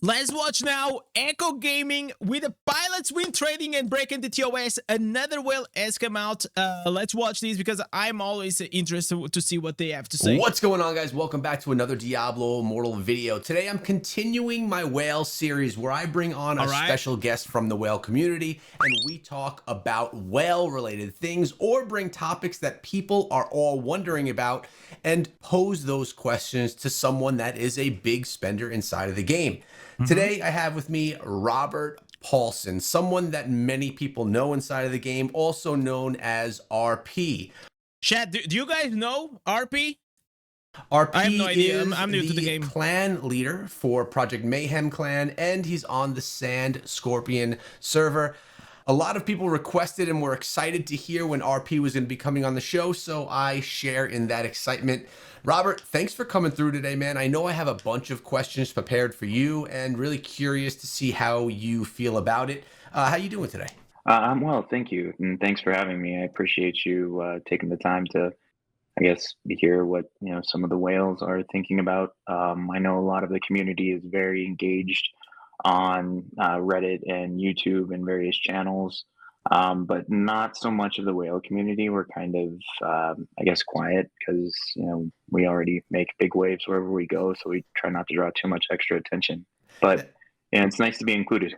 Let's watch now Echo Gaming with the pilots win trading and breaking the TOS. Another whale has come out. Let's watch these because I'm always interested to see what they have to say. What's going on, guys? Welcome back to another Diablo Immortal video. Today I'm continuing my whale series where I bring on a special guest from the whale community and we talk about whale related things or bring topics that people are all wondering about and pose those questions to someone that is a big spender inside of the game. Today I have with me Robert Paulson, someone that many people know inside of the game, also known as RP. Chat, do you guys know RP? RP I have no idea. is I'm new to the game. Clan leader for Project Mayhem clan, and he's on the Sand Scorpion server. A lot of people requested and were excited to hear when RP was going to be coming on the show, so I share in that excitement. Robert, thanks for coming through today, man. I know I have a bunch of questions prepared for you and really curious to see how you feel about it. How you doing today? I'm well, thank you, and thanks for having me. I appreciate you taking the time to, I guess, hear what some of the whales are thinking about. I know a lot of the community is very engaged on Reddit and YouTube and various channels, but not so much of the whale community. We're kind of, I guess, quiet because we already make big waves wherever we go, so we try not to draw too much extra attention. But it's nice to be included.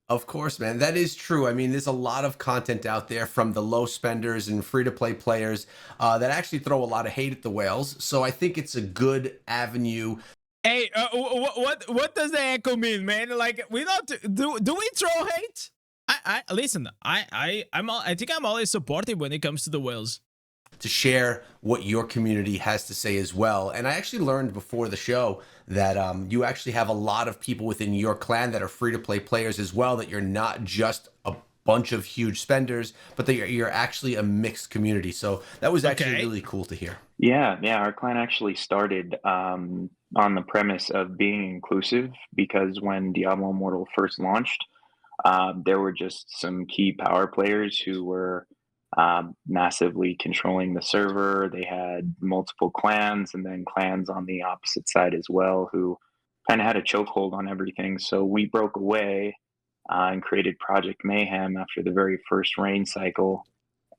Of course, man. That is true. I mean, there's a lot of content out there from the low spenders and free-to-play players that actually throw a lot of hate at the whales. So I think it's a good avenue. Hey, what does the echo mean, man? Like, we don't do we throw hate? I listen. I think I'm always supportive when it comes to the whales. To share what your community has to say as well. And I actually learned before the show that you actually have a lot of people within your clan that are free-to-play players as well, that you're not just a bunch of huge spenders, but that you're actually a mixed community. So that was actually really cool to hear. Yeah, our clan actually started on the premise of being inclusive because when Diablo Immortal first launched, there were just some key power players who were massively controlling the server. They had multiple clans and then clans on the opposite side as well who kind of had a chokehold on everything. So we broke away and created Project Mayhem after the very first rain cycle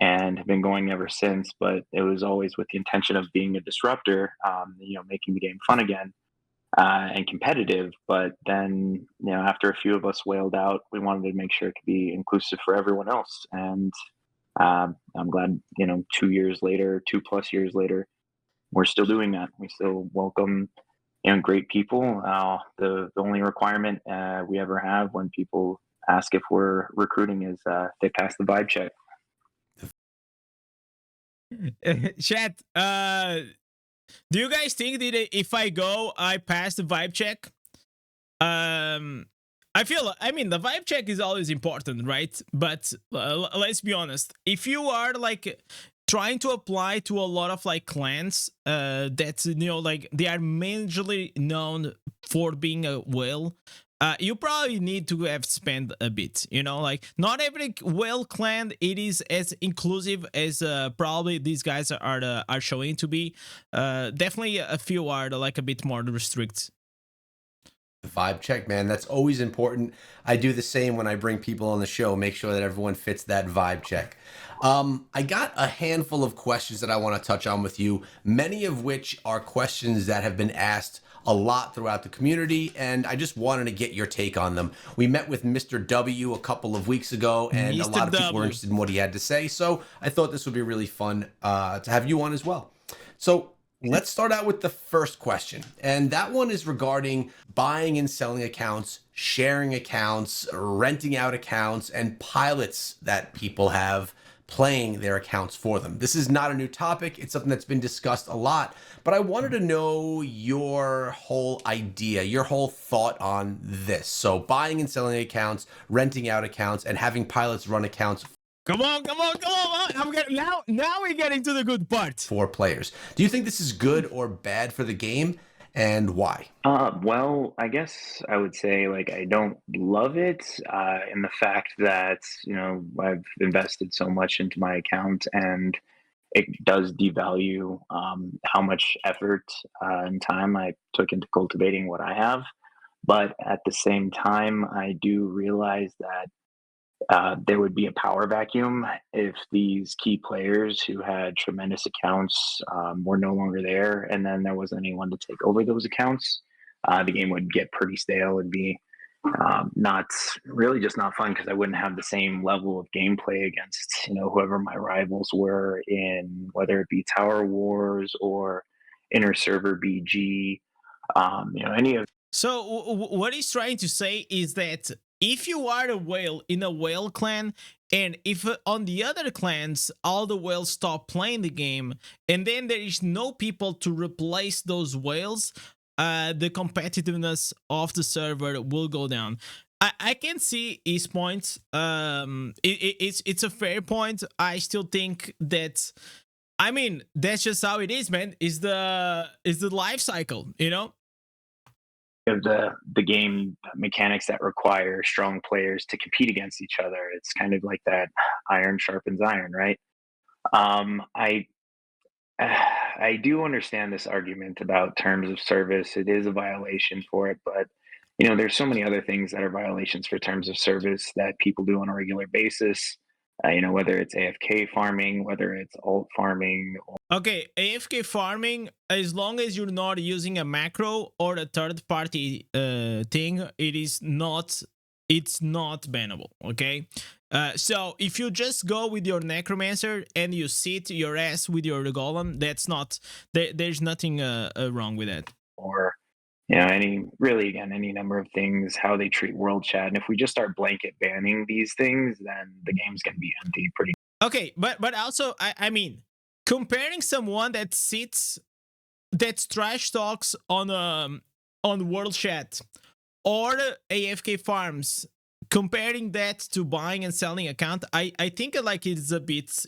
and have been going ever since. But it was always with the intention of being a disruptor, making the game fun again. And competitive, but then after a few of us wailed out, we wanted to make sure it could be inclusive for everyone else. And I'm glad 2 years later, 2+ years later, we're still doing that. We still welcome great people. The only requirement we ever have when people ask if we're recruiting is they pass the vibe check. Chat, do you guys think that if I go, I pass the vibe check? I mean, the vibe check is always important, right? But let's be honest. If you are like trying to apply to a lot of like clans that like they are majorly known for being a whale, you probably need to have spent a bit, like not every whale clan it is as inclusive as probably these guys are showing to be. Definitely a few are like a bit more restrict. Vibe check, man. That's always important. I do the same when I bring people on the show, make sure that everyone fits that vibe check. I got a handful of questions that I want to touch on with you, many of which are questions that have been asked a lot throughout the community, and I just wanted to get your take on them. We met with Mr. W a couple of weeks ago, and a lot of people were interested in what he had to say, so I thought this would be really fun to have you on as well. So let's start out with the first question, and that one is regarding buying and selling accounts, sharing accounts, renting out accounts, and pilots that people have playing their accounts for them. This is not a new topic. It's something that's been discussed a lot, but I wanted to know your whole idea, your whole thought on this. So buying and selling accounts, renting out accounts, and having pilots run accounts. Come on. Now we're getting to the good part. For players. Do you think this is good or bad for the game, and why? Well, I guess I would say like I don't love it in the fact that I've invested so much into my account and it does devalue how much effort and time I took into cultivating what I have. But at the same time, I do realize that there would be a power vacuum if these key players who had tremendous accounts were no longer there, and then there wasn't anyone to take over those accounts. The game would get pretty stale and be not really just not fun because I wouldn't have the same level of gameplay against whoever my rivals were in, whether it be Tower Wars or inter server BG, any of. So what he's trying to say is that if you are a whale in a whale clan, and if on the other clans all the whales stop playing the game, and then there is no people to replace those whales, the competitiveness of the server will go down. I can see his point. It's a fair point. I still think that, I mean, that's just how it is, man. Is the life cycle, Of the game mechanics that require strong players to compete against each other. It's kind of like that iron sharpens iron, right? I do understand this argument about terms of service. It is a violation for it, but there's so many other things that are violations for terms of service that people do on a regular basis. Whether it's AFK farming, whether it's alt farming. Okay, AFK farming, as long as you're not using a macro or a third-party thing, it's not bannable. Okay, so if you just go with your necromancer and you sit your ass with your golem, that's not there's nothing wrong with that. Or any number of things, how they treat world chat. And if we just start blanket banning these things, then the game's going to be empty pretty. Okay, but also, I mean, comparing someone that trash talks on world chat or AFK farms, comparing that to buying and selling account, I think like it's a bit,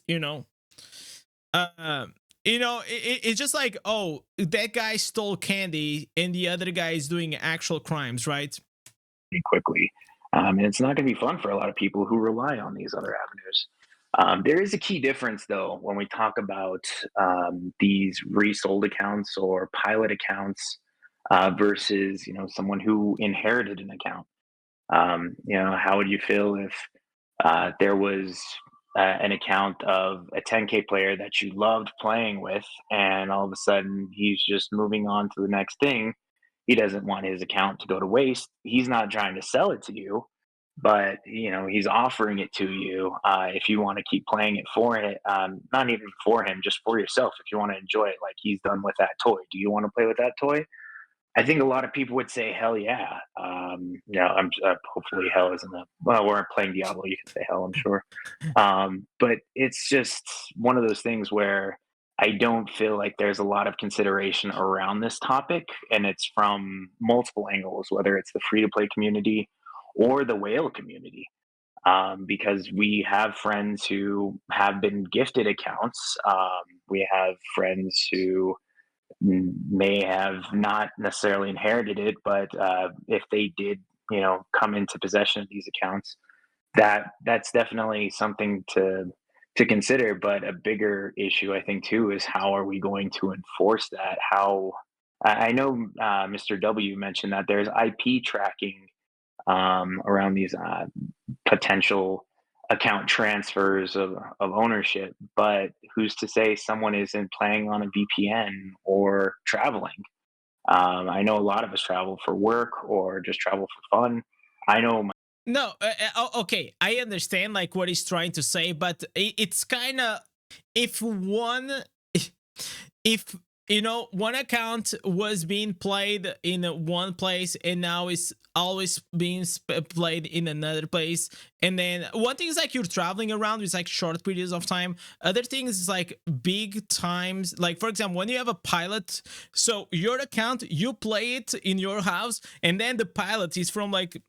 it's just like, oh, that guy stole candy and the other guy is doing actual crimes, right? Pretty quickly. And it's not going to be fun for a lot of people who rely on these other avenues. There is a key difference, though, when we talk about these resold accounts or pilot accounts versus, someone who inherited an account. How would you feel if there was an account of a 10K player that you loved playing with, and all of a sudden he's just moving on to the next thing? He doesn't want his account to go to waste. He's not trying to sell it to you, but he's offering it to you if you want to keep playing it for it. Not even for him, just for yourself. If you want to enjoy it, like he's done with that toy. Do you want to play with that toy? I think a lot of people would say hell yeah. I'm hopefully hell isn't we're playing Diablo. You can say hell, I'm sure. But it's just one of those things where I don't feel like there's a lot of consideration around this topic, and it's from multiple angles, whether it's the free to play community or the whale community. Because we have friends who have been gifted accounts. We have friends who may have not necessarily inherited it, but if they did, come into possession of these accounts, that's definitely something to consider. But a bigger issue, I think, too, is how are we going to enforce that? How I know Mr. W mentioned that there's IP tracking around these potential account transfers of ownership, but who's to say someone isn't playing on a VPN or traveling? I know a lot of us travel for work or just travel for fun. I know. No, okay, I understand like what he's trying to say, but it's kind of, if one account was being played in one place and now it's always being played in another place, and then one thing is like you're traveling around with like short periods of time, other things is like big times. Like for example, when you have a pilot, so your account, you play it in your house, and then the pilot is from like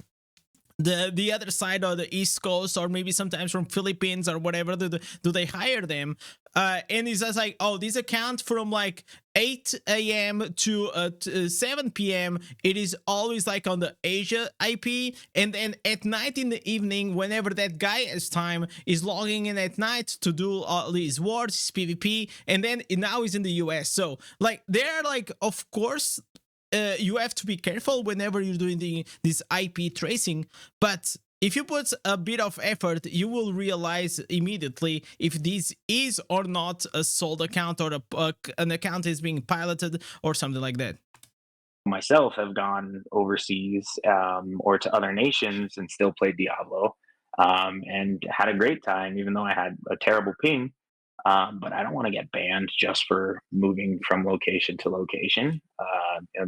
the other side of the East Coast, or maybe sometimes from Philippines or whatever, do they hire them, and it's just like, oh, this account from like 8 a.m. to 7 p.m. it is always like on the Asia IP, and then at night in the evening, whenever that guy has time, is logging in at night to do all these wars, PvP, and then now he's in the US. So like they're like, of course you have to be careful whenever you're doing this IP tracing, but if you put a bit of effort, you will realize immediately if this is or not a sold account, or an account is being piloted or something like that. Myself have gone overseas or to other nations and still played Diablo and had a great time, even though I had a terrible ping. But I don't want to get banned just for moving from location to location.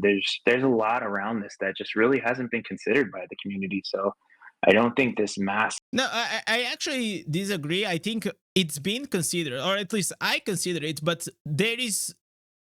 There's a lot around this that just really hasn't been considered by the community. So I don't think this mass. No, I actually disagree. I think it's been considered, or at least I consider it, but there is,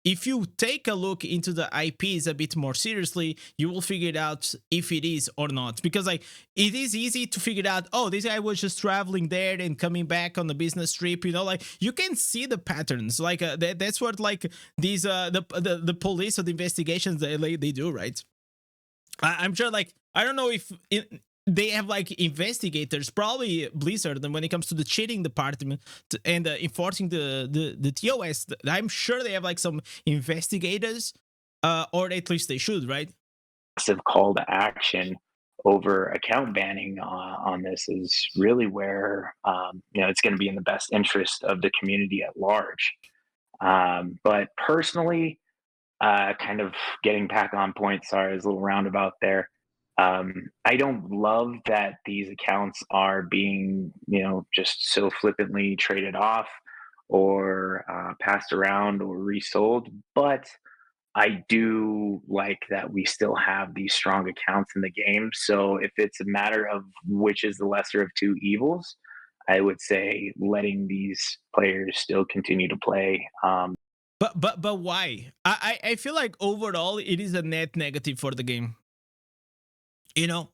if you take a look into the IPs a bit more seriously, you will figure it out if it is or not. Because like it is easy to figure out, oh, this guy was just traveling there and coming back on the business trip. You know, like you can see the patterns. Like that's what like these the police or the investigations they do, right? I'm sure. Like I don't know if they have like investigators, probably Blizzard, and when it comes to the cheating department and enforcing the TOS, I'm sure they have like some investigators, or at least they should, right? Massive call to action over account banning on this is really where it's going to be in the best interest of the community at large. But personally, kind of getting back on point, sorry, I was a little roundabout there. I don't love that these accounts are being, just so flippantly traded off or passed around or resold. But I do like that we still have these strong accounts in the game. So if it's a matter of which is the lesser of two evils, I would say letting these players still continue to play. But why? I feel like overall it is a net negative for the game.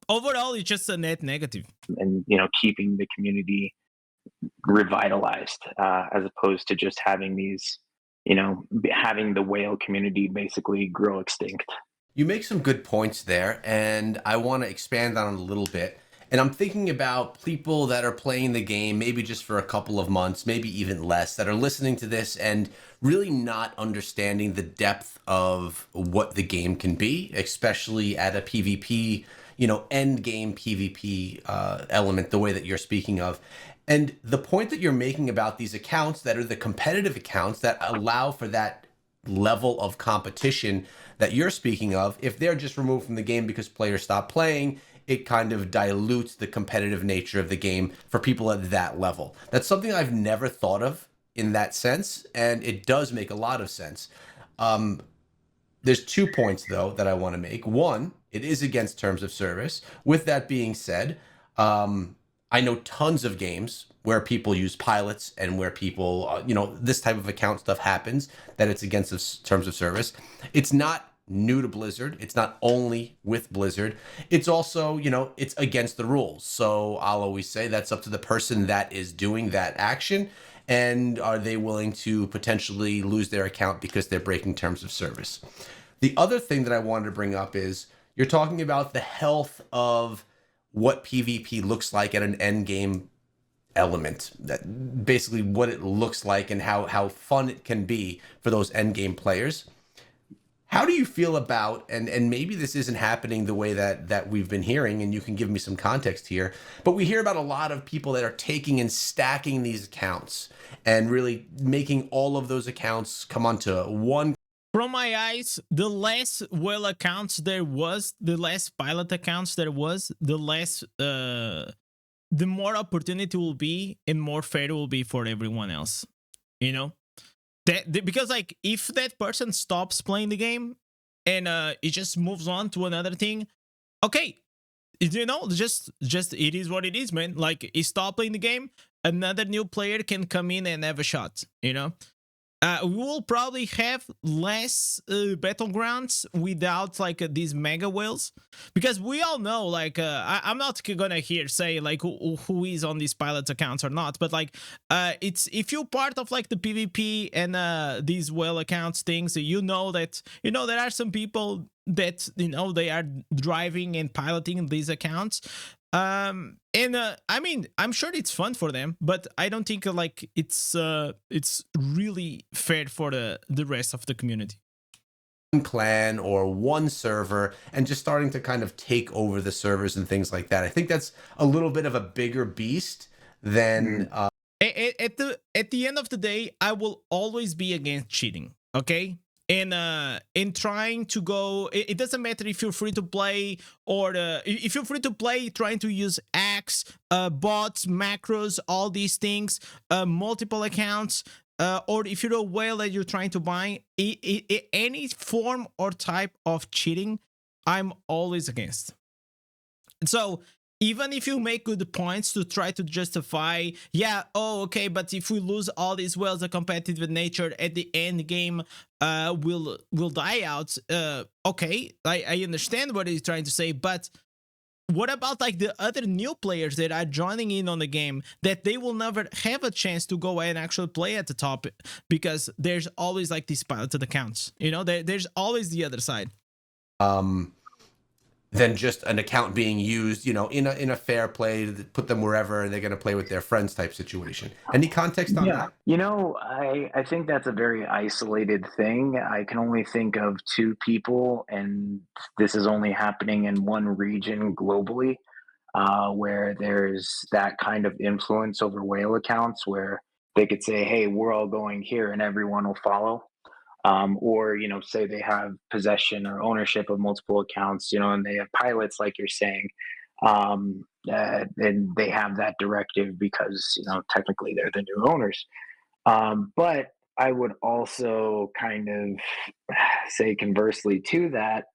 Overall it's just a net negative. And keeping the community revitalized as opposed to just having these, having the whale community basically grow extinct. You make some good points there, and I want to expand on it a little bit. And I'm thinking about people that are playing the game, maybe just for a couple of months, maybe even less, that are listening to this and really not understanding the depth of what the game can be, especially at a PvP, end game PvP element, the way that you're speaking of. And the point that you're making about these accounts that are the competitive accounts that allow for that level of competition that you're speaking of, if they're just removed from the game because players stop playing, it kind of dilutes the competitive nature of the game for people at that level. That's something I've never thought of in that sense, and it does make a lot of sense. There's 2 points, though, that I want to make. One, it is against terms of service. With that being said, I know tons of games where people use pilots and where people, this type of account stuff happens, that it's against the terms of service. It's not new to Blizzard. It's not only with Blizzard. It's also, it's against the rules. So I'll always say that's up to the person that is doing that action. And are they willing to potentially lose their account because they're breaking terms of service? The other thing that I wanted to bring up is you're talking about the health of what PvP looks like at an end game element, that basically what it looks like and how fun it can be for those end game players. How do you feel about, and maybe this isn't happening the way that we've been hearing, and you can give me some context here, but we hear about a lot of people that are taking and stacking these accounts and really making all of those accounts come onto one. From my eyes, the less whale accounts there was, the less pilot accounts there was, the less, the more opportunity will be and more fair it will be for everyone else, because like if that person stops playing the game and it just moves on to another thing, okay, just it is what it is, man. Like he stopped playing the game, another new player can come in and have a shot. We will probably have less battlegrounds without like these mega whales, because we all know, like I'm not gonna here say like who is on these pilot accounts or not, but like it's, if you're part of like the PvP and these whale accounts things, that there are some people that they are driving and piloting these accounts. I mean, I'm sure it's fun for them, but I don't think like it's really fair for the rest of the community. clan or one server and just starting to kind of take over the servers and things like that. I think that's a little bit of a bigger beast than at the end of the day, I will always be against cheating, okay? And in trying to go, it doesn't matter if you're free to play or if you're free to play trying to use hacks, bots, macros, all these things, multiple accounts, or if you're a whale that you're trying to buy, any form or type of cheating, I'm always against. So even if you make good points to try to justify, yeah, oh, okay, but if we lose all these whales, the competitive nature at the end game will die out. Okay, I understand what he's trying to say, but what about like the other new players that are joining in on the game that they will never have a chance to go and actually play at the top because there's always like these piloted accounts, you know, there's always the other side. Than just an account being used, you know, in a fair play to put them wherever they're going to play with their friends type situation. Any context on that? You know, I think that's a very isolated thing. I can only think of two people, and this is only happening in one region globally, where there's that kind of influence over whale accounts where they could say, hey, we're all going here and everyone will follow. Or, you know, say they have possession or ownership of multiple accounts, you know, and they have pilots, like you're saying, and they have that directive because, you know, technically they're the new owners. But I would also kind of say conversely to that,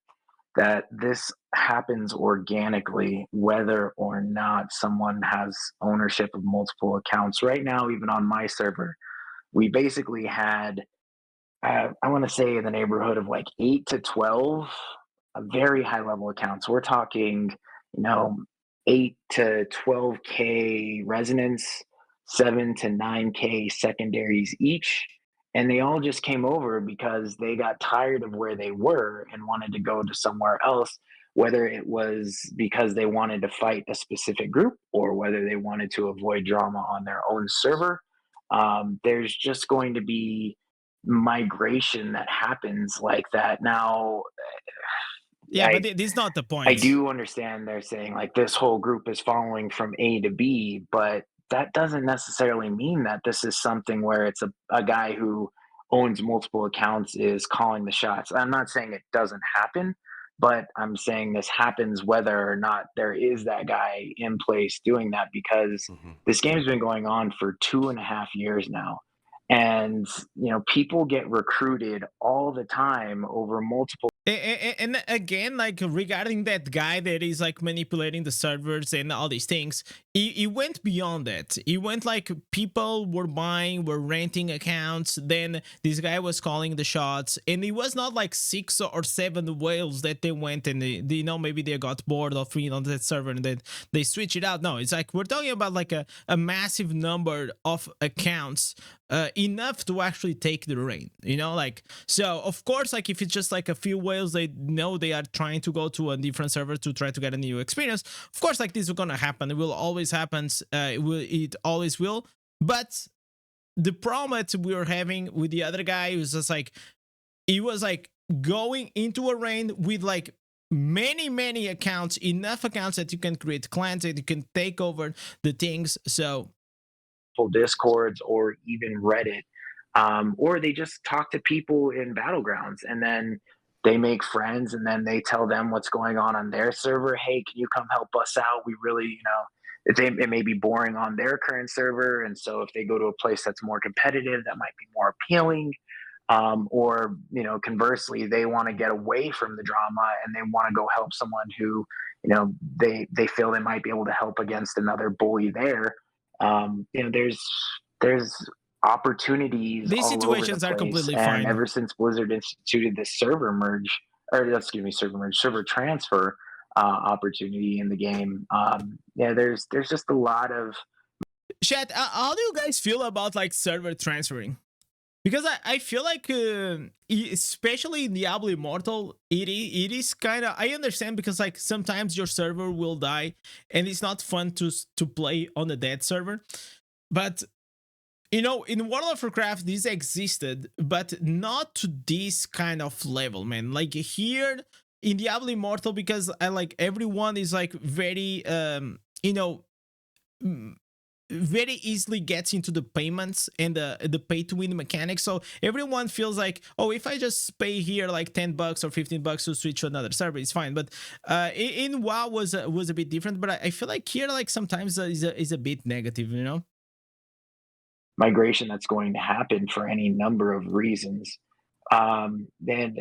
that this happens organically, whether or not someone has ownership of multiple accounts. Right now, even on my server, we basically had I want to say in the neighborhood of like 8 to 12 very high level accounts. We're talking, you know, 8 to 12K resonance, 7 to 9K secondaries each. And they all just came over because they got tired of where they were and wanted to go to somewhere else, whether it was because they wanted to fight a specific group or whether they wanted to avoid drama on their own server. There's just going to be migration that happens like that. Now, Yeah, but this is not the point. I do understand they're saying like this whole group is following from A to B, but that doesn't necessarily mean that this is something where it's a guy who owns multiple accounts is calling the shots. I'm not saying it doesn't happen, but I'm saying this happens whether or not there is that guy in place doing that because this game's been going on for 2.5 years now. And, you know, people get recruited all the time over multiple. And again, like regarding that guy that is like manipulating the servers and all these things, he went beyond that. He went like people were buying, were renting accounts. Then this guy was calling the shots, and it was not like 6 or 7 whales that they went and they, you know, maybe they got bored of being on that server and then they switch it out. No, it's like we're talking about like a massive number of accounts, enough to actually take the reign, you know, like, so of course, like if it's just like a few whales, they know they are trying to go to a different server to try to get a new experience. Of course, like this is gonna happen. It will always happen. It always will. But the problem that we were having with the other guy was just like, he was like going into a reign with like many accounts, enough accounts that you can create clans, that you can take over the things. So Discords or even Reddit, or they just talk to people in battlegrounds and then they make friends and then they tell them what's going on their server. Hey, can you come help us out? We really, you know, it may be boring on their current server, and so if they go to a place that's more competitive, that might be more appealing. Or, you know, conversely, they want to get away from the drama and they want to go help someone who, you know, they feel they might be able to help against another bully there. You know, there's opportunities. These all situations over the are place. completely and fine. Ever since Blizzard instituted this server merge, or excuse me, server transfer opportunity in the game, yeah, there's just a lot of. Chat, how do you guys feel about like server transferring? Because I feel like, especially in Diablo Immortal, it is kind of, I understand because like sometimes your server will die and it's not fun to play on a dead server. But you know, in World of Warcraft, this existed, but not to this kind of level, man. Like here in Diablo Immortal, because I like everyone is like very, you know, very easily gets into the payments and the pay to win mechanics. So everyone feels like, oh, if I just pay here like $10 or $15 to switch to another server, it's fine. But in WoW was a bit different. But I feel like here, like sometimes is a bit negative, you know. Migration that's going to happen for any number of reasons. And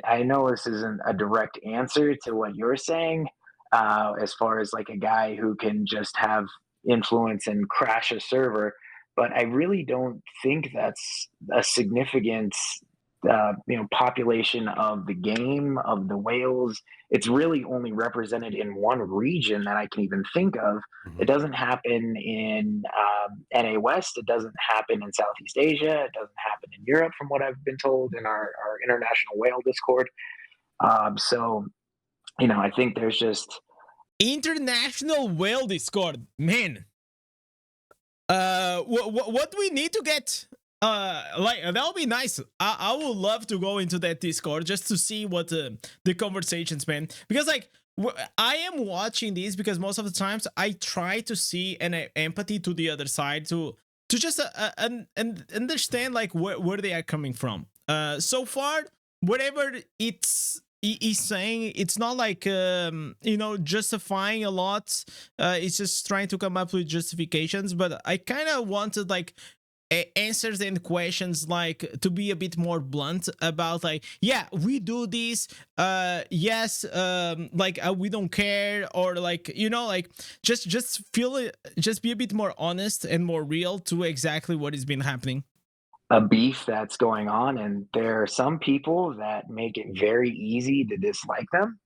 I know this isn't a direct answer to what you're saying, as far as like a guy who can just have influence and crash a server, but I really don't think that's a significant, population of the game of the whales. It's really only represented in one region that I can even think of. Mhm. It doesn't happen in NA West. It doesn't happen in Southeast Asia. It doesn't happen in Europe, from what I've been told in our international whale Discord. So, I think there's just International whale Discord, man. What do we need to get? Like that would be nice. I would love to go into that Discord just to see what the conversations, man. Because like I am watching these because most of the times I try to see an empathy to the other side to just and understand like where they are coming from. So far, whatever he's saying, it's not like justifying a lot. It's just trying to come up with justifications. But I kind of wanted like answers and questions, like to be a bit more blunt about like, yeah, we do this, yes, like we don't care, or like, like just feel it, just be a bit more honest and more real to exactly what has been happening. a beef that's going on, and there are some people that make it very easy to dislike them,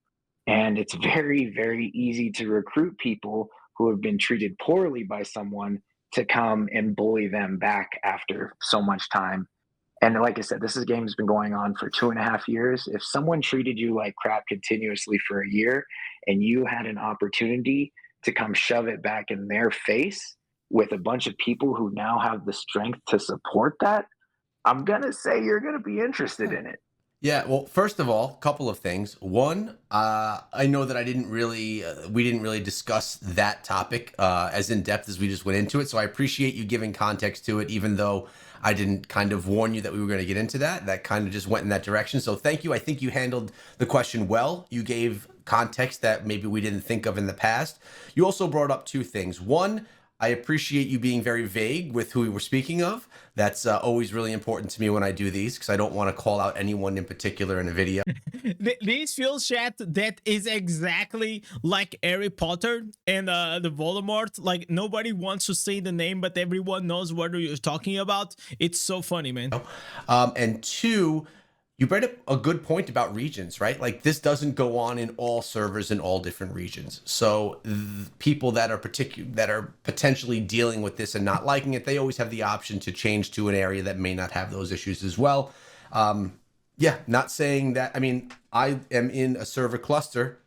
and it's very, very easy to recruit people who have been treated poorly by someone to come and bully them back after so much time. And like I said, this is a game that's been going on for 2.5 years. If someone treated you like crap continuously for a year and you had an opportunity to come shove it back in their face with a bunch of people who now have the strength to support that, I'm going to say you're going to be interested in it. Yeah, well, first of all, a couple of things. One, I know that we didn't really discuss that topic as in depth as we just went into it. So I appreciate you giving context to it, even though I didn't kind of warn you that we were going to get into that. That kind of just went in that direction. So thank you. I think you handled the question well. You gave context that maybe we didn't think of in the past. You also brought up two things. One, I appreciate you being very vague with who we were speaking of. That's always really important to me when I do these, because I don't want to call out anyone in particular in a video. This feels, chat, that is exactly like Harry Potter and the Voldemort. Like nobody wants to say the name, but everyone knows what you're talking about. It's so funny, man. And two, you brought up a good point about regions, right? Like this doesn't go on in all servers in all different regions. So people that are potentially dealing with this and not liking it, they always have the option to change to an area that may not have those issues as well. Yeah, not saying that. I mean, I am in a server cluster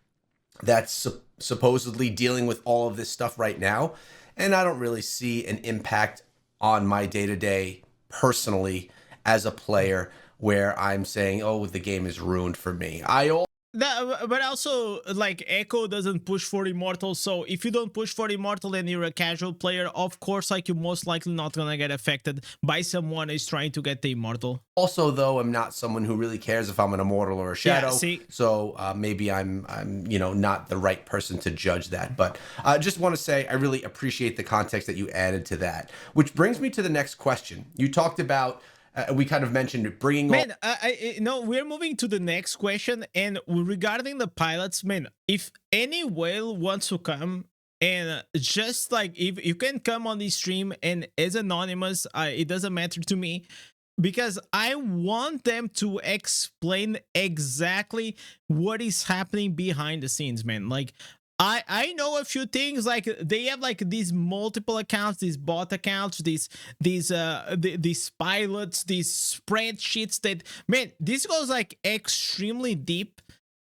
that's supposedly dealing with all of this stuff right now, and I don't really see an impact on my day-to-day personally as a player where I'm saying, oh, the game is ruined for me. But also, like, Echo doesn't push for Immortal, so if you don't push for Immortal and you're a casual player, of course, like, you're most likely not gonna get affected by someone who's trying to get the Immortal. Also, though, I'm not someone who really cares if I'm an Immortal or a Shadow, yeah, see? So maybe I'm not the right person to judge that. But I just want to say I really appreciate the context that you added to that, which brings me to the next question. You talked about we kind of mentioned bringing man, no, we're moving to the next question, and regarding the pilots, man, if any whale wants to come and just like, if you can come on the stream and as anonymous, it doesn't matter to me, because I want them to explain exactly what is happening behind the scenes, man. Like, I know a few things, like they have like these multiple accounts, these bot accounts, these pilots, these spreadsheets that, man, this goes like extremely deep,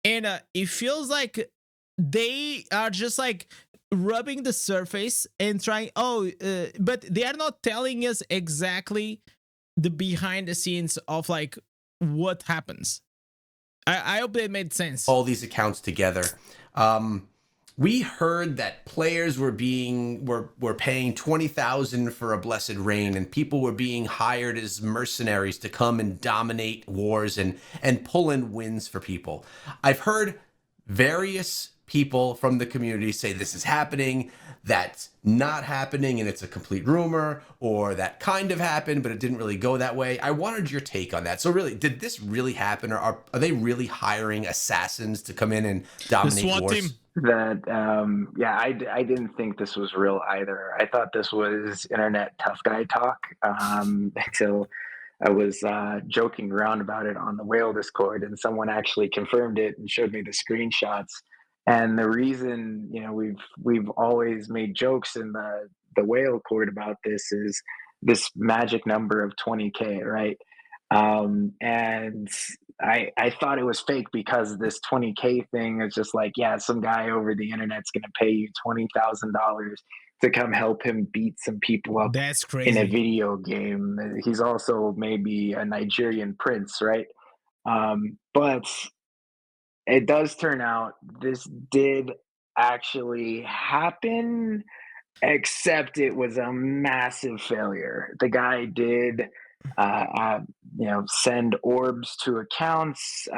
and it feels like they are just like rubbing the surface and trying. But they are not telling us exactly the behind the scenes of like what happens. I hope that made sense. All these accounts together. We heard that players were paying 20,000 for a blessed reign, and people were being hired as mercenaries to come and dominate wars and pull in wins for people. I've heard various people from the community say this is happening, that's not happening, and it's a complete rumor, or that kind of happened, but it didn't really go that way. I wanted your take on that. So really, did this really happen, or are they really hiring assassins to come in and dominate SWAT wars? team. That I didn't think this was real either. I thought this was internet tough guy talk until I was joking around about it on the whale Discord, and someone actually confirmed it and showed me the screenshots. And the reason, we've always made jokes in the whale court about this is this magic number of 20K, right? And I thought it was fake because this 20K thing is just like, yeah, some guy over the internet's going to pay you $20,000 to come help him beat some people up. That's crazy. In a video game. He's also maybe a Nigerian prince, right? But it does turn out this did actually happen, except it was a massive failure. The guy did send orbs to accounts.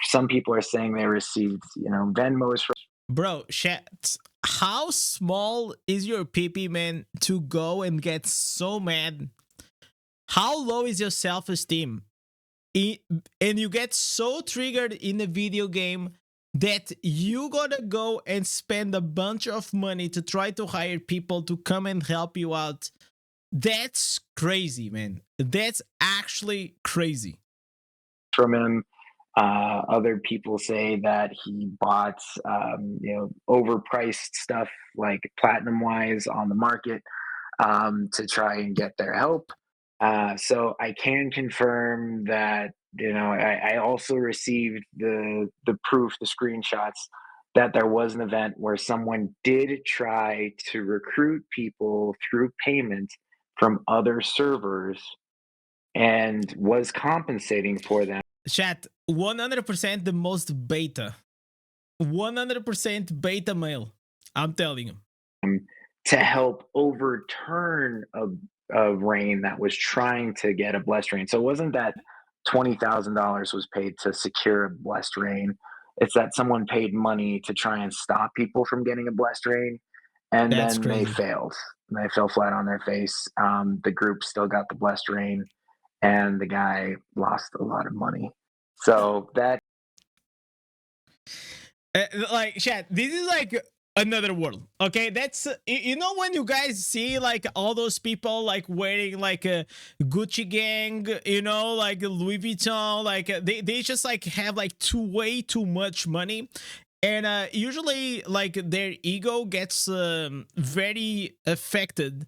Some people are saying they received Venmos from. Bro, chat, how small is your PP, man, to go and get so mad? How low is your self-esteem? And you get so triggered in a video game that you gotta go and spend a bunch of money to try to hire people to come and help you out. That's crazy, man. That's actually crazy. From him. Other people say that he bought, overpriced stuff like platinum wise on the market to try and get their help. So I can confirm that, I also received the proof, the screenshots that there was an event where someone did try to recruit people through payment from other servers and was compensating for them. Chat, 100% the most beta. 100% beta male. I'm telling you. To help overturn a reign that was trying to get a blessed reign. So it wasn't that $20,000 was paid to secure a blessed reign. It's that someone paid money to try and stop people from getting a blessed reign. And That's then crazy. they failed. They fell flat on their face. The group still got the blessed reign, and the guy lost a lot of money. So that, like, chat, this is like another world. Okay, that's when you guys see like all those people like wearing like a Gucci gang, like Louis Vuitton, like they just like have like way too much money. And usually, like, their ego gets very affected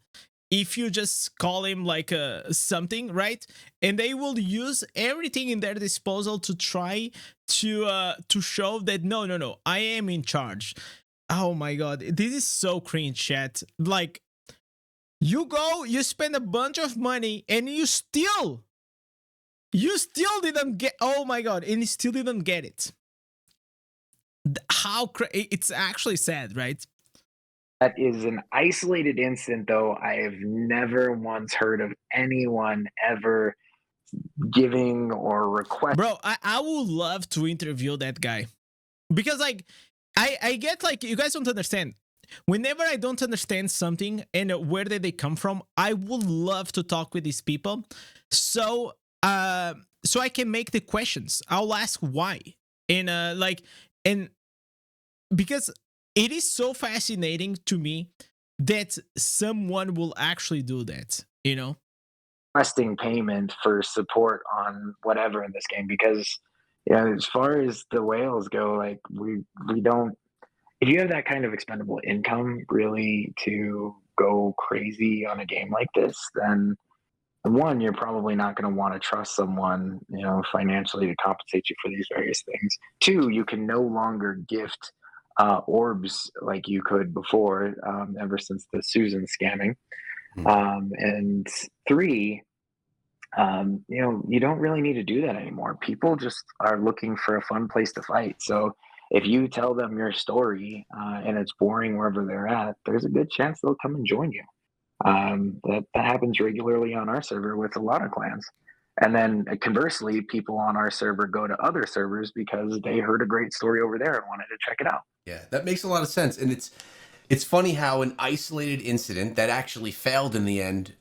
if you just call him like something, right? And they will use everything in their disposal to try to show that no, I am in charge. Oh my god, this is so cringe, chat. Like, you go, you spend a bunch of money, and you still didn't get. Oh my god, and you still didn't get it. It's actually sad, right? that is an isolated incident, though. I have never once heard of anyone ever giving or requesting. Bro, I would love to interview that guy, because like I get, like, you guys don't understand. Whenever I don't understand something and where did they come from, I would love to talk with these people, so I can make the questions. I'll ask why, and because it is so fascinating to me that someone will actually do that, Requesting payment for support on whatever in this game, because as far as the whales go, like we don't. If you have that kind of expendable income, really, to go crazy on a game like this, then one, you're probably not going to want to trust someone, financially to compensate you for these various things. Two, you can no longer gift orbs like you could before, ever since the Susan scamming. Hmm. And three, you don't really need to do that anymore. People just are looking for a fun place to fight. So if you tell them your story and it's boring wherever they're at, there's a good chance they'll come and join you. That happens regularly on our server with a lot of clans. And then conversely, people on our server go to other servers because they heard a great story over there and wanted to check it out. Yeah, that makes a lot of sense. And it's funny how an isolated incident that actually failed in the end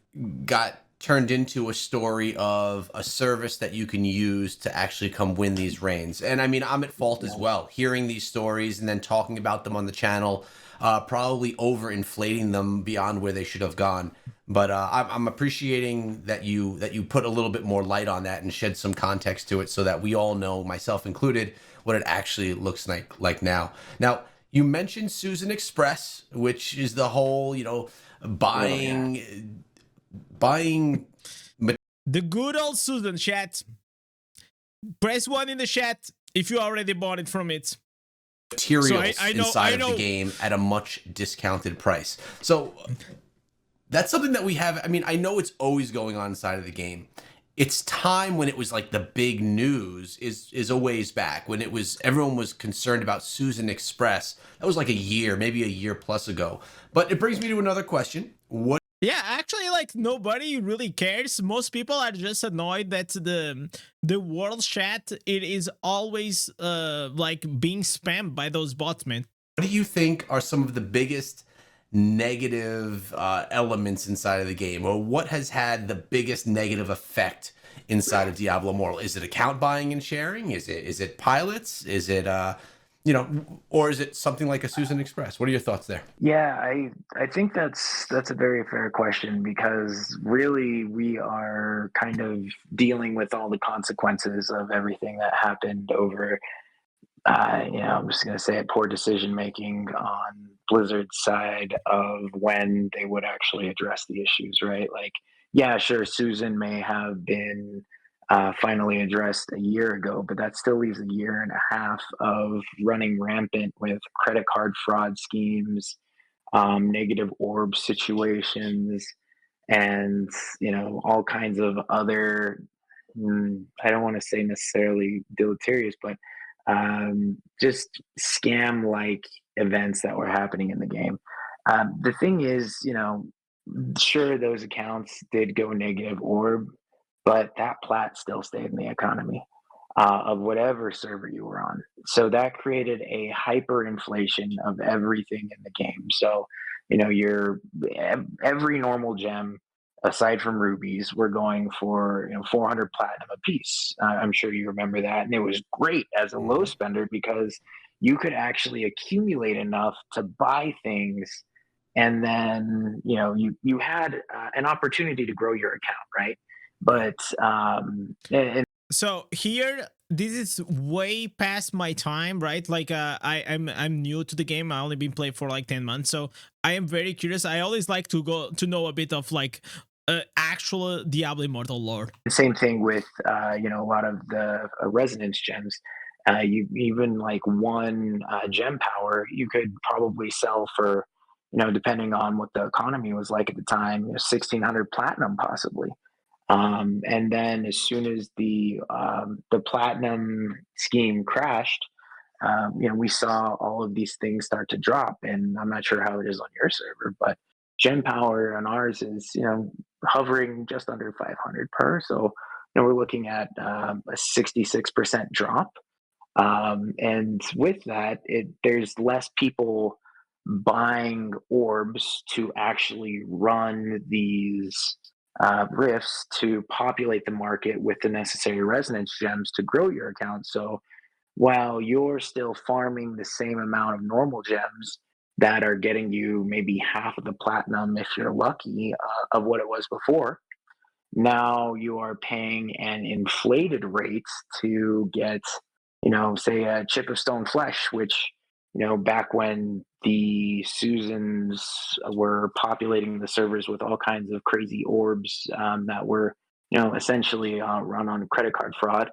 got turned into a story of a service that you can use to actually come win these reigns. And I mean, I'm at fault as well, hearing these stories and then talking about them on the channel, probably overinflating them beyond where they should have gone. But I'm appreciating that you put a little bit more light on that and shed some context to it, so that we all know, myself included, what it actually looks like now. Now, you mentioned Susan Express, which is the whole, buying The good old Susan, chat. Press 1 in the chat if you already bought it from it. materials So inside of the game at a much discounted price. So that's something that we have. I mean, I know it's always going on inside of the game. It's time when it was like the big news is a ways back, when it was everyone was concerned about Susan Express. That was like a year, maybe a year plus ago. But it brings me to another question. What Yeah, actually, like, nobody really cares. Most people are just annoyed that the world chat, it is always like being spammed by those bots, man. do you think are some of the biggest negative elements inside of the game, or what has had the biggest negative effect inside of Diablo Immortal? Is it account buying and sharing? Is it pilots? Is it or is it something like a Susan Express? What are your thoughts there? Yeah, I think that's a very fair question, because really we are kind of dealing with all the consequences of everything that happened over I'm just going to say it, poor decision making on Blizzard's side of when they would actually address the issues, right? Like, yeah, sure, Susan may have been finally addressed a year ago, but that still leaves a year and a half of running rampant with credit card fraud schemes, negative orb situations, and all kinds of other. I don't want to say necessarily deleterious, but just scam like events that were happening in the game. The thing is, sure, those accounts did go negative orb, but that plat still stayed in the economy of whatever server you were on. So that created a hyperinflation of everything in the game. So, your every normal gem aside from rubies, we're going for 400 platinum a piece. I'm sure you remember that, and it was great as a low spender because you could actually accumulate enough to buy things, and then you had an opportunity to grow your account, right? But So here, this is way past my time, right? Like, I'm new to the game. I only been playing for like 10 months, so I am very curious. I always like to know a bit of like actual Diablo Immortal lore. the same thing with a lot of the resonance gems. You even like one gem power, you could probably sell for, depending on what the economy was like at the time, 1,600 platinum possibly. And then as soon as the platinum scheme crashed, we saw all of these things start to drop. And I'm not sure how it is on your server, but Gen Power on ours is hovering just under 500 per. So we're looking at a 66% drop. And with that, there's less people buying orbs to actually run these rifts to populate the market with the necessary resonance gems to grow your account. So while you're still farming the same amount of normal gems that are getting you maybe half of the platinum, if you're lucky, of what it was before, now you are paying an inflated rate to get, say a chip of stone flesh, which, back when the Susans were populating the servers with all kinds of crazy orbs that were, essentially run on credit card fraud.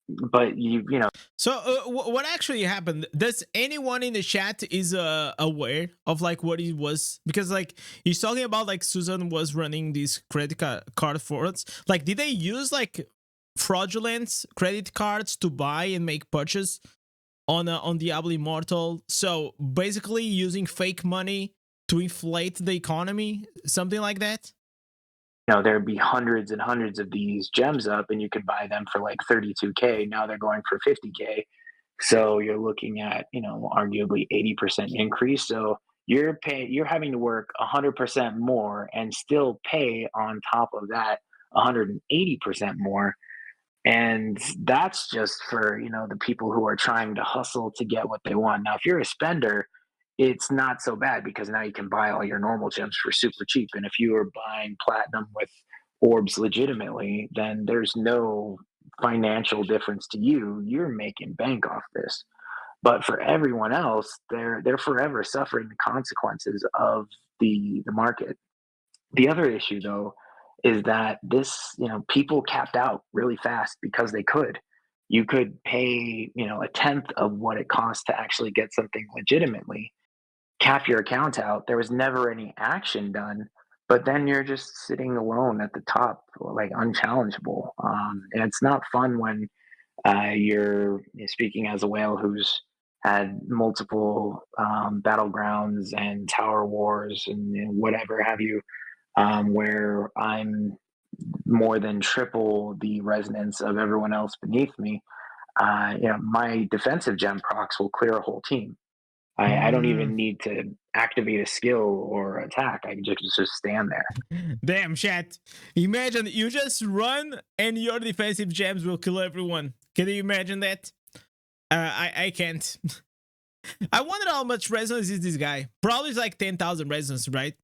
but you know, So what actually happened? Does anyone in the chat is aware of like what it was? Because like he's talking about like Susan was running these credit card frauds. Like, did they use like fraudulent credit cards to buy and make purchase on Diablo Immortal? So basically using fake money to inflate the economy, something like that. there'd be hundreds and hundreds of these gems up, and you could buy them for like 32K. Now they're going for 50K. So you're looking at, arguably 80% increase. So you're having to work 100% more and still pay on top of that 180% more. And that's just for, the people who are trying to hustle to get what they want. Now, if you're a spender, it's not so bad because now you can buy all your normal gems for super cheap. And if you are buying platinum with orbs legitimately, then there's no financial difference to you. You're making bank off this. But for everyone else, they're forever suffering the consequences of the market. The other issue, though, is that this, people capped out really fast because they could. You could pay, a tenth of what it costs to actually get something legitimately, cap your account out. There was never any action done, but then you're just sitting alone at the top, like unchallengeable. And it's not fun when you're speaking as a whale who's had multiple battlegrounds and tower wars and whatever have you, where I'm more than triple the resonance of everyone else beneath me. My defensive gem procs will clear a whole team. I don't even need to activate a skill or attack. I can just stand there. Damn, chat. Imagine you just run and your defensive gems will kill everyone. Can you imagine that? I can't. I wonder how much resonance is this guy. Probably it's like 10,000 resonance, right?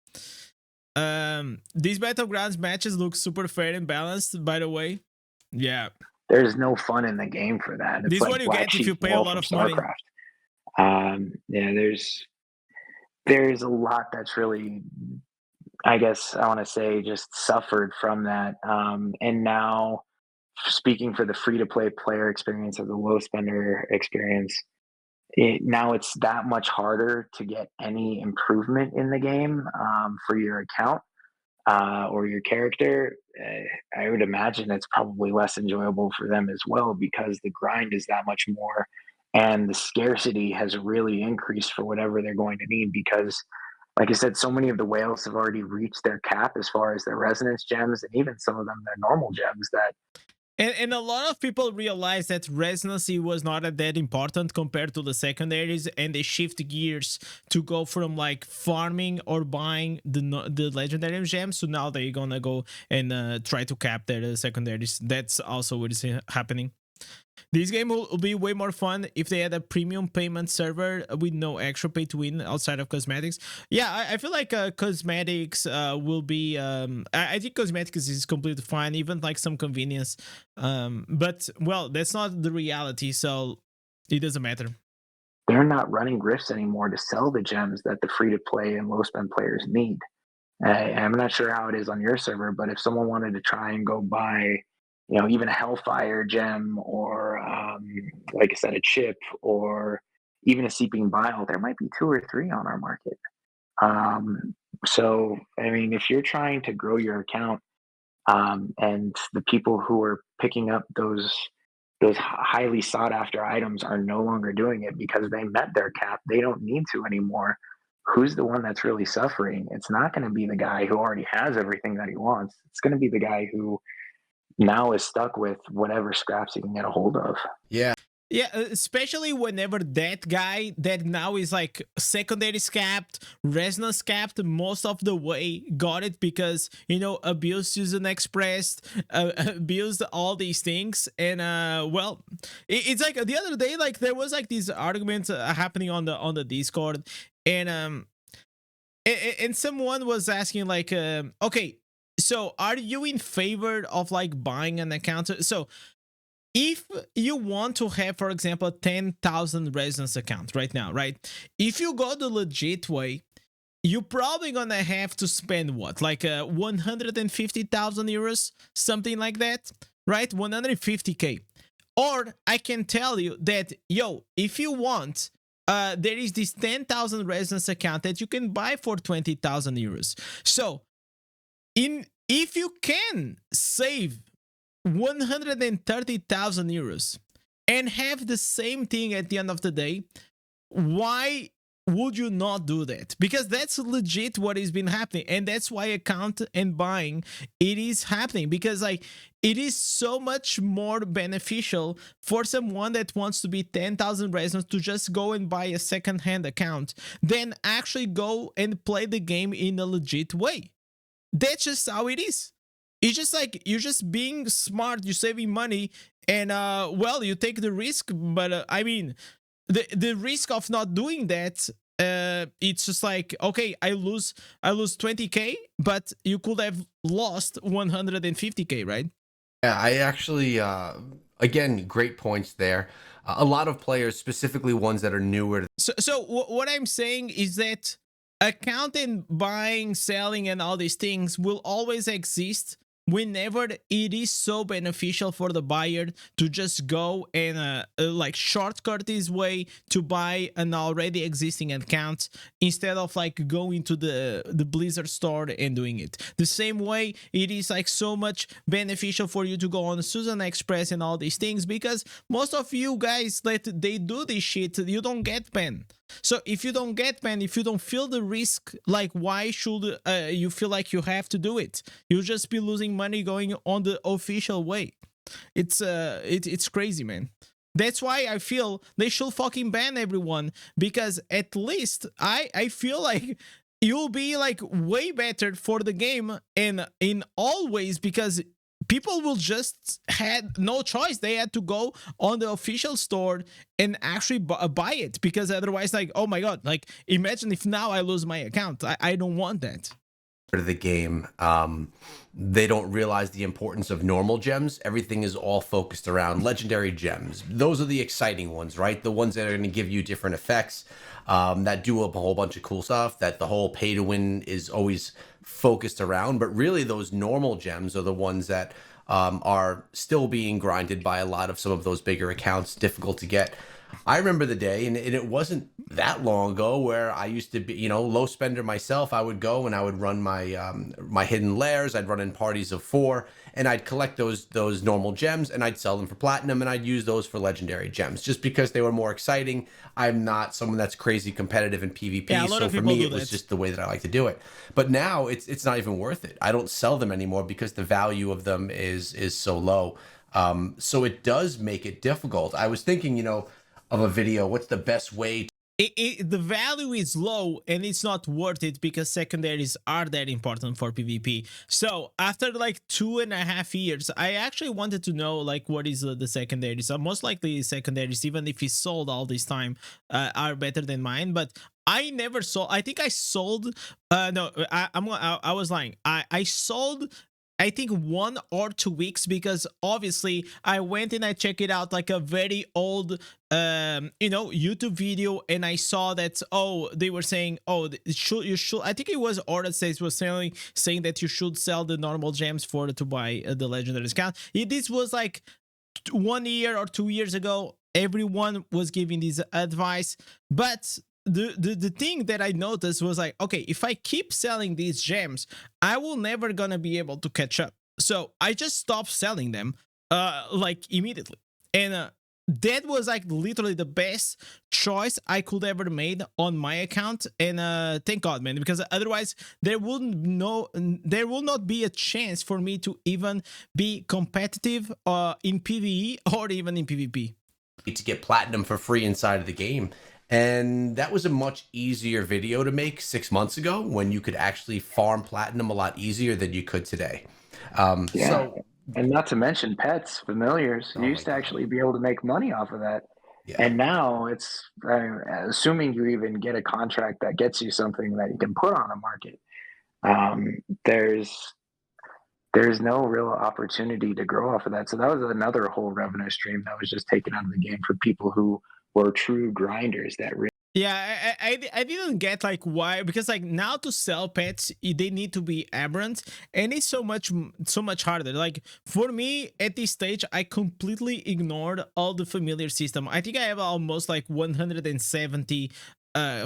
These Battlegrounds matches look super fair and balanced, by the way. Yeah. There's no fun in the game for that. It's this is like what you get if you pay a lot of money. There's a lot that's really, I guess I want to say, just suffered from that. And now, speaking for the free-to-play player experience or the low spender experience, now it's that much harder to get any improvement in the game for your account or your character. I would imagine it's probably less enjoyable for them as well because the grind is that much more and the scarcity has really increased for whatever they're going to need because, like I said, so many of the whales have already reached their cap as far as their resonance gems and even some of them their normal gems that and a lot of people realize that resonancy was not that important compared to the secondaries, and they shift gears to go from like farming or buying the legendary gems. So now they're gonna go and try to cap their secondaries. That's also what is happening. This game will be way more fun if they had a premium payment server with no extra pay to win outside of cosmetics. Yeah, I feel like cosmetics will be... I think cosmetics is completely fine, even like some convenience. But, well, that's not the reality, so it doesn't matter. They're not running rifts anymore to sell the gems that the free-to-play and low-spend players need. I'm not sure how it is on your server, but if someone wanted to try and go buy... even a Hellfire gem or, like I said, a chip or even a Seeping Bile, there might be 2 or 3 on our market. So, I mean, if you're trying to grow your account and the people who are picking up those highly sought after items are no longer doing it because they met their cap, they don't need to anymore. Who's the one that's really suffering? It's not going to be the guy who already has everything that he wants. It's going to be the guy who now is stuck with whatever scraps he can get a hold of. Yeah. Yeah, especially whenever that guy that now is like secondary capped, resonance capped most of the way got it because, abused Susan Express, abused all these things. And, well, it's like the other day, like there was like these arguments happening on the Discord and someone was asking like, okay, so are you in favor of like buying an account? So if you want to have, for example, 10,000 resonance account right now, right? If you go the legit way, you're probably gonna have to spend what, like 150,000 euros, something like that, right? 150k Or I can tell you that, yo, if you want, there is this 10,000 residence account that you can buy for 20,000 euros. So if you can save 130,000 euros and have the same thing at the end of the day, why would you not do that? Because that's legit what has been happening, and that's why account and buying it is happening, because like it is so much more beneficial for someone that wants to be 10,000 residents to just go and buy a second-hand account than actually go and play the game in a legit way. That's just how it is. It's just like you're just being smart, you're saving money, and well, you take the risk, but I mean, the risk of not doing that, it's just like, okay, I lose 20k, but you could have lost 150k, right? Yeah, I actually, again, great points there. A lot of players, specifically ones that are newer. So what I'm saying is that account and buying, selling, and all these things will always exist whenever it is so beneficial for the buyer to just go and like shortcut his way to buy an already existing account instead of like going to the Blizzard store and doing it. The same way it is like so much beneficial for you to go on Susan Express and all these things, because most of you guys that they do this shit, you don't get banned. So if you don't get banned, if you don't feel the risk, like why should you feel like you have to do it? You'll just be losing money going on the official way. It's crazy, man. That's why I feel they should fucking ban everyone, because at least I feel like you'll be like way better for the game and in all ways, because people will just had no choice. They had to go on the official store and actually buy it, because otherwise, like, oh my god, like imagine if now I lose my account. I don't want that. Of the game, they don't realize the importance of normal gems. Everything is all focused around legendary gems. Those are the exciting ones, right? The ones that are going to give you different effects, that do a whole bunch of cool stuff, that the whole pay to win is always focused around. But really those normal gems are the ones that are still being grinded by a lot of some of those bigger accounts, difficult to get. I remember the day, and it wasn't that long ago, where I used to be, you know, low spender myself. I would go and I would run my my hidden lairs. I'd run in parties of 4, and I'd collect those normal gems, and I'd sell them for platinum, and I'd use those for legendary gems, just because they were more exciting. I'm not someone that's crazy competitive in PvP, Yeah, so for me it was just the way that I like to do it. But now it's not even worth it. I don't sell them anymore because the value of them is so low. So it does make it difficult. I was thinking, you know, of a video, what's the best way to the value is low and it's not worth it, because secondaries are that important for PvP. So after like 2.5 years, I actually wanted to know like what is the secondaries. So most likely secondaries, even if it's sold all this time, are better than mine. But I never sold. I think I sold. No, I was lying. I sold, I think 1 or 2 weeks, because obviously I went and I checked it out, like a very old you know, YouTube video, and I saw that, oh, they were saying, oh, you should, I think it was Indez was saying that you should sell the normal gems to buy the legendary account. This was like 1 year or 2 years ago. Everyone was giving this advice, but the thing that I noticed was like, okay, if I keep selling these gems, I will never gonna be able to catch up. So I just stopped selling them like immediately, and that was like literally the best choice I could ever made on my account. And thank God, man, because otherwise there will not be a chance for me to even be competitive in PvE or even in PvP. to get platinum for free inside of the game. And that was a much easier video to make 6 months ago, when you could actually farm platinum a lot easier than you could today. Yeah. So, And not to mention pets, familiars. Oh You my used to God. actually be able to make money off of that. yeah, And now it's, assuming you even get a contract that gets you something that you can put on the market, there's no real opportunity to grow off of that. So that was another whole revenue stream that was just taken out of the game for people who were true grinders that really Yeah, I didn't get like why, because like now to sell pets they need to be aberrant, and it's so much harder. Like for me at this stage, I completely ignored all the familiar system. I think I have almost like 170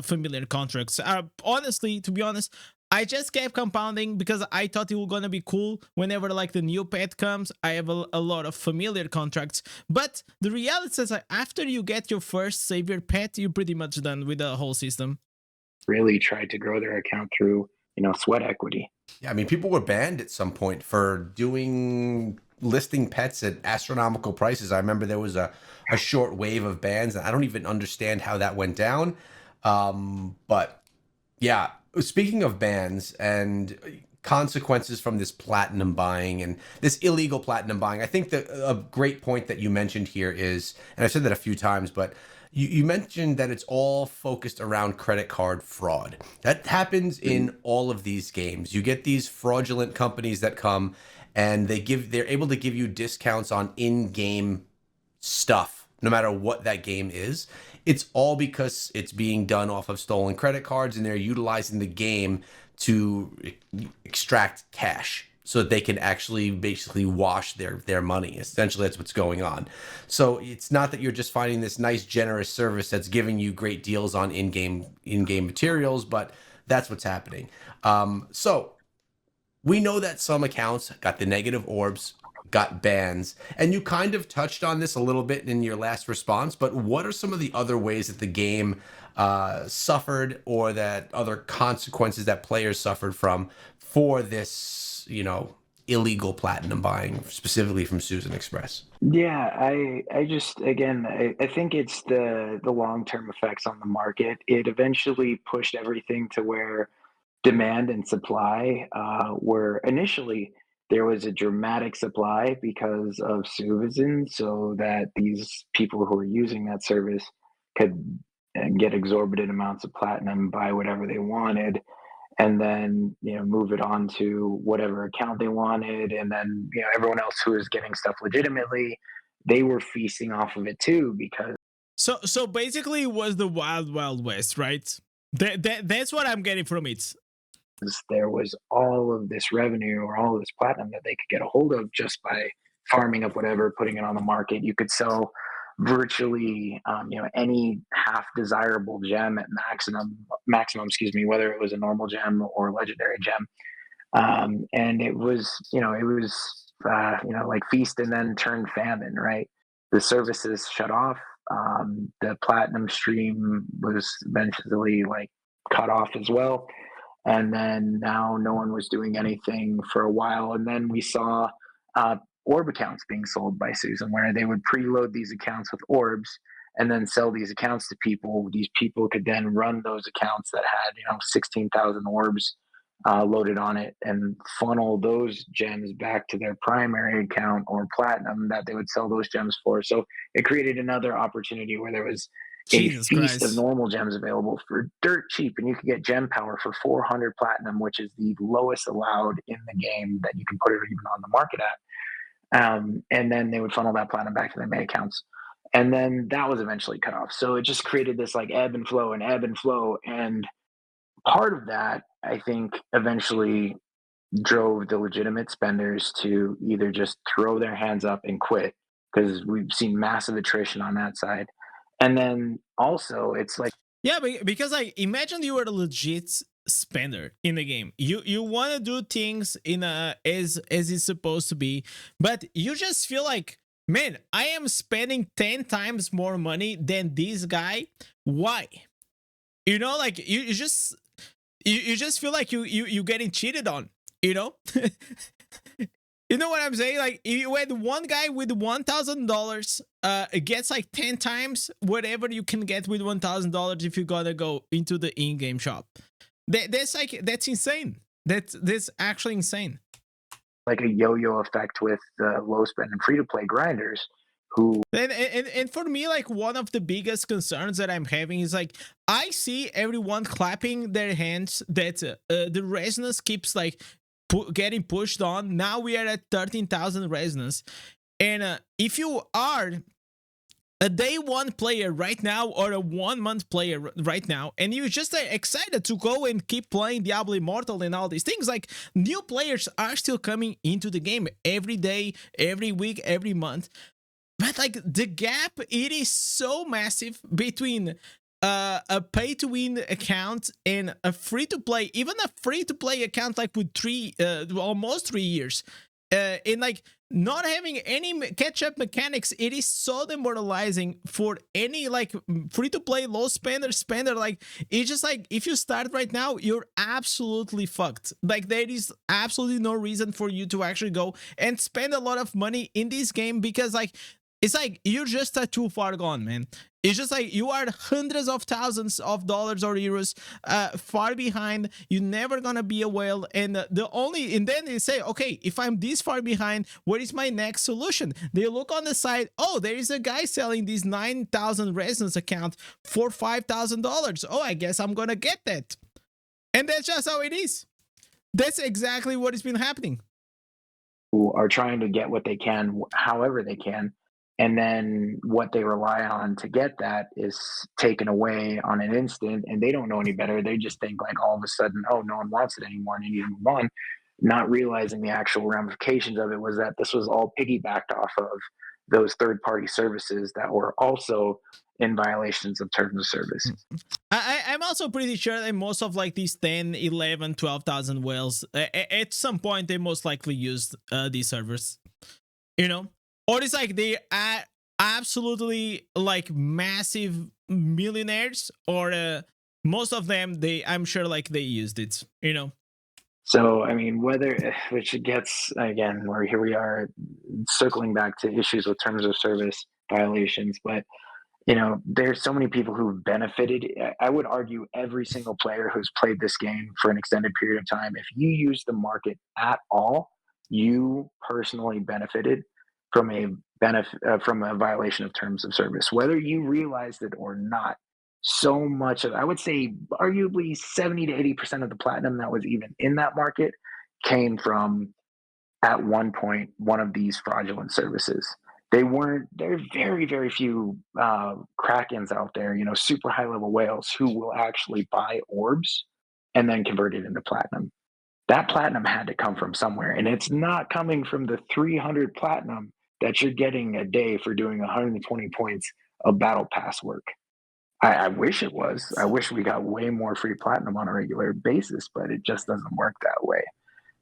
familiar contracts. Honestly, to be honest, I just kept compounding because I thought it was gonna be cool. Whenever like the new pet comes, I have a lot of familiar contracts. But the reality is, like, after you get your first savior pet, you're pretty much done with the whole system. Really tried to grow their account through, sweat equity. Yeah, I mean, people were banned at some point for doing listing pets at astronomical prices. I remember there was a short wave of bans, and I don't even understand how that went down. But yeah, speaking of bans and consequences from this platinum buying and this illegal platinum buying, I think that a great point that you mentioned here is, and I've said that a few times, but you mentioned that it's all focused around credit card fraud. That happens in all of these games. You get these fraudulent companies that come and they're able to give you discounts on in-game stuff, no matter what that game is. It's all because it's being done off of stolen credit cards, and they're utilizing the game to extract cash so that they can actually basically wash their money. Essentially, that's what's going on. So it's not that you're just finding this nice, generous service that's giving you great deals on in-game materials, but that's what's happening. So we know that some accounts got the negative orbs, got bans, and you kind of touched on this a little bit in your last response, but what are some of the other ways that the game suffered, or that other consequences that players suffered from for this, illegal platinum buying, specifically from Susan Express? Yeah, I just, again, I think it's the long-term effects on the market. It eventually pushed everything to where demand and supply were initially, there was a dramatic supply because of Susan, so that these people who were using that service could get exorbitant amounts of platinum, buy whatever they wanted, and then move it on to whatever account they wanted, and then everyone else who was getting stuff legitimately, they were feasting off of it too, because So basically, it was the wild wild west, right? That's what I'm getting from it. there was all of this revenue or all of this platinum that they could get a hold of just by farming up whatever, putting it on the market. You could sell virtually any half desirable gem at maximum, excuse me, whether it was a normal gem or legendary gem. And it was like feast and then turn famine, right? The services shut off. The platinum stream was eventually like cut off as well, and then now no one was doing anything for a while, and then we saw uh, orb accounts being sold by Susan, where they would preload these accounts with orbs and then sell these accounts to people. These people could then run those accounts that had 16,000 orbs loaded on it, and funnel those gems back to their primary account or platinum that they would sell those gems for. So it created another opportunity where there was a Jesus feast of Christ. normal gems available for dirt cheap, and you could get gem power for 400 platinum, which is the lowest allowed in the game that you can put it even on the market at. And then they would funnel that platinum back to their main accounts, and then that was eventually cut off. So it just created this like ebb and flow and ebb and flow, and part of that, I think, eventually drove the legitimate spenders to either just throw their hands up and quit, because we've seen massive attrition on that side. And then also, it's like, Yeah, because like imagine you were a legit spender in the game. You want to do things in a as it's supposed to be, but you just feel like, man, I am spending 10 times more money than this guy. Why? Like you just feel like you getting cheated on, you know? You know what I'm saying? Like, if you had one guy with $1,000, it gets like 10 times whatever you can get with $1,000 if you gotta go into the in-game shop. That's insane. That's actually insane. like a yo-yo effect with low spend and free-to-play grinders who And for me, like, one of the biggest concerns that I'm having is like, I see everyone clapping their hands that the resonance keeps like getting pushed on. Now we are at 13,000 resonance, and if you are a day one player right now or a 1 month player right now, and you're just excited to go and keep playing Diablo Immortal and all these things, like new players are still coming into the game every day, every week, every month. But like the gap, it is so massive between a pay to win account and a free to play, even a free to play account, like with almost 3 years. In like not having any catch up mechanics, it is so demoralizing for any like free to play low spender. Like it's just like if you start right now, you're absolutely fucked. Like there is absolutely no reason for you to actually go and spend a lot of money in this game, because like it's like you're just too far gone, man. It's just like you are hundreds of thousands of dollars or euros far behind. You're never gonna be a whale, and and then they say, okay, if I'm this far behind, what is my next solution? They look on the side. Oh, there is a guy selling this 9,000 resonance account for $5,000. Oh, I guess I'm gonna get that, and that's just how it is. That's exactly what has been happening. Who are trying to get what they can, however they can. And then what they rely on to get that is taken away on an instant, and they don't know any better. They just think like all of a sudden, oh, no one wants it anymore and you need to move on, not realizing the actual ramifications of it was that this was all piggybacked off of those third-party services that were also in violations of terms of service. I'm also pretty sure that most of like these 10, 11, 12,000 whales, at some point they most likely used these servers, you know? Or it's like they are absolutely like massive millionaires, or most of them, I'm sure like they used it, you know? So, I mean, which gets, again, where here we are circling back to issues with terms of service violations, but there's so many people who've benefited. I would argue every single player who's played this game for an extended period of time, if you use the market at all, you personally benefited from from a violation of terms of service, whether you realized it or not. So much of, I would say, arguably 70 to 80% of the platinum that was even in that market came from, at one point, one of these fraudulent services. There are very, very few Krakens out there, super high level whales who will actually buy orbs and then convert it into platinum. That platinum had to come from somewhere, and it's not coming from the 300 platinum that you're getting a day for doing 120 points of battle pass work. I wish it was. I wish we got way more free platinum on a regular basis, but it just doesn't work that way.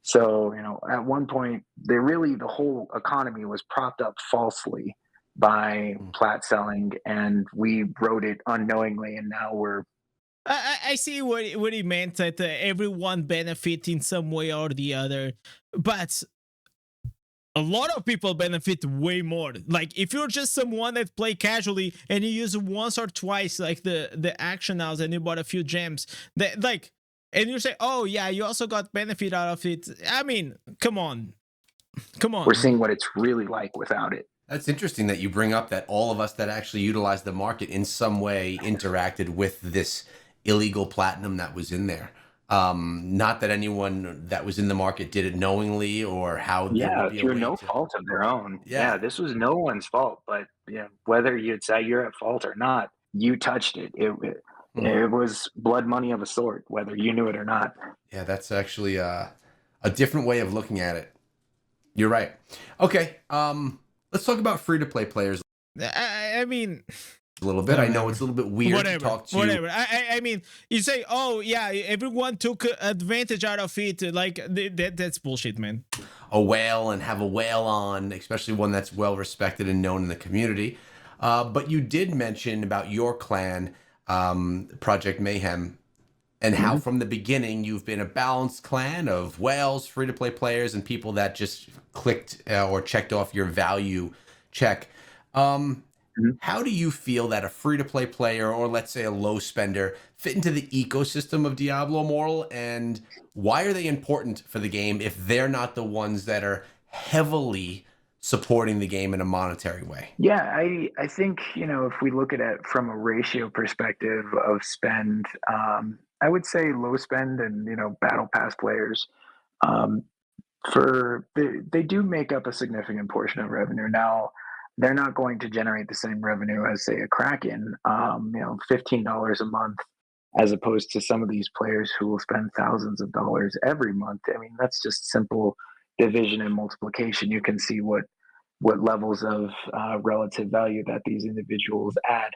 So, at one point, the whole economy was propped up falsely by plat selling, and we wrote it unknowingly, and now we're. I see what he meant, that everyone benefit in some way or the other, but a lot of people benefit way more. Like if you're just someone that play casually and you use once or twice like the action house and you bought a few gems, that like, and you say, oh yeah, you also got benefit out of it. I mean, come on. We're seeing what it's really like without it. That's interesting that you bring up that all of us that actually utilized the market in some way interacted with this illegal platinum that was in there. Not that anyone that was in the market did it knowingly or how. Yeah, through no fault of their own. Yeah, this was no one's fault. But whether you'd say you're at fault or not, you touched it. It was blood money of a sort, whether you knew it or not. Yeah, that's actually a different way of looking at it. You're right. Okay, let's talk about free-to-play players. I mean, a little bit. I know it's a little bit weird to talk to. Whatever. I mean, you say, oh yeah, everyone took advantage out of it. Like that's bullshit, man. A whale and have a whale on, especially one that's well respected and known in the community. But you did mention about your clan, Project Mayhem, and how from the beginning you've been a balanced clan of whales, free-to-play players, and people that just clicked or checked off your value check. How do you feel that a free-to-play player, or let's say a low spender, fit into the ecosystem of Diablo Immortal, and why are they important for the game if they're not the ones that are heavily supporting the game in a monetary way? Yeah, I think, if we look at it from a ratio perspective of spend, I would say low spend and, battle pass players, they do make up a significant portion of revenue. Now, they're not going to generate the same revenue as, say, a Kraken. $15 a month, as opposed to some of these players who will spend thousands of dollars every month. I mean, that's just simple division and multiplication. You can see what levels of relative value that these individuals add.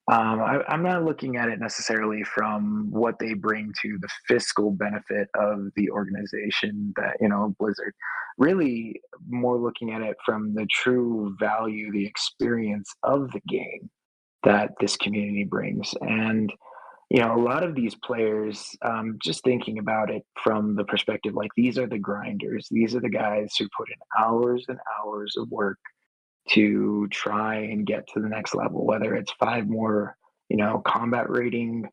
I'm not looking at it necessarily from what they bring to the fiscal benefit of the organization that, Blizzard. Really more looking at it from the true value, the experience of the game that this community brings. And a lot of these players, just thinking about it from the perspective, like, these are the grinders. These are the guys who put in hours and hours of work to try and get to the next level, whether it's 5 more, combat rating,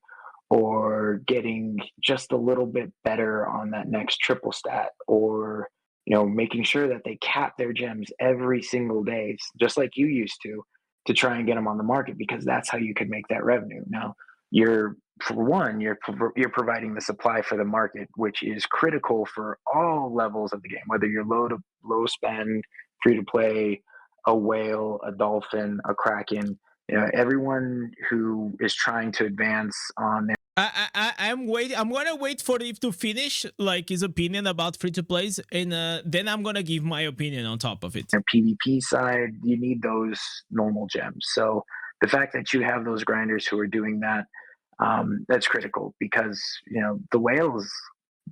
or getting just a little bit better on that next triple stat, or, making sure that they cap their gems every single day, just like you used to try and get them on the market, because that's how you could make that revenue. Now, you're providing the supply for the market, which is critical for all levels of the game, whether you're low spend, free to play, a whale, a dolphin, a kraken. Everyone who is trying to advance on their I'm gonna wait for him to finish like his opinion about free to plays, and then I'm gonna give my opinion on top of it. PvP side, you need those normal gems. So the fact that you have those grinders who are doing that, that's critical, because the whales,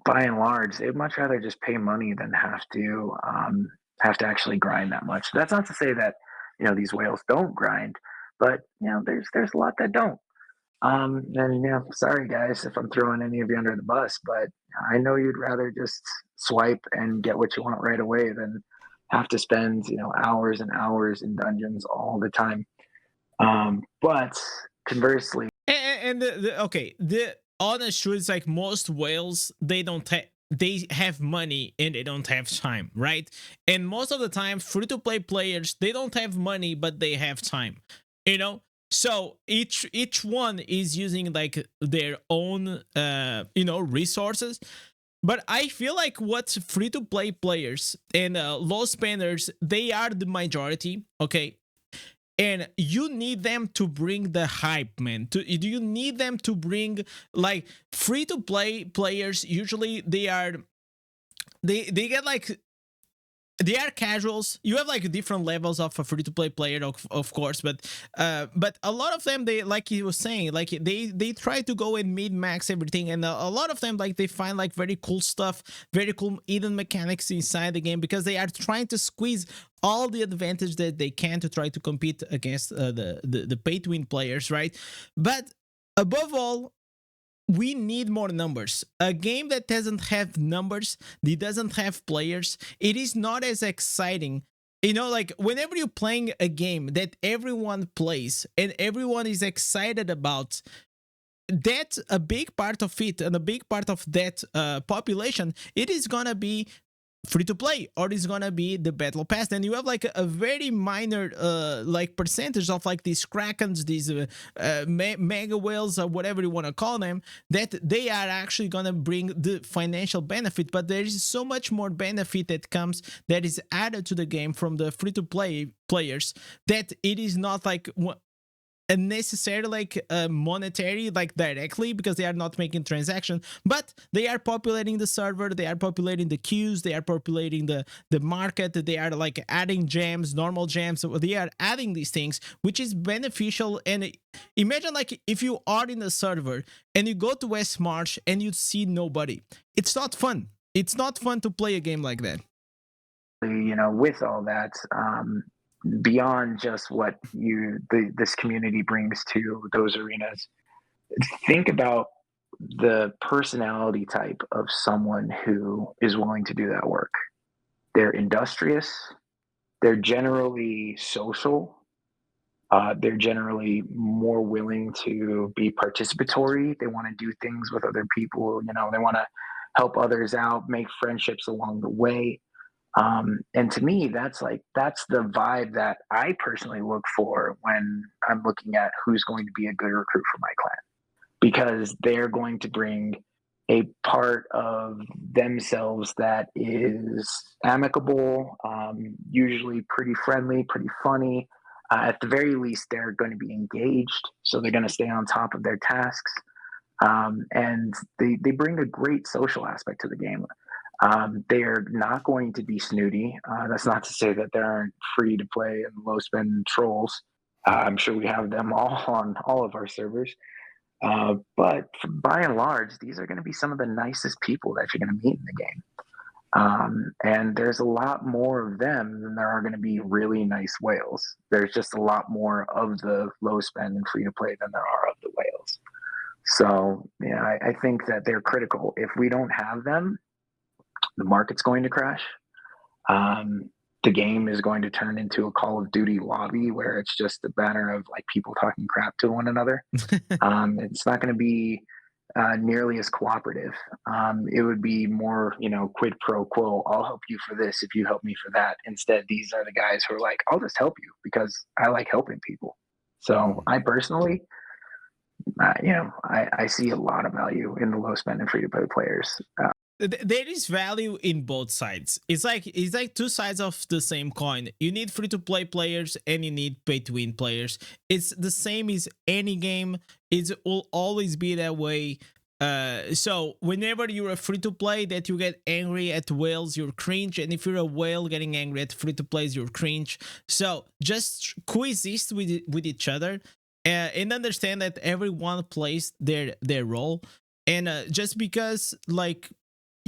by and large, they'd much rather just pay money than have to actually grind that much. That's not to say that these whales don't grind, but there's a lot that don't. And sorry guys if I'm throwing any of you under the bus, but I know you'd rather just swipe and get what you want right away than have to spend hours and hours in dungeons all the time. But conversely, And the honest truth is, like, most whales, they have money and they don't have time, right? And most of the time, free-to-play players, they don't have money, but they have time, So each one is using like their own resources. But I feel like what free-to-play players and low spenders, they are the majority, okay? And you need them to bring the hype, man. You need them to bring, like, free-to-play players. Usually they get like, they are casuals. You have like different levels of a free-to-play player, of course, but a lot of them, they, like he was saying, like they try to go and mid-max everything, and a lot of them, like, they find like very cool stuff, very cool hidden mechanics inside the game, because they are trying to squeeze all the advantage that they can to try to compete against the pay-to-win players, right? But above all, we need more numbers. A game that doesn't have numbers, that doesn't have players, it is not as exciting. Like, whenever you're playing a game that everyone plays and everyone is excited about, that's a big part of it, and a big part of that population, it is gonna be free to play, or it's gonna be the battle pass. Then you have like a very minor like percentage of like these krakens, these mega whales, or whatever you want to call them, that they are actually gonna bring the financial benefit. But there is so much more benefit that is added to the game from the free to play players, that it is not like necessarily like monetary, like directly, because they are not making transaction, but they are populating the server, they are populating the queues, they are populating the market, they are like adding gems, normal gems, so they are adding these things, which is beneficial. And imagine, like, if you are in a server and you go to West March and you see nobody, it's not fun. It's not fun to play a game like that. With all that, beyond just what this community brings to those arenas, think about the personality type of someone who is willing to do that work. They're industrious, they're generally social, they're generally more willing to be participatory, they want to do things with other people, they want to help others out, make friendships along the way. And to me, that's the vibe that I personally look for when I'm looking at who's going to be a good recruit for my clan, because they're going to bring a part of themselves that is amicable, usually pretty friendly, pretty funny, At the very least, they're going to be engaged, so they're going to stay on top of their tasks, and they bring a great social aspect to the game. They are not going to be snooty. That's not to say that there aren't free to play and low spend trolls. I'm sure we have them all on all of our servers. But by and large, these are going to be some of the nicest people that you're going to meet in the game. And there's a lot more of them than there are going to be really nice whales. There's just a lot more of the low spend and free to play than there are of the whales. So, yeah, I think that they're critical. If we don't have them, the market's going to crash. The game is going to turn into a Call of Duty lobby where it's just a banner of like people talking crap to one another. It's not going to be nearly as cooperative. It would be more, quid pro quo. I'll help you for this if you help me for that. Instead, these are the guys who are like, I'll just help you because I like helping people. So I personally, I see a lot of value in the low spend and free to play players. There is value in both sides. It's like two sides of the same coin. You need free to play players and you need pay to win players. It's the same as any game. It will always be that way. So whenever you're a free to play that you get angry at whales, you're cringe, and if you're a whale getting angry at free to plays, you're cringe. So just coexist with each other, and understand that everyone plays their role. And just because like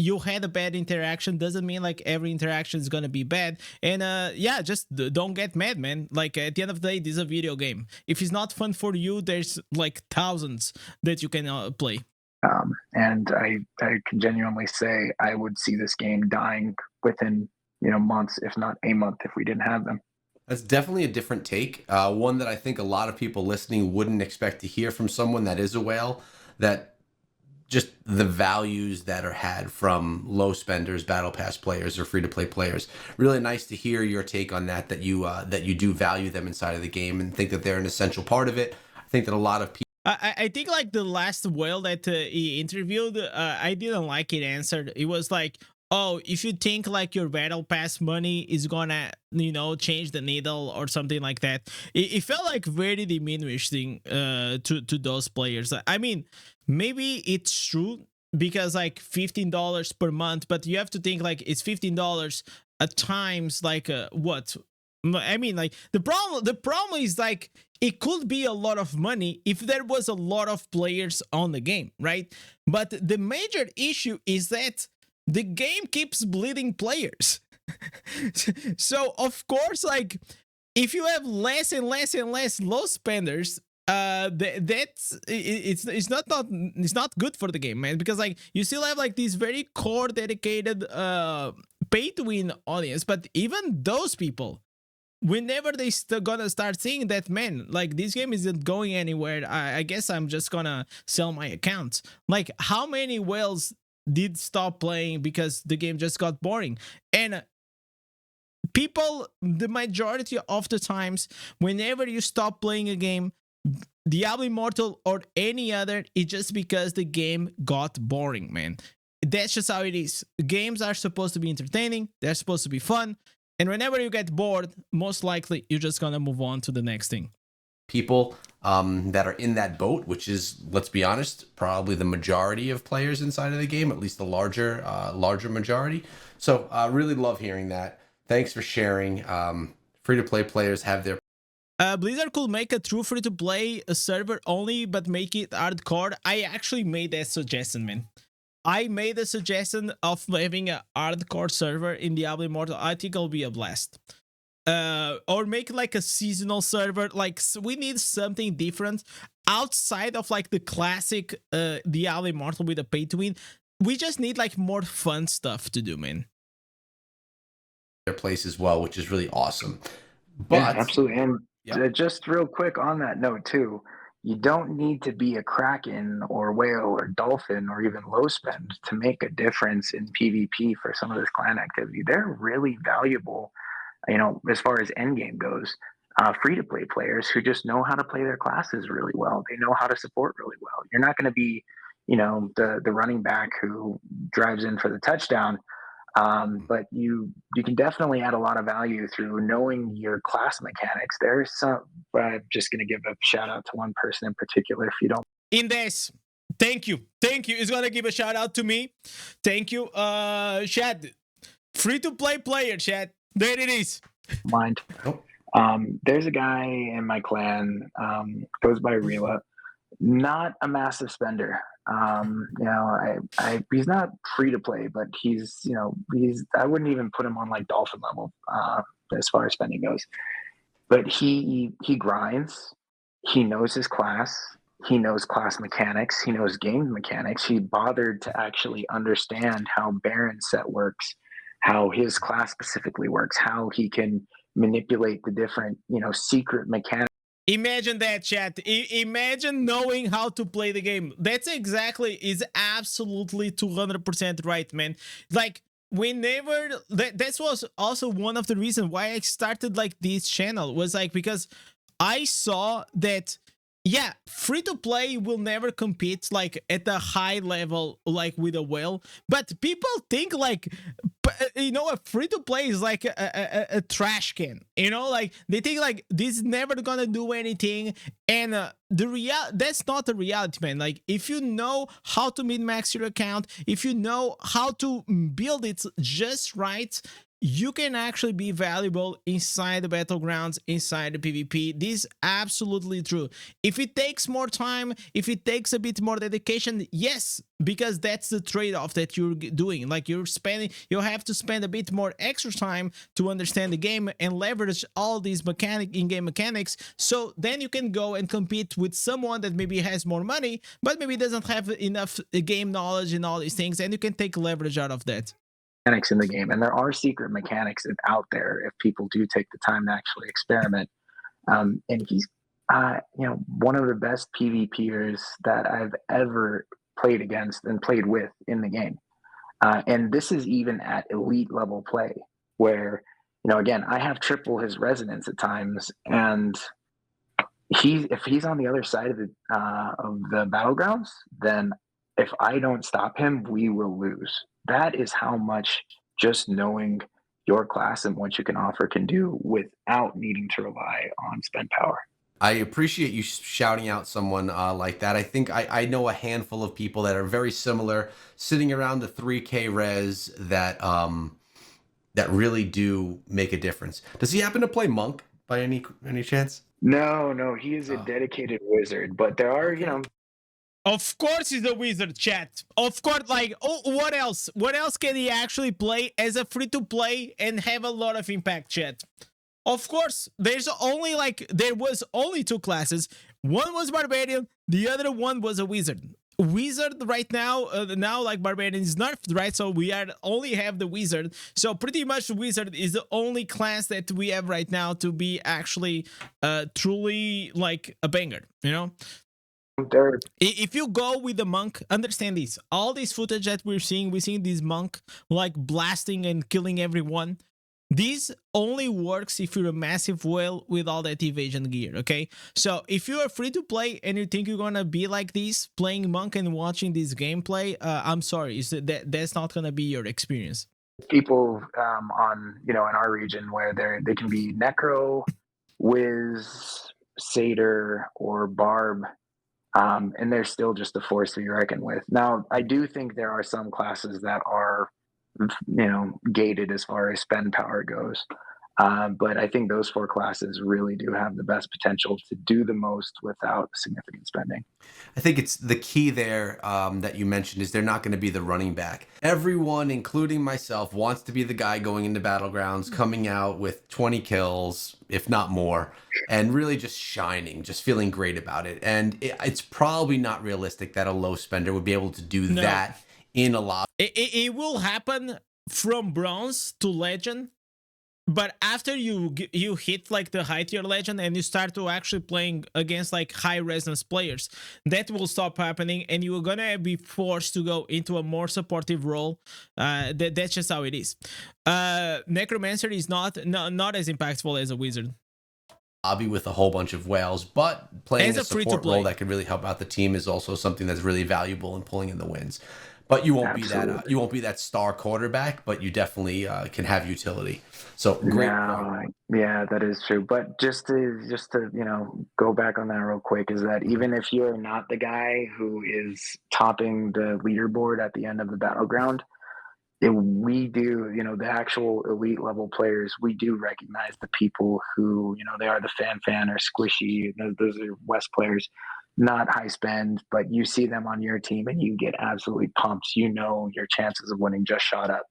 you had a bad interaction doesn't mean like every interaction is gonna be bad. And yeah, just don't get mad, man. Like at the end of the day, this is a video game. If it's not fun for you, there's like thousands that you can play. And I can genuinely say I would see this game dying within months, if not a month, if we didn't have them. That's definitely a different take. One that I think a lot of people listening wouldn't expect to hear from someone that is a whale. That just the values that are had from low spenders, battle pass players, or free to play players. Really nice to hear your take on that. That you do value them inside of the game and think that they're an essential part of it. I think that a lot of people. I think like the last whale that he interviewed, I didn't like it answered. It was like, oh, if you think like your battle pass money is gonna, change the needle or something like that. It felt like very diminishing to those players. I mean, maybe it's true because like $15 per month, but you have to think like it's $15 at times like what? I mean, like the problem is like it could be a lot of money if there was a lot of players on the game, right? But the major issue is that the game keeps bleeding players. So of course, like if you have less and less and less low spenders, it's not good for the game, man, because like you still have like these very core dedicated pay to win audience, but even those people, whenever they gonna start seeing that, man, like this game isn't going anywhere, I guess I'm just gonna sell my account. Like how many whales did stop playing because the game just got boring? And people, the majority of the times, whenever you stop playing a game, Diablo Immortal or any other, it's just because the game got boring, man. That's just how it is. Games are supposed to be entertaining, they're supposed to be fun, and whenever you get bored, most likely you're just gonna move on to the next thing. People that are in that boat, which is, let's be honest, probably the majority of players inside of the game, at least the larger majority. So I really love hearing that. Thanks for sharing. Free-to-play players have their... Blizzard could make a true free-to-play server only, but make it hardcore. I actually made that suggestion, man. I made a suggestion of having a hardcore server in Diablo Immortal. I think it'll be a blast. Or make like a seasonal server. Like we need something different outside of like the classic Diablo Immortal with a pay to win. We just need like more fun stuff to do, man. Their place as well, which is really awesome. But yeah, absolutely. And just real quick on that note too, you don't need to be a Kraken or whale or dolphin or even low spend to make a difference in PvP for some of this clan activity. They're really valuable, as far as endgame goes. Free-to-play players who just know how to play their classes really well. They know how to support really well. You're not going to be, the running back who drives in for the touchdown. But you can definitely add a lot of value through knowing your class mechanics. There's some. I'm just going to give a shout out to one person in particular. If you don't, Indez, thank you. He's gonna give a shout out to me. Thank you. Chad, free to play player, Chad. There it is. mind. There's a guy in my clan, goes by 𝙀�モ𝙋𝘼𝙉𝘿. Not a massive spender. He's not free to play, but I wouldn't even put him on like dolphin level as far as spending goes. But he grinds. He knows his class. He knows class mechanics. He knows game mechanics. He bothered to actually understand how Baron set works, how his class specifically works, how he can manipulate the different, secret mechanics. Imagine that, chat. Imagine knowing how to play the game. That's is absolutely 200% right, man. Like, that was also one of the reasons why I started like this channel, was like because I saw that, yeah, free to play will never compete like at a high level like with a whale, but people think like, a free to play is like a trash can, like they think like this is never gonna do anything, and that's not the reality, man. Like, if you know how to min-max your account, if you know how to build it just right, you can actually be valuable inside the battlegrounds, inside the PvP. This is absolutely true. If it takes more time, if it takes a bit more dedication, yes, because that's the trade-off that you're doing. Like, you have to spend a bit more extra time to understand the game and leverage all these in-game mechanics, so then you can go and compete with someone that maybe has more money, but maybe doesn't have enough game knowledge and all these things, and you can take leverage out of that. In the game, and there are secret mechanics out there if people do take the time to actually experiment. And he's one of the best PvPers that I've ever played against and played with in the game. And this is even at elite level play, where again, I have triple his resonance at times, and if he's on the other side of the battlegrounds, then if I don't stop him, we will lose. That is how much just knowing your class and what you can offer can do without needing to rely on spend power. I appreciate you shouting out someone like that. I think I know a handful of people that are very similar, sitting around the 3K res that really do make a difference. Does he happen to play Monk by any chance? No, he is a dedicated wizard, but there are, Of course he's a wizard, chat. Of course, like, what else? What else can he actually play as a free-to-play and have a lot of impact, chat? Of course, there was only two classes. One was Barbarian, the other one was a wizard. Wizard right now, like Barbarian is nerfed, right? So we only have the wizard. So pretty much the wizard is the only class that we have right now to be actually truly like a banger, If you go with the monk, understand this. All this footage that we're seeing this monk like blasting and killing everyone. This only works if you're a massive whale with all that evasion gear, okay? So if you are free to play and you think you're gonna be like this, playing monk and watching this gameplay, I'm sorry, that's not gonna be your experience. People in our region where they can be Necro, Wiz, Satyr, or Barb, and they're still just a force to be reckoned with. Now, I do think there are some classes that are gated as far as spend power goes. But I think those four classes really do have the best potential to do the most without significant spending. I think it's the key there that you mentioned is they're not going to be the running back. Everyone, including myself, wants to be the guy going into Battlegrounds, coming out with 20 kills, if not more, and really just shining, just feeling great about it. And it's probably not realistic that a low spender would be able to do that in a lot. It will happen from bronze to legend, but after you hit like the high tier legend and you start to actually playing against like high resonance players, that will stop happening and you're gonna be forced to go into a more supportive role. That's just how it is. Necromancer is not as impactful as a wizard. Lobby with a whole bunch of whales, but playing a support role that can really help out the team is also something that's really valuable in pulling in the wins. But you won't be Absolutely. that star quarterback, but you definitely can have utility. So great point. No, yeah, that is true. But just to go back on that real quick is that Mhm. even if you're not the guy who is topping the leaderboard at the end of the battleground, we do, the actual elite level players, we do recognize the people who, they are the fan or squishy. Those are West players, not high spend, but you see them on your team and you get absolutely pumped. Your chances of winning just shot up.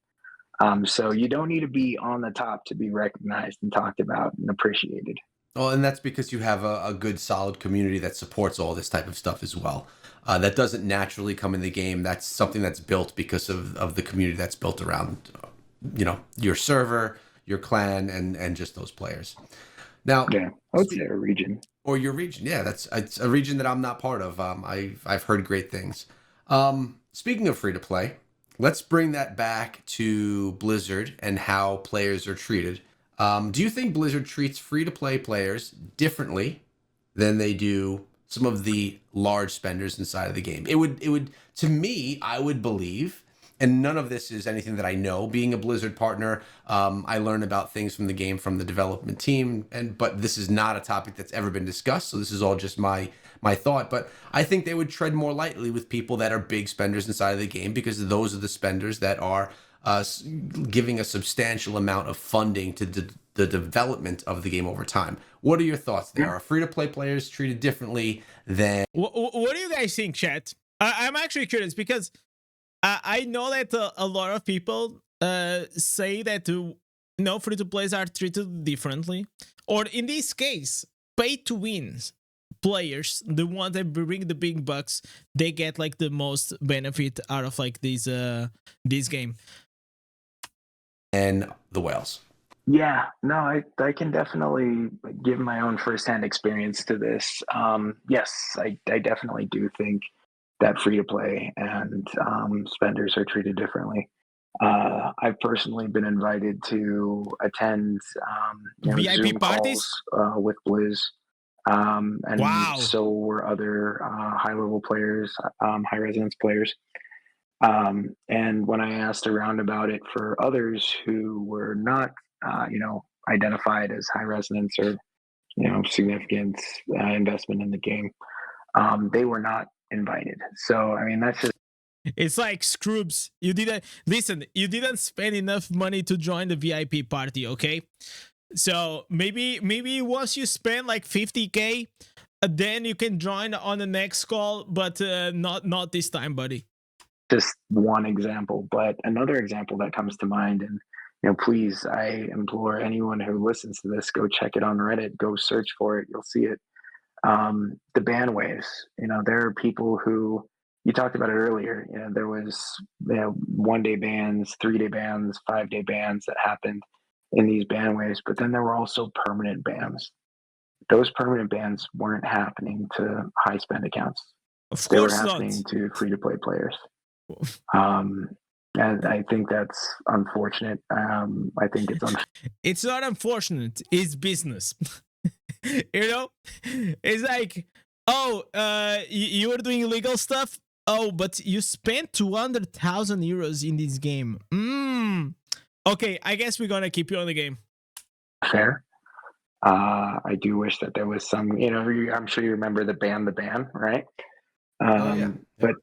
So you don't need to be on the top to be recognized and talked about and appreciated. Well, and that's because you have a good, solid community that supports all this type of stuff as well. That doesn't naturally come in the game. That's something that's built because of the community that's built around, your server, your clan, and just those players. Now, Yeah, I would say a region. or your region, yeah, it's a region that I'm not part of. I've heard great things. Speaking of free to play, let's bring that back to Blizzard and how players are treated. Do you think Blizzard treats free to play players differently than they do some of the large spenders inside of the game? It would to me, I would believe, and none of this is anything that I know. Being a Blizzard partner, I learn about things from the game from the development team, but this is not a topic that's ever been discussed. So this is all just my thought. But I think they would tread more lightly with people that are big spenders inside of the game, because those are the spenders that are giving a substantial amount of funding to the development of the game over time. What are your thoughts there? Yeah. Are free-to-play players treated differently than... What do you guys think, chat? I'm actually curious because I know that a lot of people say that free to plays are treated differently, or in this case, pay to win players, the ones that bring the big bucks, they get like the most benefit out of like this game. and the whales? Yeah, no, I can definitely give my own firsthand experience to this. Yes, I definitely do think that free to play and spenders are treated differently. I've personally been invited to attend VIP Zoom calls parties? with Blizz, and Wow. so were other high level players, high resonance players. And when I asked around about it for others who were not, identified as high resonance or significant investment in the game, they were not invited. So I mean, that's just It's like Scrubs. You didn't spend enough money to join the VIP party, okay? So maybe once you spend like 50K, then you can join on the next call, but not this time, buddy. just one example. But another example that comes to mind, and please, I implore anyone who listens to this, go check it on Reddit, go search for it, you'll see it. The ban waves. There are people who, you talked about it earlier. There was 1-day bans, 3-day bans, 5-day bans that happened in these ban waves, but then there were also permanent bans. Those permanent bans weren't happening to high spend accounts. Of They were course not. happening to free to play players. And I think that's unfortunate. I think it's It's not unfortunate. It's business. It's like, oh, you were doing illegal stuff. Oh, but you spent 200,000 euros in this game. Okay, I guess we're gonna keep you on the game. fair. I do wish that there was some, I'm sure you remember the ban, right? Oh yeah. But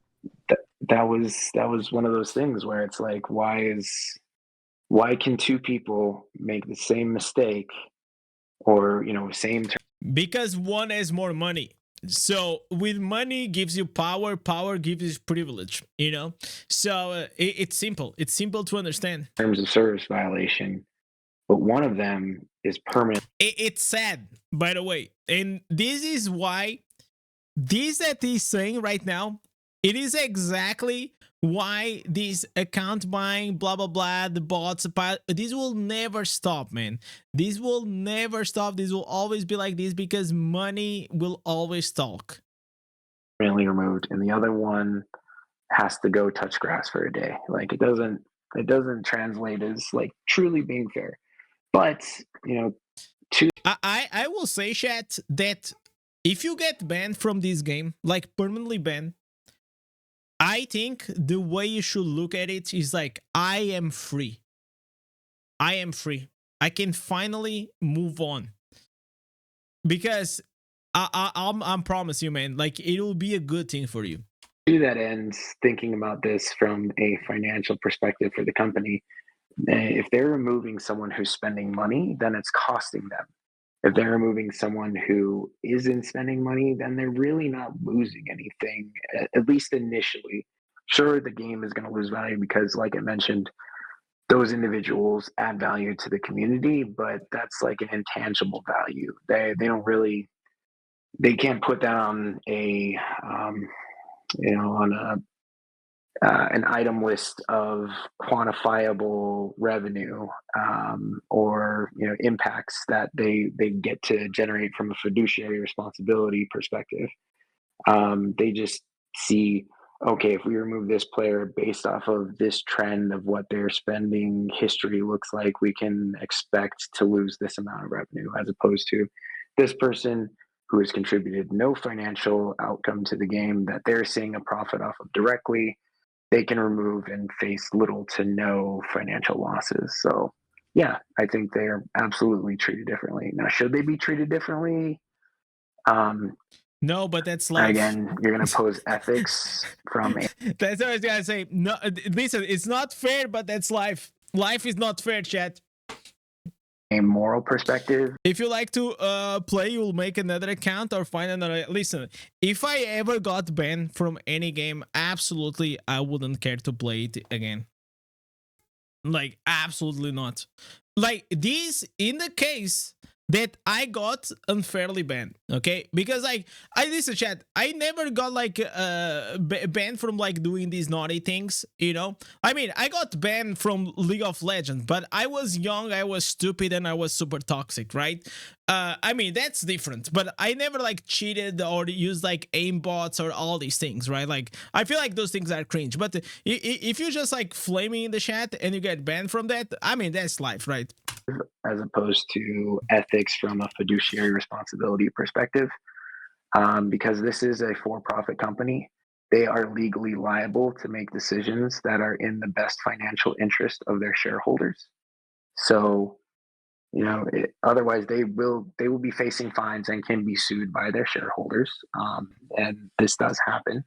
that was one of those things where it's like, why can two people make the same mistake or same Because one has more money. So with money gives you power, power gives you privilege, So it's simple. It's simple to understand. terms of service violation, but one of them is permanent. It's sad, by the way. And this is why this that he's saying right now, it is exactly why this account buying, blah, blah, blah, the bots, this will never stop, man. This will never stop. This will always be like this because money will always talk. Permanently removed, and the other one has to go touch grass for a day. Like it doesn't translate as like truly being fair. But I will say, chat, that if you get banned from this game, like permanently banned, I think the way you should look at it is like, I am free. I am free. I can finally move on. Because I'm promise you, man, like it will be a good thing for you. To that end, thinking about this from a financial perspective for the company, if they're removing someone who's spending money, then it's costing them. If they're removing someone who isn't spending money, then they're really not losing anything, at least initially. Sure, the game is going to lose value because, like I mentioned, those individuals add value to the community, but that's like an intangible value. They don't really, they can't put that on a on an item list of quantifiable revenue, or impacts that they get to generate from a fiduciary responsibility perspective. They just see, okay, if we remove this player based off of this trend of what their spending history looks like, we can expect to lose this amount of revenue, as opposed to this person who has contributed no financial outcome to the game that they're seeing a profit off of directly. They can remove and face little to no financial losses. So yeah, I think they're absolutely treated differently. Now, should they be treated differently? No, but that's life. Again, you're going to pose ethics from That's what I was gonna say. No, listen, it's not fair, but that's life. Life is not fair, chat. a moral perspective. If you like to play, you'll make another account or find another. Listen, if I ever got banned from any game, absolutely I wouldn't care to play it again. Like, absolutely not. Like, this in the case that I got unfairly banned, okay? Because like, I listen, chat, I never got like banned from like doing these naughty things, I mean, I got banned from League of Legends, but I was young, I was stupid, and I was super toxic, right? I mean, that's different, but I never like cheated or used like aimbots or all these things, right? Like, I feel like those things are cringe, but if you just like flaming in the chat and you get banned from that, I mean, that's life, right? As opposed to ethics from a fiduciary responsibility perspective. Because this is a for-profit company, they are legally liable to make decisions that are in the best financial interest of their shareholders. So, otherwise they will be facing fines and can be sued by their shareholders. And this does happen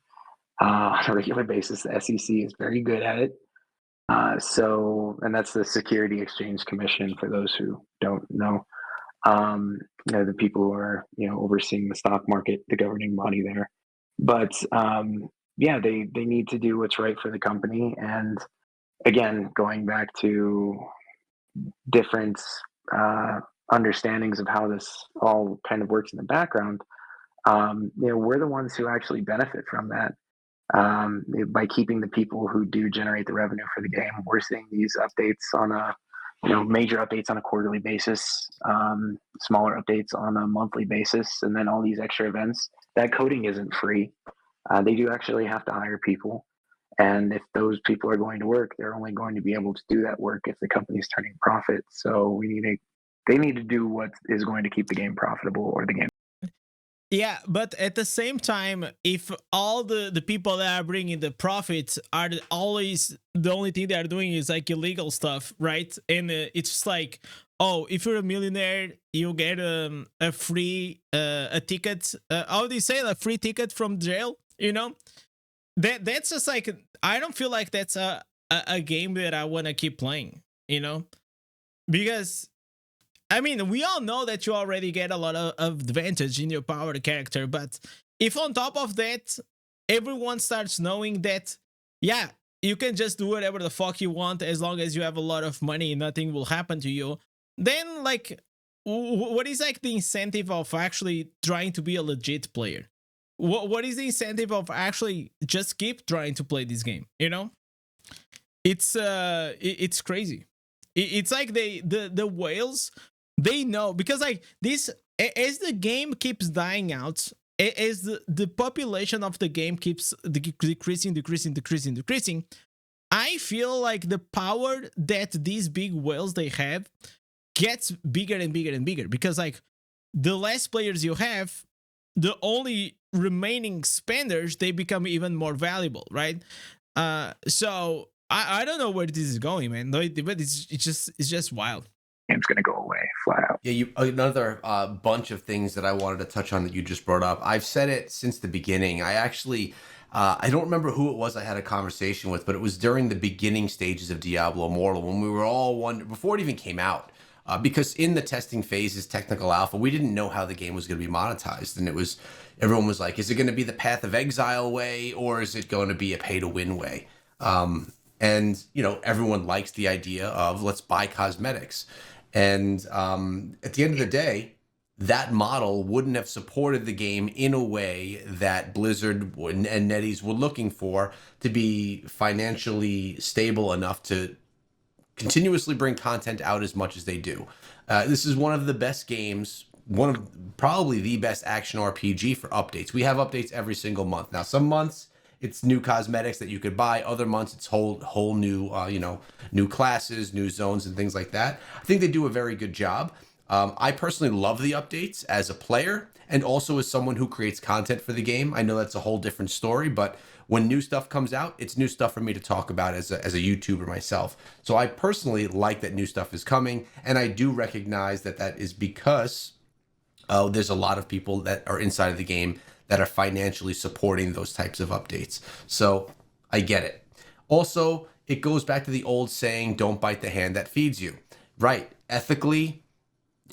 on a regular basis. The SEC is very good at it. And that's the Security Exchange Commission, for those who don't know. The people who are overseeing the stock market, the governing body there. But yeah, they need to do what's right for the company. And again, going back to different understandings of how this all kind of works in the background, we're the ones who actually benefit from that. By keeping the people who do generate the revenue for the game. We're seeing these updates on a major updates on a quarterly basis, smaller updates on a monthly basis, and then all these extra events. That coding isn't free. They do actually have to hire people, and if those people are going to work, they're only going to be able to do that work if the company's turning profit. So they need to do what is going to keep the game profitable, or the game. Yeah, but at the same time, if all the people that are bringing the profits are always the only thing they are doing is like illegal stuff, right? And it's just like, oh, if you're a millionaire, you get a free a ticket. How do you say, a free ticket from jail? That's just like, I don't feel like that's a game that I want to keep playing. Because, I mean, we all know that you already get a lot of advantage in your powered character, but if on top of that, everyone starts knowing that, yeah, you can just do whatever the fuck you want as long as you have a lot of money and nothing will happen to you, then, like, what is, like, the incentive of actually trying to be a legit player? What is the incentive of actually just keep trying to play this game, It's crazy. It's like the whales, they know, because like this, as the game keeps dying out, as the population of the game keeps decreasing, I feel like the power that these big whales they have gets bigger and bigger and bigger, because like the less players you have, the only remaining spenders, they become even more valuable, right? So I don't know where this is going, man. But it's just wild. Game's going to go away flat out. Yeah, another bunch of things that I wanted to touch on that you just brought up. I've said it since the beginning. I actually, I don't remember who it was I had a conversation with, but it was during the beginning stages of Diablo Immortal when we were all wondering, before it even came out, because in the testing phases, technical alpha, we didn't know how the game was going to be monetized. And everyone was like, is it going to be the Path of Exile way, or is it going to be a pay-to-win way? And, everyone likes the idea of let's buy cosmetics. And at the end of the day, that model wouldn't have supported the game in a way that Blizzard and NetEase were looking for to be financially stable enough to continuously bring content out as much as they do. This is one of the best games, one of probably the best action RPG for updates. We have updates every single month. Now, some months it's new cosmetics that you could buy. Other months it's whole new, new classes, new zones, and things like that. I think they do a very good job. I personally love the updates as a player and also as someone who creates content for the game. I know that's a whole different story, but when new stuff comes out, it's new stuff for me to talk about as a YouTuber myself. So I personally like that new stuff is coming, and I do recognize that is because there's a lot of people that are inside of the game that are financially supporting those types of updates. So I get it. Also, it goes back to the old saying, don't bite the hand that feeds you. Right. Ethically,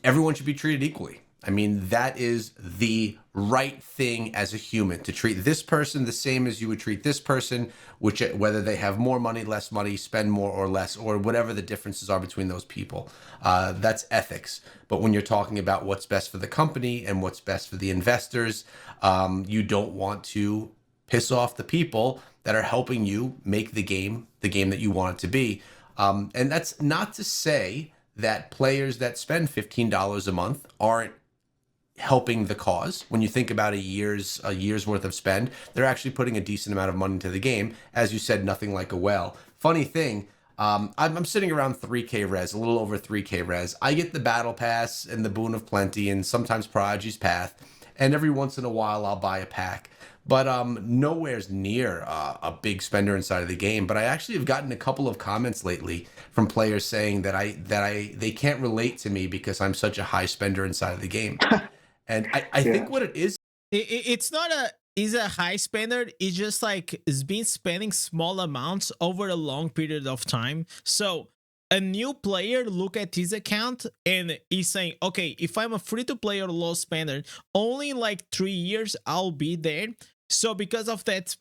everyone should be treated equally. I mean, that is the right thing as a human, to treat this person the same as you would treat this person, whether they have more money, less money, spend more or less, or whatever the differences are between those people. That's ethics. But when you're talking about what's best for the company and what's best for the investors, you don't want to piss off the people that are helping you make the game that you want it to be. And that's not to say that players that spend $15 a month aren't helping the cause. When you think about a year's worth of spend, they're actually putting a decent amount of money into the game. As you said, nothing like a whale. Funny thing, I'm sitting around 3K res, a little over 3K res. I get the battle pass and the boon of plenty and sometimes Prodigy's Path, and every once in a while I'll buy a pack. But nowhere's near a big spender inside of the game. But I actually have gotten a couple of comments lately from players saying that they can't relate to me because I'm such a high spender inside of the game. And I think what it is, it's not is a high spender. It's just like it's been spending small amounts over a long period of time. So a new player look at his account and he's saying, okay, if I'm a free-to-play or low spender, only in like 3 years I'll be there. So because of that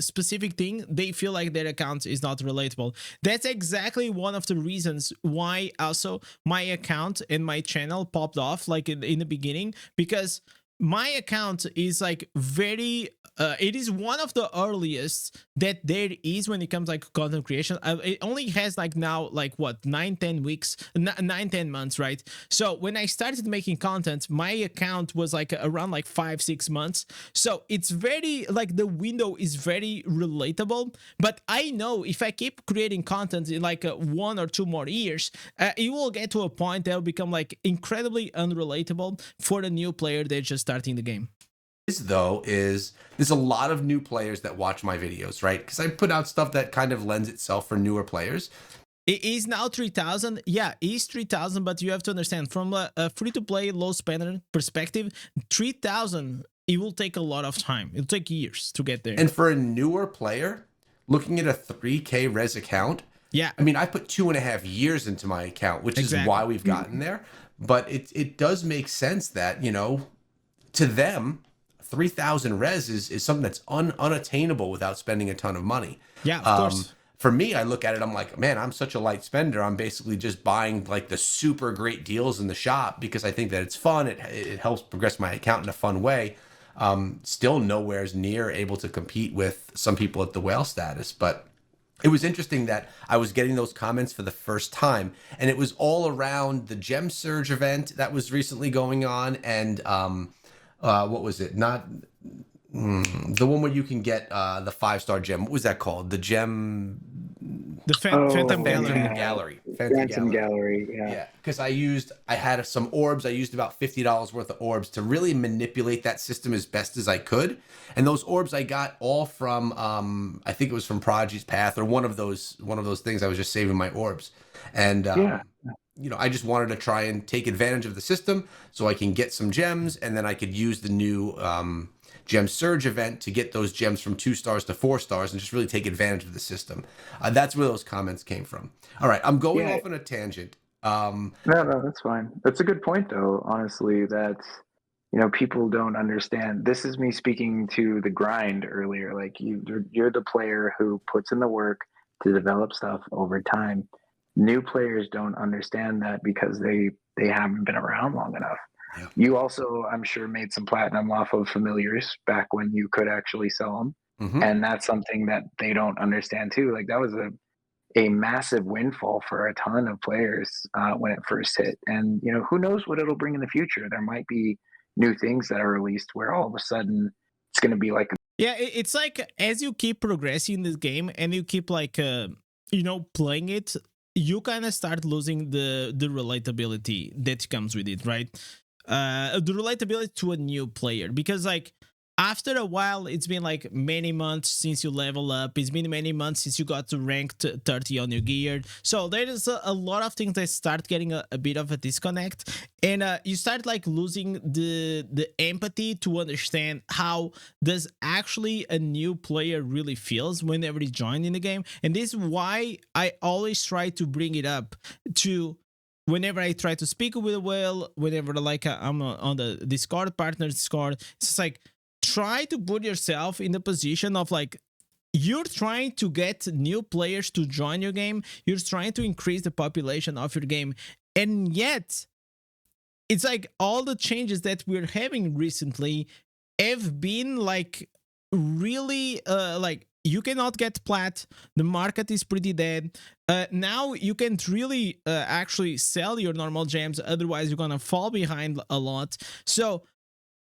specific thing, they feel like their account is not relatable. That's exactly one of the reasons why also my account and my channel popped off like in the beginning, because my account is like very it is one of the earliest that there is when it comes like content creation. It only has like now like what 9-10 months, right? So when I started making content, my account was like around like 5-6 months. So it's very like the window is very relatable. But I know if I keep creating content in like 1 or 2 more years, it will get to a point that will become like incredibly unrelatable for the new player that's just starting the game. Is there's a lot of new players that watch my videos, right? Because I put out stuff that kind of lends itself for newer players. It is now 3,000. Yeah, it is 3,000, but you have to understand from a free-to-play low spender perspective, 3,000, it will take a lot of time. It'll take years to get there. And for a newer player, looking at a 3K res account, yeah, I mean, I put 2.5 years into my account, which is why we've gotten there. But it does make sense that, to them, 3,000 res is something that's unattainable without spending a ton of money. Yeah, of course. For me, I look at it, I'm like, man, I'm such a light spender. I'm basically just buying like the super great deals in the shop because I think that it's fun. It helps progress my account in a fun way. Still nowhere's near able to compete with some people at the whale status. But it was interesting that I was getting those comments for the first time. And it was all around the Gem Surge event that was recently going on. And what was it? Not the one where you can get the 5-star gem. What was that called? The gem. The Phantom Gallery. Phantom Gallery, Yeah, because I had some orbs. I used about $50 worth of orbs to really manipulate that system as best as I could. And those orbs I got all from, I think it was from Prodigy's Path or one of those things. I was just saving my orbs. And, I just wanted to try and take advantage of the system so I can get some gems, and then I could use the new Gem Surge event to get those gems from 2 stars to 4 stars and just really take advantage of the system. That's where those comments came from. All right, I'm going off on a tangent. No, that's fine. That's a good point, though, honestly, that, people don't understand. This is me speaking to the grind earlier. Like, you're the player who puts in the work to develop stuff over time. New players don't understand that because they haven't been around long enough. Yeah. You also, I'm sure, made some platinum off of familiars back when you could actually sell them. Mm-hmm. And that's something that they don't understand too. Like, that was a massive windfall for a ton of players when it first hit. And, who knows what it'll bring in the future. There might be new things that are released where all of a sudden it's going to be like... it's like as you keep progressing in this game and you keep like, playing it, you kind of start losing the relatability that comes with it, right? The relatability to a new player, because like after a while, it's been like many months since you level up. It's been many months since you got to rank 30 on your gear. So there is a lot of things that start getting a bit of a disconnect, and you start like losing the empathy to understand how does actually a new player really feels whenever he joins in the game. And this is why I always try to bring it up to whenever I try to speak with Will, whenever like I'm on the Discord partner Discord. It's just like, try to put yourself in the position of like, you're trying to get new players to join your game. You're trying to increase the population of your game. And yet, it's like all the changes that we're having recently have been like really like, you cannot get plat. The market is pretty dead. Now you can't really actually sell your normal gems. Otherwise, you're going to fall behind a lot. So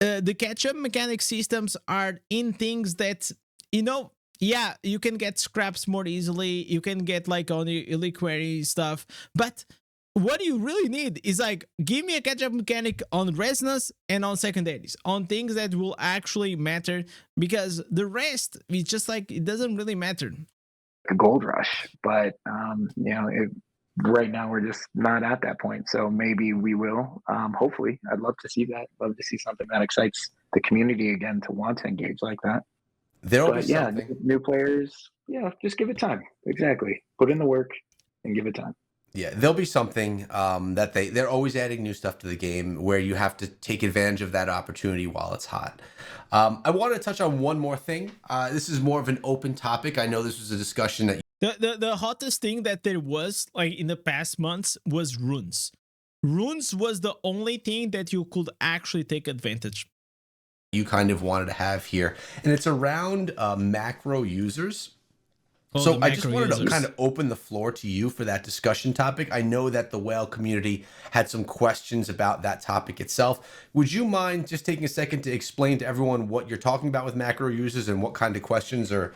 the catch-up mechanic systems are in things that, you can get scraps more easily. You can get like on the reliquary stuff. But what you really need is like, give me a catch-up mechanic on resonance and on secondaries, on things that will actually matter, because the rest is just like, it doesn't really matter. A gold rush, but right now we're just not at that point. So maybe we will. Hopefully, I'd love to see that. Love to see something that excites the community again to want to engage like that. There'll be something. New players, just give it time. Exactly. Put in the work and give it time. Yeah, there'll be something that they're always adding new stuff to the game where you have to take advantage of that opportunity while it's hot. I want to touch on one more thing. This is more of an open topic. I know this was a discussion that the hottest thing that there was like in the past months was runes. Runes was the only thing that you could actually take advantage. You kind of wanted to have here, and it's around macro users. So I just wanted to kind of open the floor to you for that discussion topic. I know that the whale community had some questions about that topic itself. Would you mind just taking a second to explain to everyone what you're talking about with macro users and what kind of questions or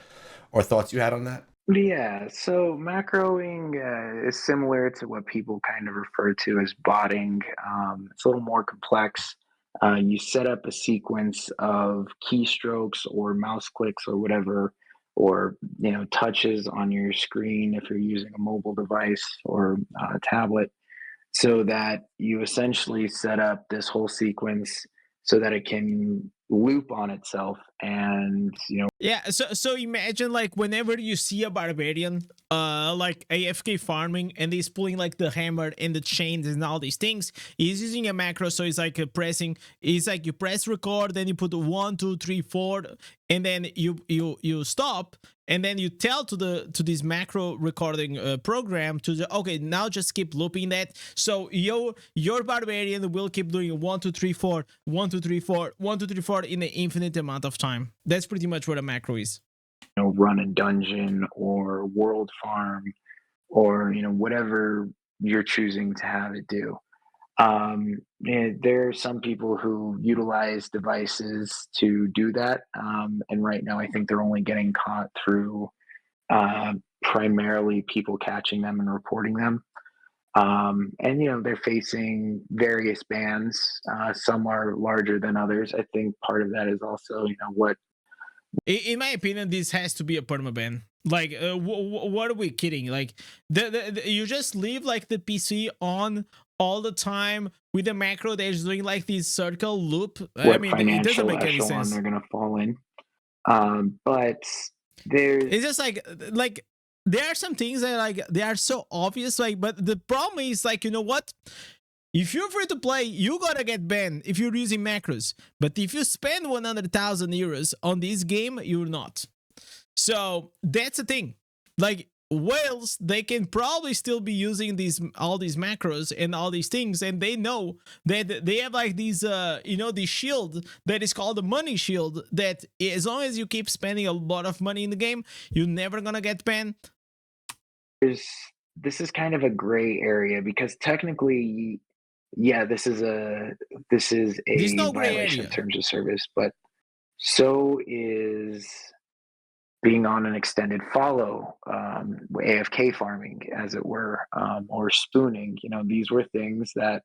thoughts you had on that? Yeah, so macroing is similar to what people kind of refer to as botting. It's a little more complex. You set up a sequence of keystrokes or mouse clicks or whatever, or touches on your screen if you're using a mobile device or a tablet, so that you essentially set up this whole sequence so that it can loop on itself. And so imagine like whenever you see a barbarian like AFK farming and he's pulling like the hammer and the chains and all these things, he's using a macro. So it's like you press record, then you put 1 2 3 4, and then you stop, and then you tell to this macro recording program okay, now just keep looping that. So your barbarian will keep doing 1 2 3 4 1 2 3 4 1 2 3 4 in an infinite amount of time. That's pretty much what a macro is. Run a dungeon or world farm, or whatever you're choosing to have it do. There are some people who utilize devices to do that, and right now I think they're only getting caught through primarily people catching them and reporting them. And they're facing various bans. Some are larger than others. I think part of that is also what. In my opinion, this has to be a permaban. Like, what are we kidding? Like, you just leave like the PC on all the time with the macro that's doing like this circle loop. What I mean, it doesn't make any echelon sense. they're going to fall in. But it's just like there are some things that like they are so obvious. Like, but the problem is like, you know what? If you're free to play, you gotta get banned if you're using macros. But if you spend 100,000 euros on this game, you're not. So that's the thing. Like, whales, they can probably still be using all these macros and all these things, and they know that they have like these this shield that is called the money shield, that as long as you keep spending a lot of money in the game, you're never gonna get banned. This is kind of a gray area, because technically, yeah, this is a no violation of terms of service, but so is being on an extended follow, AFK farming, as it were, or spooning. These were things that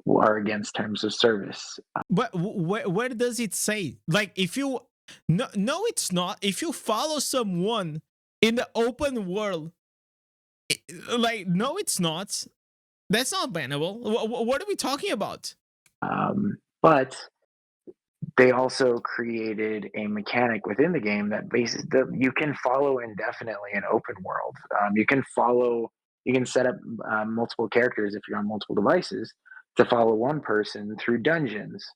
are against terms of service. But where does it say? Like, if you no, it's not. If you follow someone in the open world, like, no, it's not. That's not bannable. What are we talking about? But they also created a mechanic within the game that you can follow indefinitely in open world. You can set up multiple characters if you're on multiple devices to follow one person through dungeons,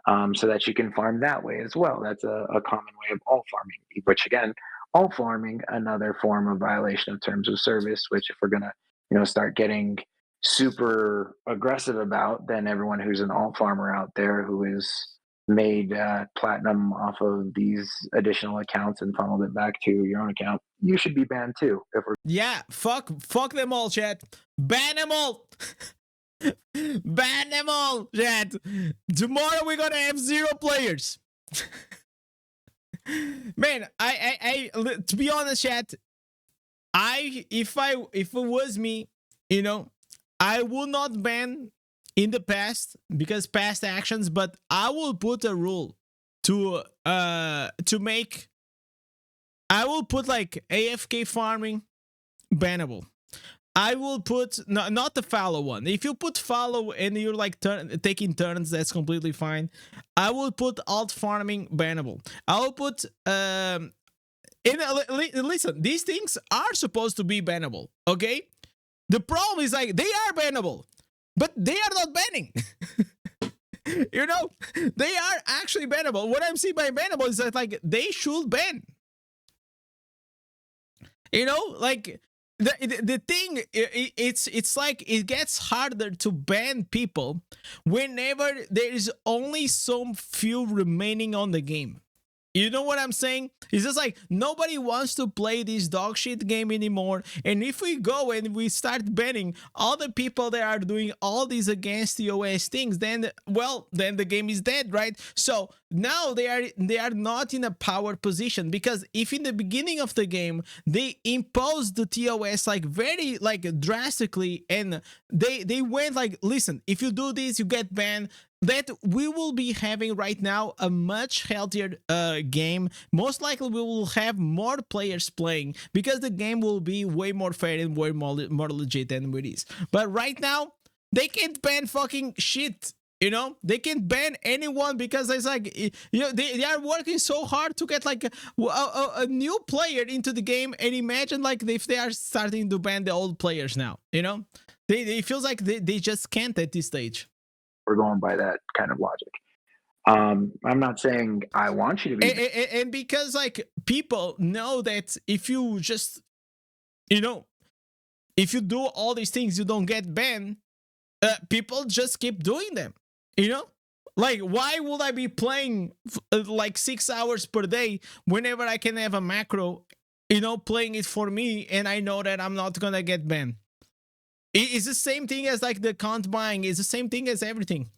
so that you can farm that way as well. That's a common way of alt farming, which again, alt farming, another form of violation of terms of service, which if we're going to start getting super aggressive about, then everyone who's an alt farmer out there who is made platinum off of these additional accounts and funneled it back to your own account, you should be banned too. Fuck them all, chat. Ban them all. Ban them all, chat. Tomorrow we're gonna have 0 players. Man, I to be honest, chat, if it was me, I will not ban in the past, because past actions, but I will put a rule to make. I will put like AFK farming bannable. I will put not the follow one. If you put follow and you're like taking turns, that's completely fine. I will put alt farming bannable. I will put listen, these things are supposed to be bannable, okay? The problem is like they are bannable, but they are not banning. They are actually bannable. What I'm seeing by bannable is that like they should ban. Like the thing, it's like it gets harder to ban people whenever there is only some few remaining on the game. You know what I'm saying? It's just like nobody wants to play this dog shit game anymore. And if we go and we start banning all the people that are doing all these against the OS things, then the game is dead, right? So now they are not in a power position, because if in the beginning of the game they imposed the TOS like very like drastically, and they went like, listen, if you do this, you get banned, that we will be having right now a much healthier game. Most likely we will have more players playing, because the game will be way more fair and way more legit than it is. But right now, they can't ban fucking shit. They can't ban anyone, because it's like, they are working so hard to get like a new player into the game. And imagine like if they are starting to ban the old players now, it feels like they just can't at this stage. We're going by that kind of logic. I'm not saying I want you to be, and because like people know that if you just, if you do all these things, you don't get banned. People just keep doing them. Like, why would I be playing like 6 hours per day whenever I can have a macro, playing it for me, and I know that I'm not gonna get banned? It's the same thing as like the account buying. It's the same thing as everything.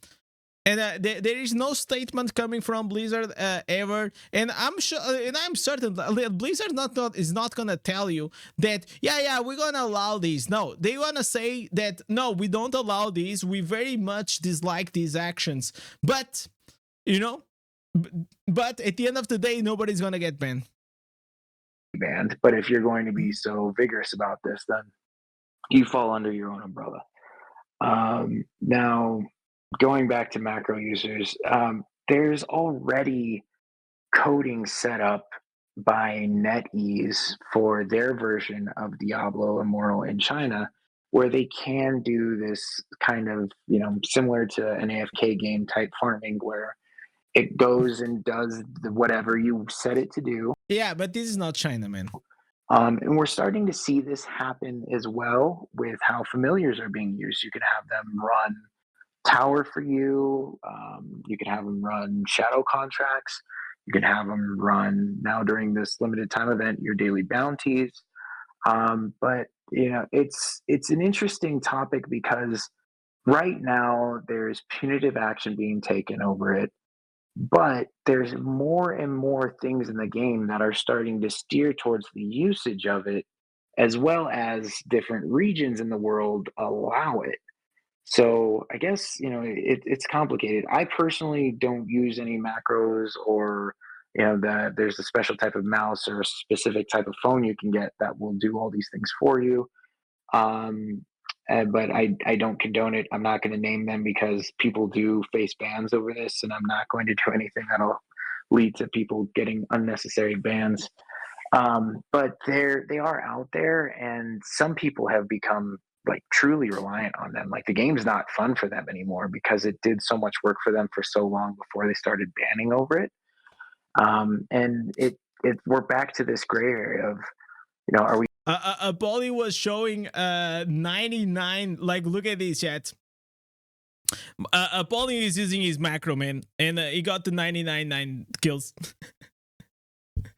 And there is no statement coming from Blizzard ever, and I'm sure, and I'm certain that Blizzard is not gonna tell you that yeah we're gonna allow these. No, they wanna say that no, we don't allow these. We very much dislike these actions, but you know, but at the end of the day, nobody's gonna get banned. But if you're going to be so vigorous about this, then you fall under your own umbrella. Now, going back to macro users, there's already coding set up by NetEase for their version of Diablo Immortal in China, where they can do this kind of, similar to an AFK game type farming, where it goes and does whatever you set it to do. Yeah, but this is not China, man. And we're starting to see this happen as well with how familiars are being used. You can have them run tower for you. You can have them run shadow contracts. You can have them run now during this limited time event your daily bounties. But it's an interesting topic because right now there's punitive action being taken over it, but there's more and more things in the game that are starting to steer towards the usage of it, as well as different regions in the world allow it. So I guess it's complicated. I personally don't use any macros, or there's a special type of mouse or a specific type of phone you can get that will do all these things for you. But I don't condone it. I'm not going to name them because people do face bans over this, and I'm not going to do anything that'll lead to people getting unnecessary bans. But they are out there, and some people have become like truly reliant on them. Like the game's not fun for them anymore because it did so much work for them for so long before they started banning over it. And we're back to this gray area of, are we? 𝙀𝙋𝙋𝘼𝙉𝘿 was showing 99. Like, look at this, chat. 𝙀𝙋𝙋𝙉𝘿 is using his macro, man, and he got the 99 kills.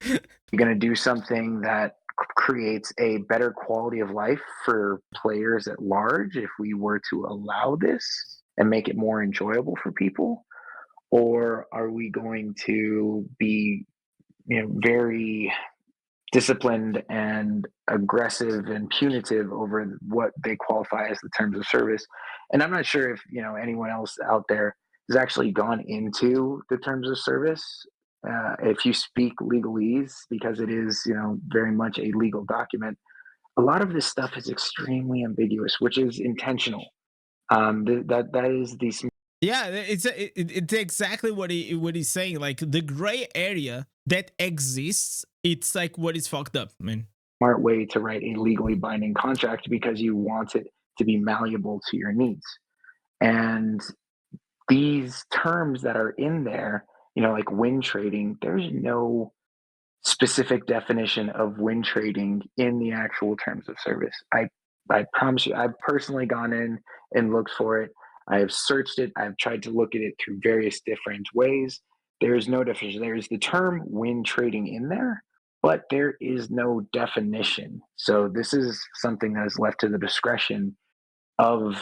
You're gonna do something that creates a better quality of life for players at large if we were to allow this and make it more enjoyable for people? Or are we going to be very disciplined and aggressive and punitive over what they qualify as the terms of service? And I'm not sure if anyone else out there has actually gone into the terms of service. If you speak legalese, because it is very much a legal document, a lot of this stuff is extremely ambiguous, which is intentional. That is the yeah, it's exactly what he's saying. Like the gray area that exists, it's like what is fucked up, man. Smart way to write a legally binding contract because you want it to be malleable to your needs. And these terms that are in there, like win trading, there's no specific definition of win trading in the actual terms of service. I promise you, I've personally gone in and looked for it. I have searched it. I've tried to look at it through various different ways. There's no definition. There's the term win trading in there, but there is no definition. So this is something that is left to the discretion of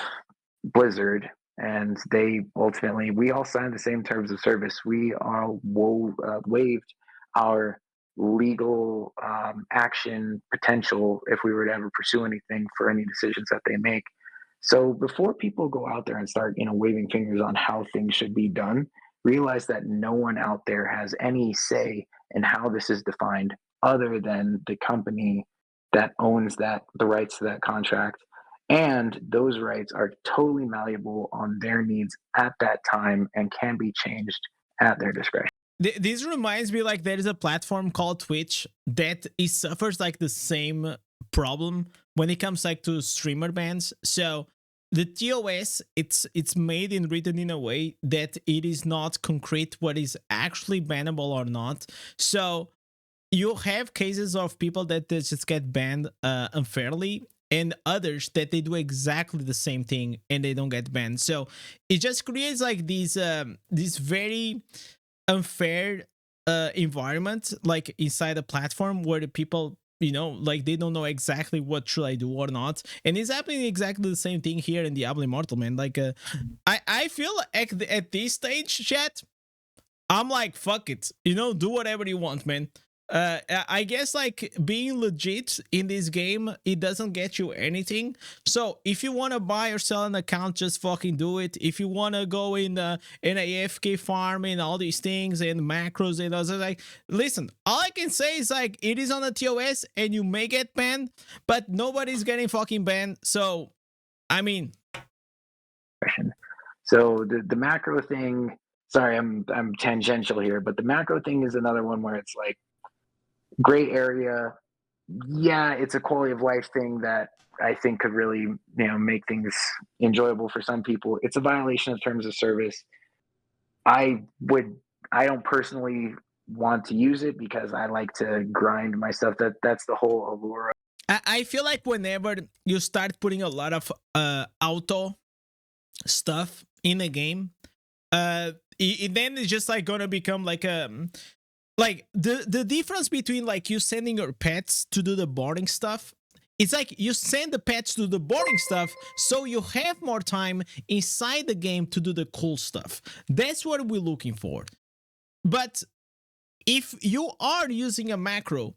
Blizzard, and they ultimately, we all signed the same terms of service. We all waived our legal action potential if we were to ever pursue anything for any decisions that they make. So before people go out there and start waving fingers on how things should be done, realize that no one out there has any say in how this is defined other than the company that owns the rights to that contract. And those rights are totally malleable on their needs at that time and can be changed at their discretion. This reminds me, like, there is a platform called Twitch that suffers like the same problem when it comes like to streamer bans. So the TOS, it's made and written in a way that it is not concrete what is actually bannable or not. So you have cases of people that just get banned unfairly, and others that they do exactly the same thing and they don't get banned. So it just creates like this very unfair environment, like inside a platform where the people, like they don't know exactly what should I do or not. And it's happening exactly the same thing here in Diablo Immortal, man. Like I I feel at this stage, chat, I'm like, fuck it, do whatever you want, man. I guess like being legit in this game, it doesn't get you anything. So if you want to buy or sell an account, just fucking do it. If you want to go in an AFK farm and all these things and macros and others, like, listen, all I can say is like, it is on the TOS and you may get banned, but nobody's getting fucking banned. So, I mean, so the macro thing. Sorry, I'm tangential here, but the macro thing is another one where it's like, gray area. Yeah, it's a quality of life thing that I think could really, make things enjoyable for some people. It's a violation of terms of service. I don't personally want to use it because I like to grind my stuff. That's the whole allure. I feel like whenever you start putting a lot of auto stuff in a game, then it's just like gonna become like like the difference between like you sending your pets to do the boring stuff, it's like you send the pets to the boring stuff so you have more time inside the game to do the cool stuff. That's what we're looking for. But if you are using a macro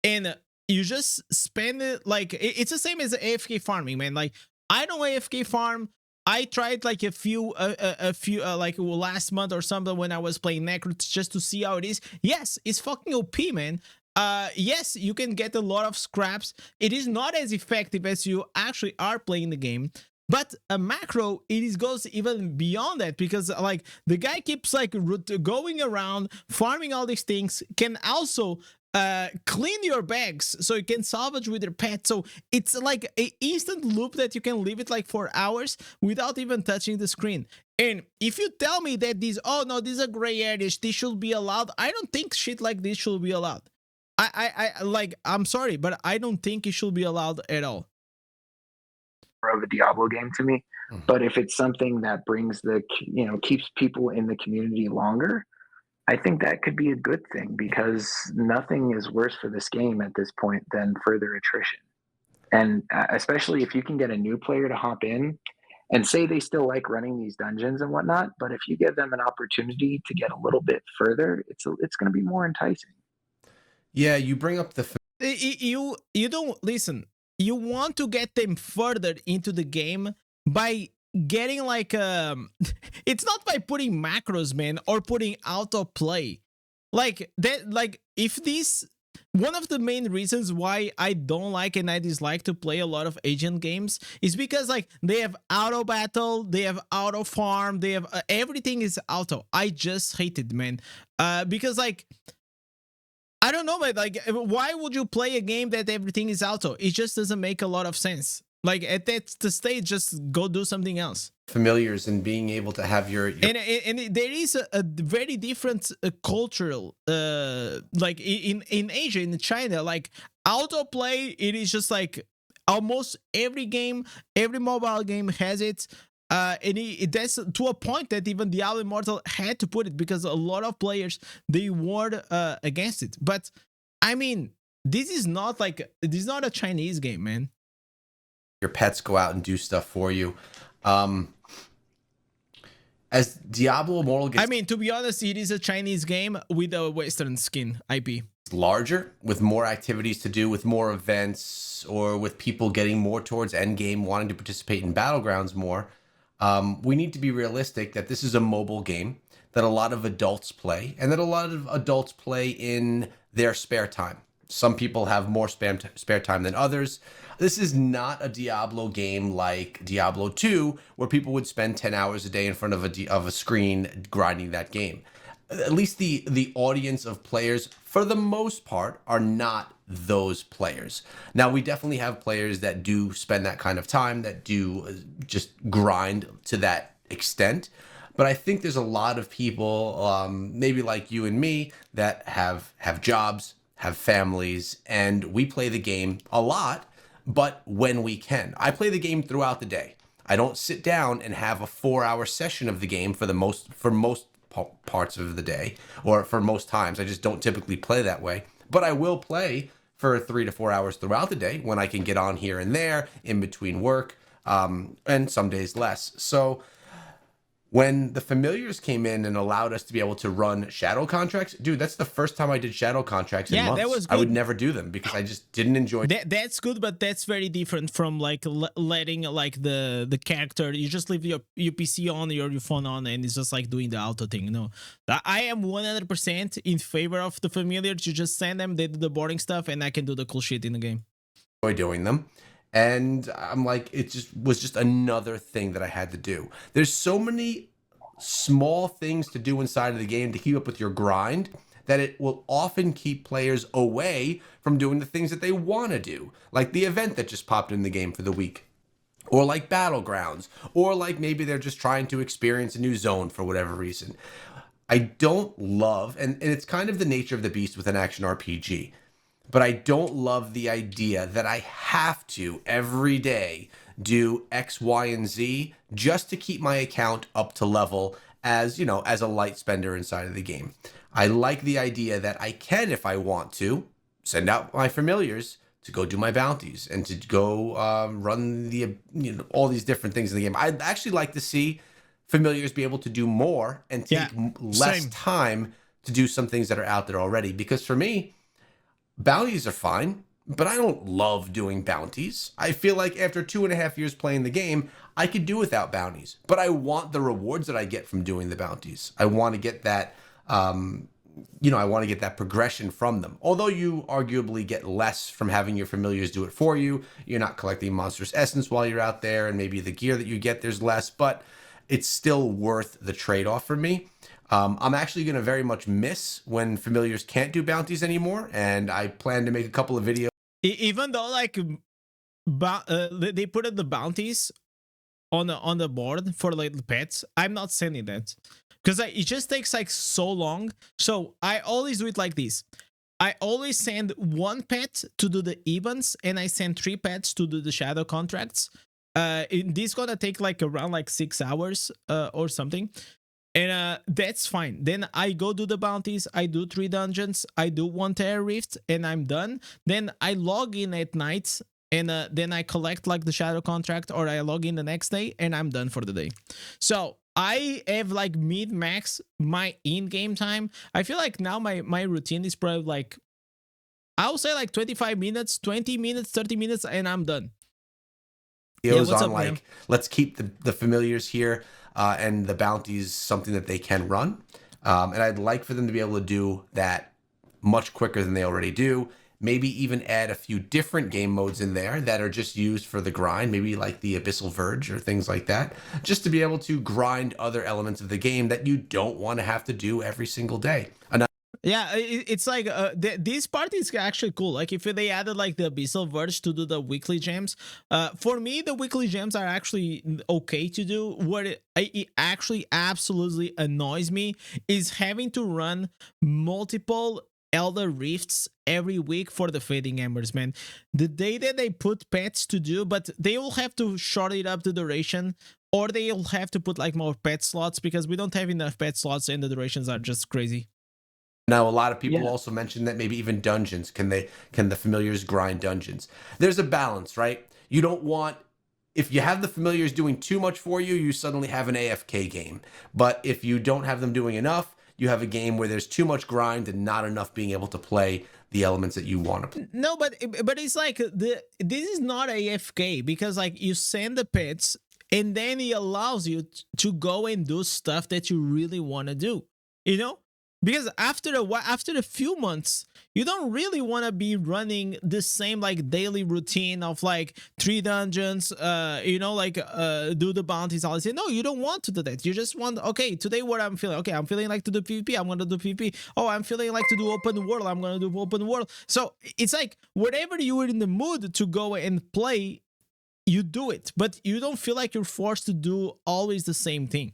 and you just spend it, like, it's the same as AFK farming, man. Like, I don't AFK farm. I tried like a few like last month or something when I was playing Necro just to see how it is. Yes, it's fucking OP, man. Yes, you can get a lot of scraps. It is not as effective as you actually are playing the game. But a macro, goes even beyond that, because like the guy keeps like going around farming all these things, can also clean your bags so you can salvage with your pet. So it's like an instant loop that you can leave it like for hours without even touching the screen. And if you tell me that this is a gray area, this should be allowed, I don't think shit like this should be allowed. I'm sorry, but I don't think it should be allowed at all. Of a Diablo game to me. But if it's something that brings keeps people in the community longer, I think that could be a good thing, because nothing is worse for this game at this point than further attrition. And especially if you can get a new player to hop in and say they still like running these dungeons and whatnot, but if you give them an opportunity to get a little bit further, it's going to be more enticing. Yeah, you bring up the... You don't listen. You want to get them further into the game by getting like it's not by putting macros, man, or putting autoplay like that. Like, if this, one of the main reasons why I don't like and I dislike to play a lot of agent games is because like they have auto battle, they have auto farm, they have everything is auto. I just hate it, man, because like, I don't know, but like, why would you play a game that everything is auto? It just doesn't make a lot of sense. Like, at that stage, just go do something else. Familiars and being able to have your... And there is a very different cultural, like in Asia, in China, like autoplay, it is just like almost every game, every mobile game has it. And that's to a point that even Diablo Immortal had to put it, because a lot of players, they warred against it. But I mean, this is not a Chinese game, man. Your pets go out and do stuff for you. As Diablo Immortal gets... I mean, to be honest, it is a Chinese game with a Western skin IP. Larger, with more activities to do, with more events, or with people getting more towards endgame, wanting to participate in Battlegrounds more, we need to be realistic that this is a mobile game that a lot of adults play, and that a lot of adults play in their spare time. Some people have more spare time than others. This is not a Diablo game like Diablo 2, where people would spend 10 hours a day in front of a screen grinding that game. At least the audience of players, for the most part, are not those players. Now, we definitely have players that do spend that kind of time, that do just grind to that extent. But I think there's a lot of people, maybe like you and me, that have jobs, have families, and we play the game a lot, but when we can. I play the game throughout the day. I don't sit down and have a 4-hour session of the game for most parts of the day, or for most times. I just don't typically play that way. But I will play for 3 to 4 hours throughout the day when I can get on here and there in between work, and some days less. So When the familiars came in and allowed us to be able to run shadow contracts, dude, that's the first time I did shadow contracts in Yeah, months. that was I would good. never do them because I just didn't enjoy. That's good, but that's very different from like letting like the character. You just leave your PC on, your phone on, and it's just like doing the auto thing. No, I am 100% in favor of the familiars. You just send them, they do the boring stuff, and I can do the cool shit in the game. Doing them. And I'm like, it just was just another thing that I had to do. There's so many small things to do inside of the game to keep up with your grind that it will often keep players away from doing the things that they want to do, like the event that just popped in the game for the week, or like battlegrounds, or like maybe they're just trying to experience a new zone for whatever reason. I don't love, and it's kind of the nature of the beast with an action RPG, but I don't love the idea that I have to every day do X, Y, and Z just to keep my account up to level as, you know, as a light spender inside of the game. I like the idea that I can, if I want to, send out my familiars to go do my bounties and to go run the, you know, all these different things in the game. I'd actually like to see familiars be able to do more and take less time to do some things that are out there already. Because for me, bounties are fine, but I don't love doing bounties. I feel like after 2.5 years playing the game, I could do without bounties, but I want the rewards that I get from doing the bounties. I want to get that, you know, I want to get that progression from them. Although you arguably get less from having your familiars do it for you. You're not collecting monstrous essence while you're out there, and maybe the gear that you get, there's less, but it's still worth the trade-off for me. I'm actually going to very much miss when familiars can't do bounties anymore, and I plan to make a couple of videos. Even though like they put in the bounties on the board for like the pets, I'm not sending that because it just takes like so long. So I always do it like this. I always send one pet to do the events, and I send 3 pets to do the shadow contracts. This gonna take like around like 6 hours or something. And that's fine. Then I go do the bounties, I do 3 dungeons, I do 1 Terror Rift, and I'm done. Then I log in at night, and then I collect like the shadow contract, or I log in the next day, and I'm done for the day. So I have like mid-max my in-game time. I feel like now my routine is probably like, I'll say like 25 minutes, 20 minutes, 30 minutes, and I'm done. Yeah, what's on up, like, man? Let's keep the familiars here. And the bounties something that they can run. And I'd like for them to be able to do that much quicker than they already do. Maybe even add a few different game modes in there that are just used for the grind, maybe like the 𝙀𝙋𝙉𝙉 or things like that, just to be able to grind other elements of the game that you don't want to have to do every single day. Yeah, it's like this part is actually cool. Like if they added like the 𝙀𝙋𝙉𝙉 to do the weekly gems, for me the weekly gems are actually okay to do. What it actually absolutely annoys me is having to run multiple Elder Rifts every week for the Fading Embers, man. The day that they put pets to do, but they will have to shorten it up the duration, or they'll have to put like more pet slots, because we don't have enough pet slots and the durations are just crazy. Now, a lot of people also mention that maybe even dungeons, can the familiars grind dungeons? There's a balance, right? You don't want, if you have the familiars doing too much for you, you suddenly have an AFK game. But if you don't have them doing enough, you have a game where there's too much grind and not enough being able to play the elements that you want to play. No, but it's like this is not AFK, because like you send the pets and then it allows you to go and do stuff that you really want to do, you know? Because after a few months, you don't really want to be running the same like daily routine of like 3 dungeons, you know, like do the bounties. All say no, you don't want to do that. You just want, okay, today what I'm feeling. Okay, I'm feeling like to do PvP. I'm gonna do PvP. Oh, I'm feeling like to do open world. I'm gonna do open world. So it's like whatever you were in the mood to go and play, you do it, but you don't feel like you're forced to do always the same thing.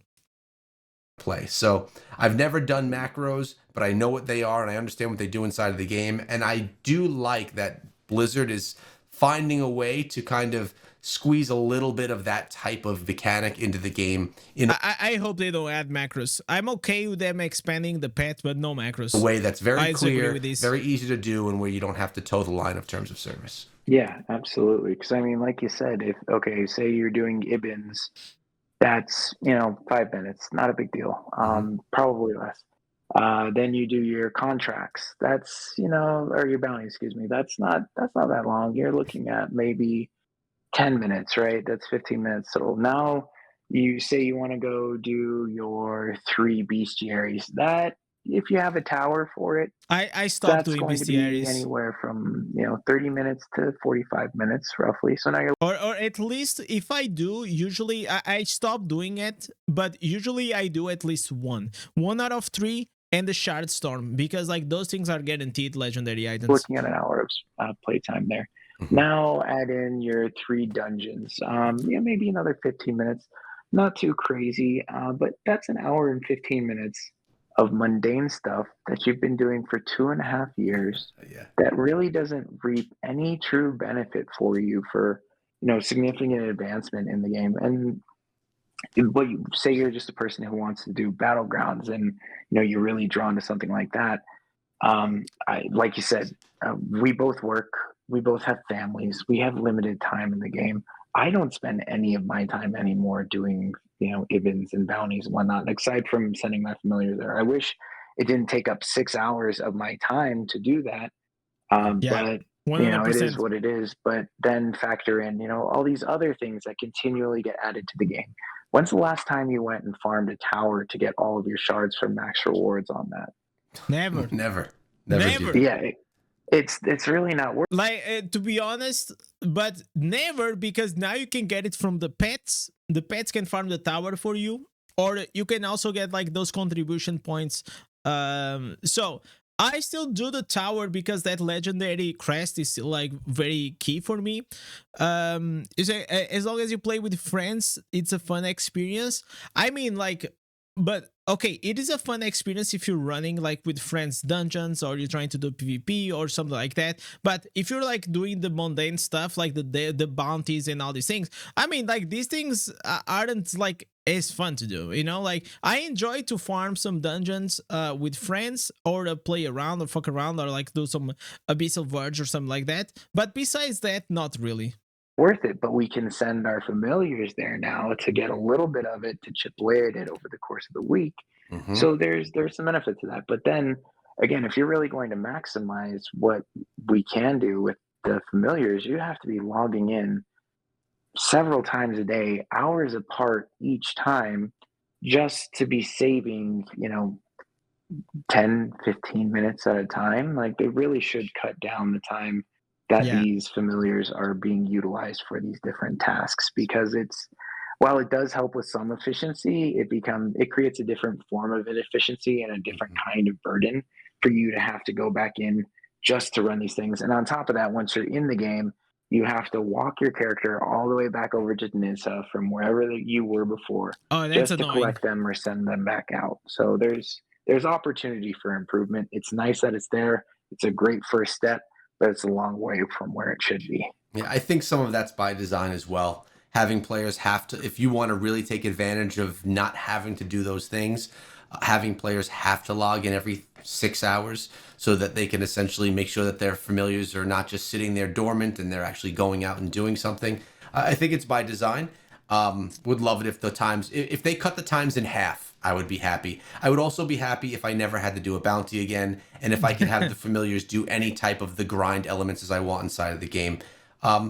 Play. So I've never done macros, but I know what they are and I understand what they do inside of the game. And I do like that Blizzard is finding a way to kind of squeeze a little bit of that type of mechanic into the game. I hope they don't add macros. I'm okay with them expanding the pet, but no macros. A way that's very clear, very easy to do, and where you don't have to toe the line of terms of service. Yeah, absolutely. Because I mean, like you said, if say you're doing Ibans That's 5 minutes, not a big deal. Probably less. Then you do your contracts. That's or your bounty, excuse me. That's not that long. You're looking at maybe 10 minutes, right? That's 15 minutes. So now you say you want to go do your 3 bestiaries. That, if you have a tower for it, I stopped that's doing going to be bestiaries. anywhere from 30 minutes to 45 minutes roughly. So now you're Or at least if I do, usually I stop doing it, but usually I do at least one out of 3, and the shard storm, because like those things are guaranteed legendary items. looking at an hour of playtime there. Now add in your 3 dungeons. Maybe another 15 minutes. Not too crazy, but that's an hour and 15 minutes of mundane stuff that you've been doing for 2.5 years Yeah. that really doesn't reap any true benefit for you for significant advancement in the game. And what you say, you're just a person who wants to do battlegrounds, and you're really drawn to something like that. Like you said, we both work, we both have families, we have limited time in the game. I don't spend any of my time anymore doing events and bounties and whatnot, aside from sending my familiar there. I wish it didn't take up 6 hours of my time to do that. Yeah, But 100%. it is what it is. But then factor in all these other things that continually get added to the game. When's the last time you went and farmed a tower to get all of your shards for max rewards on that? Never. Never. Never. Yeah, it's really not worth. Like to be honest, but never, because now you can get it from the pets. The pets can farm the tower for you, or you can also get like those contribution points. So I still do the tower because that legendary crest is still like very key for me. As long as you play with friends, it's a fun experience. I mean, like, but okay, it is a fun experience if you're running like with friends dungeons, or you're trying to do PvP or something like that. But if you're like doing the mundane stuff, like the bounties and all these things, I mean, like these things aren't like as fun to do, like I enjoy to farm some dungeons with friends, or to play around or fuck around, or like do some abyssal verge or something like that. But besides that, not really worth it. But we can send our familiars there now to get a little bit of it, to chip away at it over the course of the week. So there's some benefit to that. But then again, if you're really going to maximize what we can do with the familiars, you have to be logging in several times a day, hours apart each time, just to be saving 10, 15 minutes at a time. Like, they really should cut down the time that these familiars are being utilized for these different tasks, because while it does help with some efficiency, it creates a different form of inefficiency and a different kind of burden for you to have to go back in just to run these things. And on top of that, once you're in the game, you have to walk your character all the way back over to Nissa from wherever you were before, just to collect them or send them back out. So there's opportunity for improvement. It's nice that it's there. It's a great first step, but it's a long way from where it should be. Yeah, I think some of that's by design as well. Having players have to, if you want to really take advantage of not having to do those things, having players have to log in every 6 hours so that they can essentially make sure that their familiars are not just sitting there dormant and they're actually going out and doing something. I think it's by design. Would love it if they cut the times in half. I would be happy. I would also be happy if I never had to do a bounty again, and if I could have the familiars do any type of the grind elements as I want inside of the game.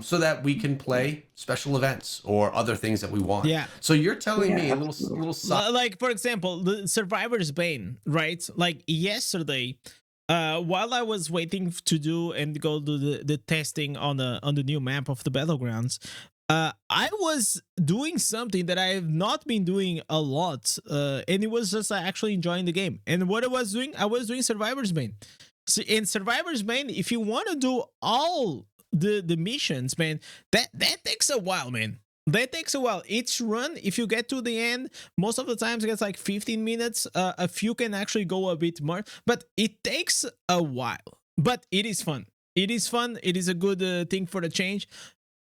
So that we can play special events or other things that we want. Yeah. So you're telling me a little like, for example, the Survivor's Bane, right? Like yesterday, while I was waiting to do and go do the testing on the new map of the Battlegrounds, I was doing something that I have not been doing a lot, and it was just actually enjoying the game. And what I was doing Survivor's Bane. So in Survivor's Bane, if you want to do all the missions, man, that takes a while, man. That takes a while. Each run, if you get to the end, most of the times it gets like 15 minutes. A few can actually go a bit more, but it takes a while. But it is fun. It is fun. It is a good thing for the change.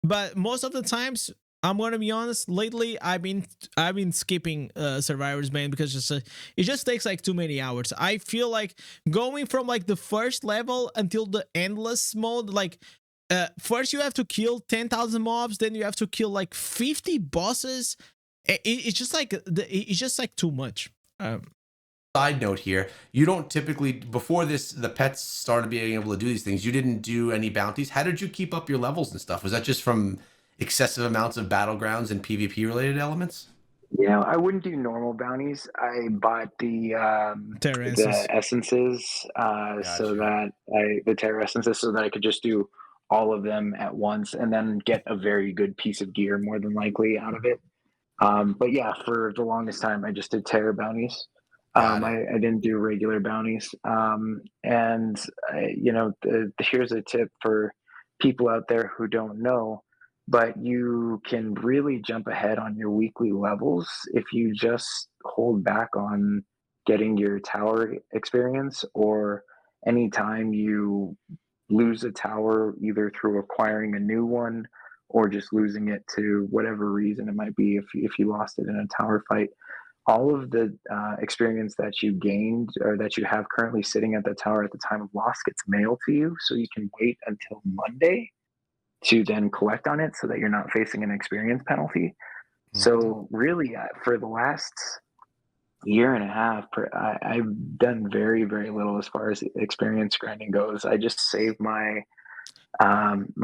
But most of the times, I'm gonna be honest, lately I've been skipping Survivor's Bane because it just takes like too many hours. I feel like going from like the first level until the endless mode, like first you have to kill 10,000 mobs, then you have to kill like 50 bosses, it's just like it's just like too much. Side note here, you don't typically, before this, the pets started being able to do these things, you didn't do any bounties. How did you keep up your levels and stuff? Was that just from excessive amounts of battlegrounds and PvP related elements? You know, I wouldn't do normal bounties. I bought the Terrances. essences so Gotcha. that the terra essences so that I could just do all of them at once and then get a very good piece of gear more than likely out of it. But yeah, for the longest time, I just did terra bounties. Got it. I didn't do regular bounties. And you know, here's a tip for people out there who don't know, but you can really jump ahead on your weekly levels if you just hold back on getting your tower experience, or anytime you lose a tower either through acquiring a new one or just losing it to whatever reason it might be, if you lost it in a tower fight, all of the experience that you gained or that you have currently sitting at the tower at the time of loss gets mailed to you, so you can wait until Monday to then collect on it so that you're not facing an experience penalty. Mhm. So really, for the last year and a half, I've done very, very little as far as experience grinding goes. I just save my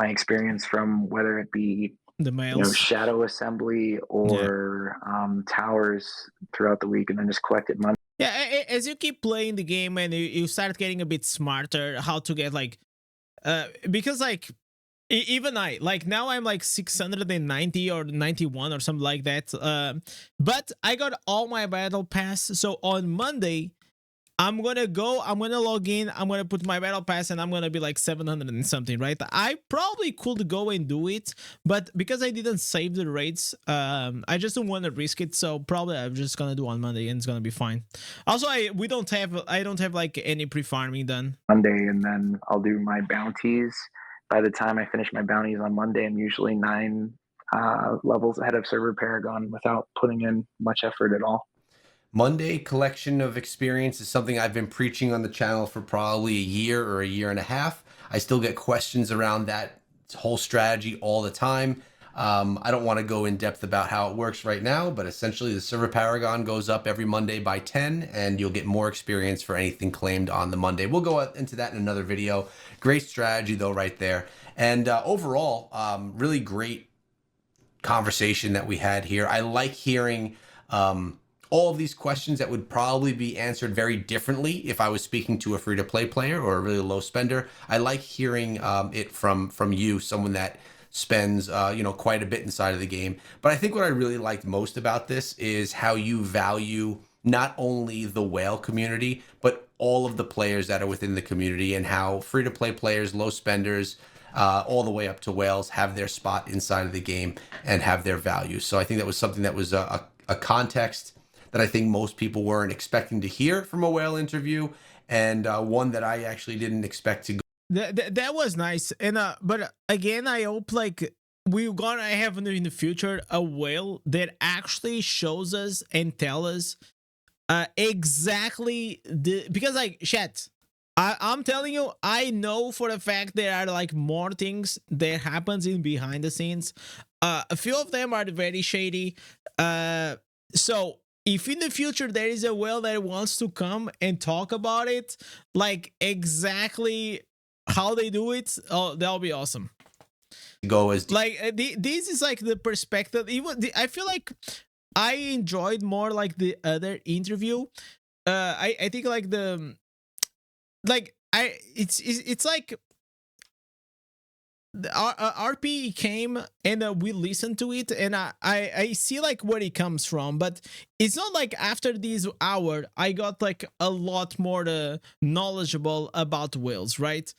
experience from whether it be, The you know, males. shadow assembly Yeah. or towers throughout the week, and then just collect it Monday. Yeah, as you keep playing the game and you start getting a bit smarter how to get like because like even I like now I'm like 690 or 91 or something like that, but I got all my battle pass, so on Monday I'm gonna log in, I'm gonna put my battle pass, and I'm gonna be like 700 and something, right? I probably could go and do it, but because I didn't save the rates, I just don't want to risk it, so probably I'm just gonna do on Monday and it's gonna be fine. Also, I don't have like any pre-farming done. And then I'll do my bounties. By the time I finish my bounties on Monday, I'm usually 9 levels ahead of server Paragon without putting in much effort at all. Monday collection of experience is something I've been preaching on the channel for probably a year or a year and a half. I still get questions around that whole strategy all the time. I don't want to go in depth about how it works right now, but essentially the server Paragon goes up every Monday by 10, and you'll get more experience for anything claimed on the Monday. We'll go into that in another video. Great strategy though right there. And overall, really great conversation that we had here. I like hearing all of these questions that would probably be answered very differently if I was speaking to a free-to-play player or a really low spender. I like hearing it from you, someone that spends you know, quite a bit inside of the game. But I think what I really liked most about this is how you value not only the whale community, but all of the players that are within the community, and how free-to-play players, low spenders, all the way up to whales have their spot inside of the game and have their value. So I think that was something that was a context that I think most people weren't expecting to hear from a whale interview, and one that I actually didn't expect to go. That was nice, and but again, I hope like we're gonna have in the future a whale that actually shows us and tell us exactly because like chat, I'm telling you, I know for a fact there are like more things that happens in behind the scenes. A few of them are very shady. So if in the future there is a whale that wants to come and talk about it, like exactly how they do it, oh, that'll be awesome. Go as Like this is like the perspective. Even I feel like I enjoyed more like the other interview. I think like the like it's like our RP came and we listened to it, and I see like where it comes from, but it's not like after this hour I got like a lot more knowledgeable about whales, right?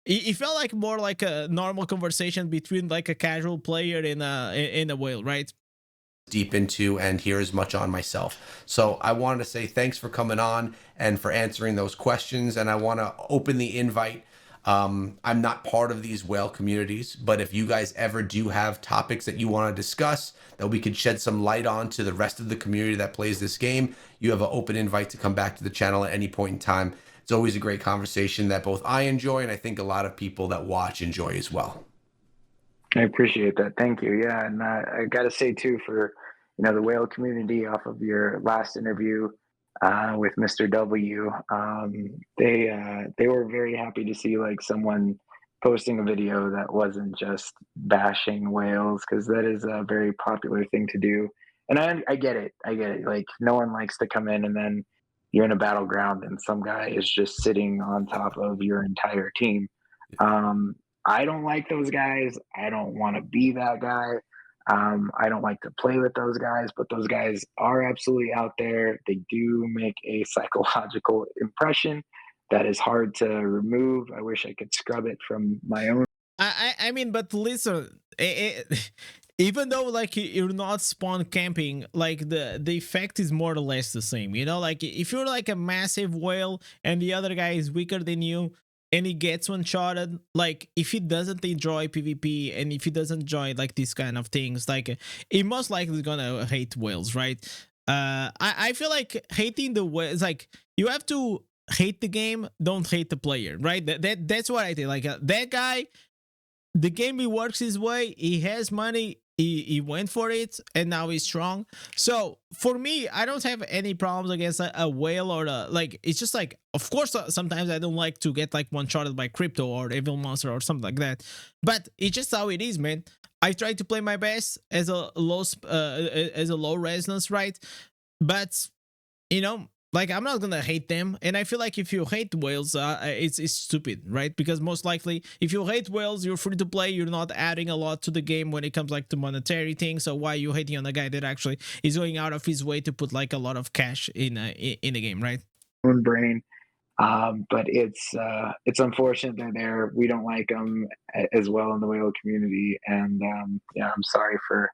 It felt like more like a normal conversation between like a casual player and a whale, right? deep into and hear as much on myself. So I wanted to say thanks for coming on and for answering those questions. And I want to open the invite. I'm not part of these whale communities, but if you guys ever do have topics that you want to discuss that we could shed some light on to the rest of the community that plays this game, you have an open invite to come back to the channel at any point in time. It's always a great conversation that both I enjoy, and I think a lot of people that watch enjoy as well. I appreciate that. Thank you. Yeah, and I got to say too, for the whale community off of your last interview with Mr. W. They were very happy to see like someone posting a video that wasn't just bashing whales, because that is a very popular thing to do. And I get it. Like, no one likes to come in and then you're in a battleground and some guy is just sitting on top of your entire team. I don't like those guys. I don't want to be that guy. I don't like to play with those guys, but those guys are absolutely out there. They do make a psychological impression that is hard to remove. I wish I could scrub it from my own. I mean, but listen, even though like you're not spawn camping, like the effect is more or less the same. You know, like if you're like a massive whale and the other guy is weaker than you, and he gets one shotted, like if he doesn't enjoy PvP and if he doesn't enjoy like these kind of things, like he most likely is gonna hate whales, right? I feel like hating the whales, like you have to hate the game, don't hate the player, right? That's what I think. Like that guy, the game, he works his way, he has money, he went for it, and now he's strong. So for me, I don't have any problems against a whale or like, it's just like, of course sometimes I don't like to get like one shotted by crypto or evil monster or something like that, but it's just how it is, man. I try to play my best as a low resonance, right? But you know, like I'm not gonna hate them, and I feel like if you hate whales, it's stupid, right? Because most likely, if you hate whales, you're free to play. You're not adding a lot to the game when it comes like to monetary things. So why are you hating on a guy that actually is going out of his way to put like a lot of cash in the game, right? Own brain, but it's unfortunate they're there. We don't like them as well in the whale community, and yeah, I'm sorry for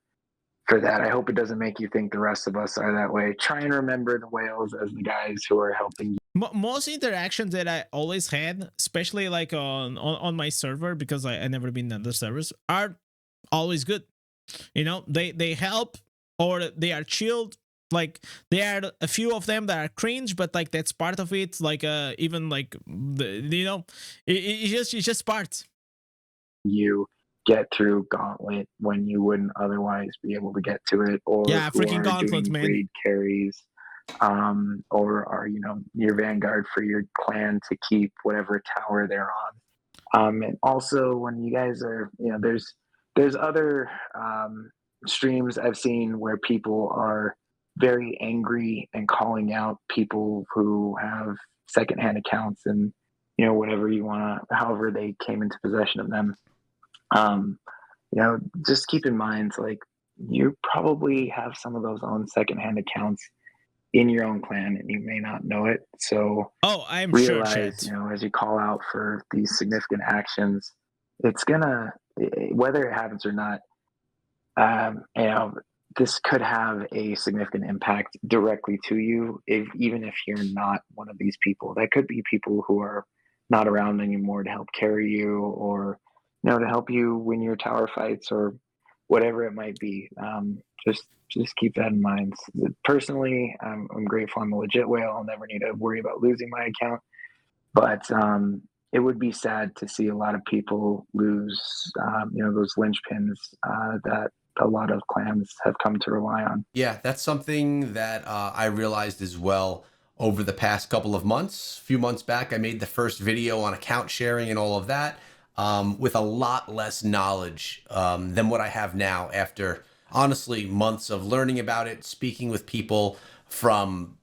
that. I hope it doesn't make you think the rest of us are that way. Try and remember the whales as the guys who are helping you. Most interactions that I always had, especially like on my server, because I never been on the servers, are always good. You know, they help, or they are chilled. Like there are a few of them that are cringe, but like that's part of it. Like even like it's just part. You get through Gauntlet when you wouldn't otherwise be able to get to it, or yeah, freaking Gauntlet, man. Raid carries, or are your Vanguard for your clan to keep whatever tower they're on. And also when you guys are, there's other streams I've seen where people are very angry and calling out people who have secondhand accounts and whatever you want to, however they came into possession of them. Just keep in mind, like, you probably have some of those on secondhand accounts in your own clan and you may not know it. So I'm realize, sure, as you call out for these significant actions, it's gonna, whether it happens or not, this could have a significant impact directly to you, even if you're not one of these people. That could be people who are not around anymore to help carry you, or to help you win your tower fights, or whatever it might be. Just keep that in mind. Personally, I'm grateful I'm a legit whale. I'll never need to worry about losing my account. But it would be sad to see a lot of people lose, those linchpins that a lot of clans have come to rely on. Yeah, that's something that I realized as well over the past couple of months. A few months back, I made the first video on account sharing and all of that, with a lot less knowledge than what I have now, after honestly months of learning about it, speaking with people from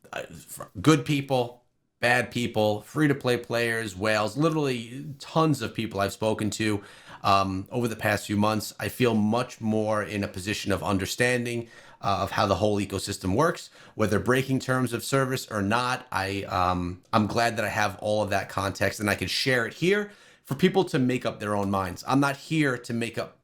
good people, bad people, free-to-play players, whales, literally tons of people I've spoken to over the past few months. I feel much more in a position of understanding of how the whole ecosystem works, whether breaking terms of service or not. I'm glad that I have all of that context and I can share it here for people to make up their own minds. I'm not here to make up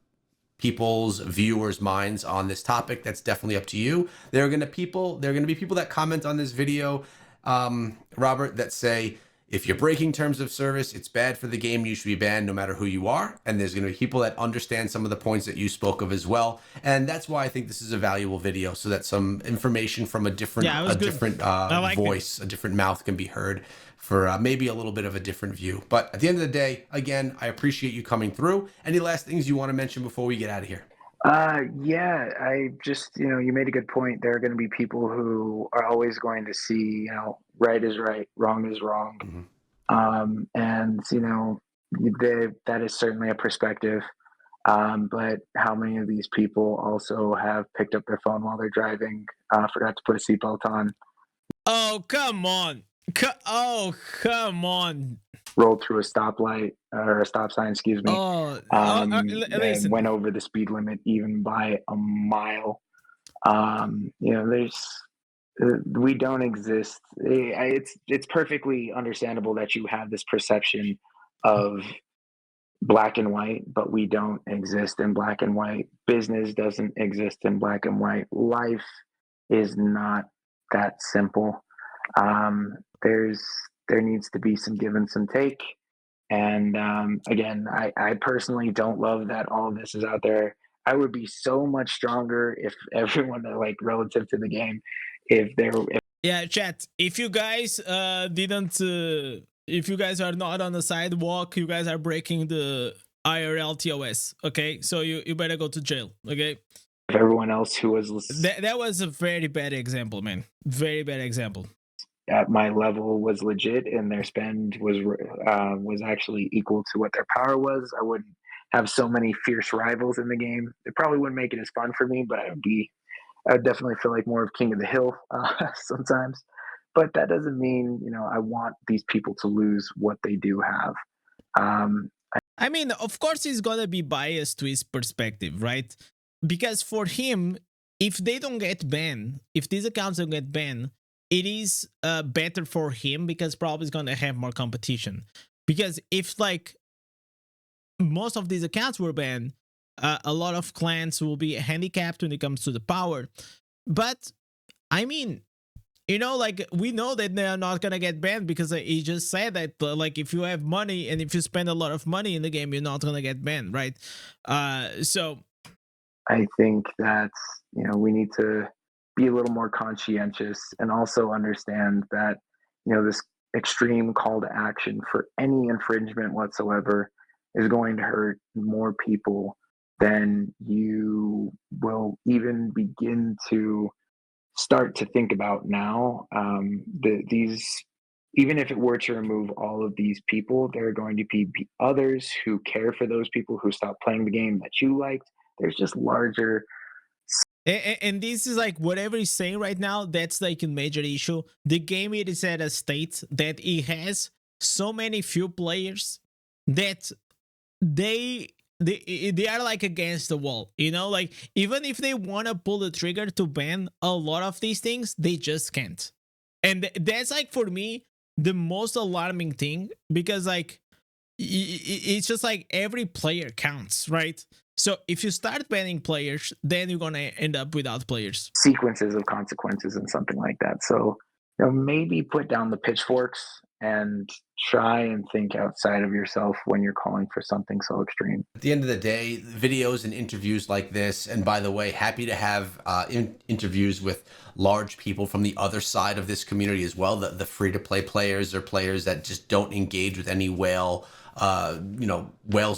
people's viewers' minds on this topic. That's definitely up to you. There are going to be people that comment on this video, Robert, that say, if you're breaking terms of service, it's bad for the game, you should be banned no matter who you are. And there's going to be people that understand some of the points that you spoke of as well. And that's why I think this is a valuable video, so that some information from a different voice, a different mouth can be heard for maybe a little bit of a different view. But at the end of the day, again, I appreciate you coming through. Any last things you want to mention before we get out of here? Yeah, I just, you made a good point. There are going to be people who are always going to see, right is right, wrong is wrong. Mhm. And, that is certainly a perspective. But how many of these people also have picked up their phone while they're driving, forgot to put a seatbelt on, Oh, come on. Oh, come on. rolled through a stoplight or a stop sign, excuse me, and Listen. went over the speed limit even by a mile. There's we don't exist. It's perfectly understandable that you have this perception of black and white, but we don't exist in black and white. Business doesn't exist in black and white. Life is not that simple. Um, there's there needs to be some give and some take. And again, I personally don't love that all of this is out there. I would be so much stronger if everyone like relative to the game, if Yeah, chat. If you guys didn't, if you guys are not on the sidewalk, you guys are breaking the IRL TOS. Okay, so you better go to jail. Okay, everyone else who was that was a very bad example, man. Very bad example. at my level was legit and their spend was actually equal to what their power was, I wouldn't have so many fierce rivals in the game. It probably wouldn't make it as fun for me, but I'd definitely feel like more of king of the hill sometimes. But that doesn't mean I want these people to lose what they do have. I mean, of course, he's gonna be biased to his perspective, right? Because for him, if they don't get banned, if these accounts don't get banned, it is better for him because probably is gonna have more competition. Because if like most of these accounts were banned, a lot of clans will be handicapped when it comes to the power. But I mean, like we know that they're not gonna get banned because he just said that like if you have money and if you spend a lot of money in the game, you're not gonna get banned, right? So I think that we need to be a little more conscientious and also understand that this extreme call to action for any infringement whatsoever is going to hurt more people than you will even begin to start to think about now. These, even if it were to remove all of these people, there are going to be others who care for those people who stop playing the game that you liked. There's just larger. and this is like whatever he's saying right now, that's like a major issue. The game it is at a state that it has so many few players that they are like against the wall, like even if they want to pull the trigger to ban a lot of these things, they just can't. And that's like for me the most alarming thing, because like it's just like every player counts, right? So if you start banning players, then you're gonna end up without players. Sequences of consequences and something like that. So maybe put down the pitchforks and try and think outside of yourself when you're calling for something so extreme. At the end of the day, videos and interviews like this, and by the way, happy to have interviews with large people from the other side of this community as well, the free-to-play players or players that just don't engage with any whales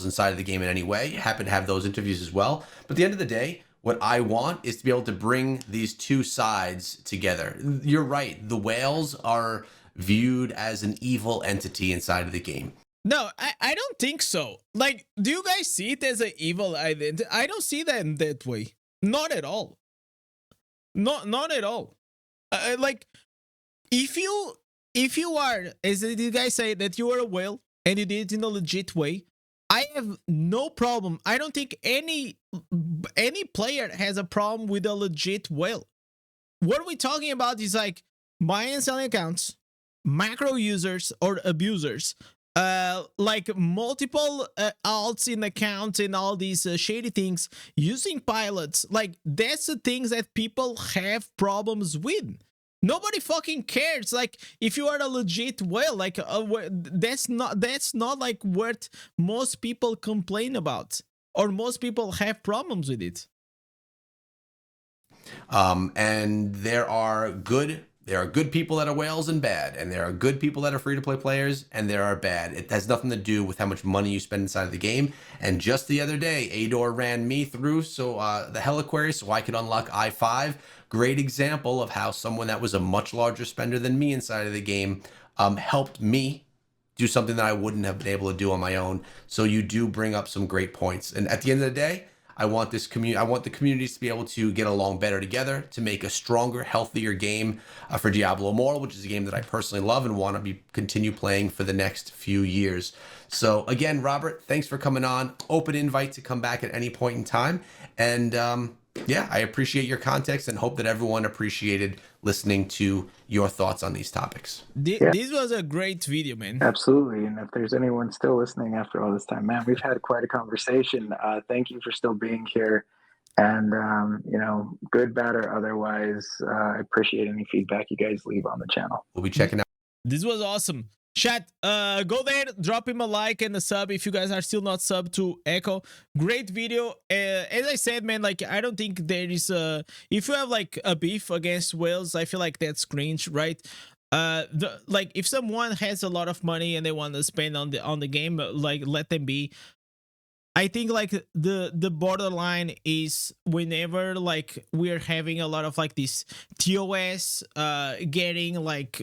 inside of the game in any way. Happy to have those interviews as well. But at the end of the day, what I want is to be able to bring these two sides together. You're right. The whales are viewed as an evil entity inside of the game. No, I don't think so. Like, do you guys see it as an evil identity? I don't see that in that way. Not at all. Not at all. Like, if you are, as you guys say, that you are a whale and you did it in a legit way, I have no problem. I don't think any player has a problem with a legit whale. What we're talking about is like buying and selling accounts, macro users or abusers, like multiple alts in accounts and all these shady things, using pilots. Like that's the things that people have problems with. Nobody fucking cares. Like if you are a legit whale, like that's not like what most people complain about or most people have problems with it. And there are good There are good people that are whales and bad, and there are good people that are free-to-play players, and there are bad. It has nothing to do with how much money you spend inside of the game. And just the other day, Ador ran me through the 𝙀𝙑𝙋𝘼𝙉 so I could unlock I5. Great example of how someone that was a much larger spender than me inside of the game helped me do something that I wouldn't have been able to do on my own. So you do bring up some great points. And at the end of the day, I want this community. I want the communities to be able to get along better together, to make a stronger, healthier game for Diablo Immortal, which is a game that I personally love and want to continue playing for the next few years. So again, Robert, thanks for coming on. Open invite to come back at any point in time. And yeah, I appreciate your context and hope that everyone appreciated listening to your thoughts on these topics. This was a great video, man. Absolutely. And if there's anyone still listening after all this time, man, we've had quite a conversation. Thank you for still being here. And, you know, good, bad, or otherwise, I appreciate any feedback you guys leave on the channel. We'll be checking out. This was awesome. Chat, go there, drop him a like and a sub if you guys are still not sub to Echo. Great video. As I said, man, like, I don't think there is if you have like a beef against whales, I feel like that's cringe, right? Like, if someone has a lot of money and they want to spend on the game, like, let them be. I think like the borderline is whenever like we're having a lot of like this TOS getting like,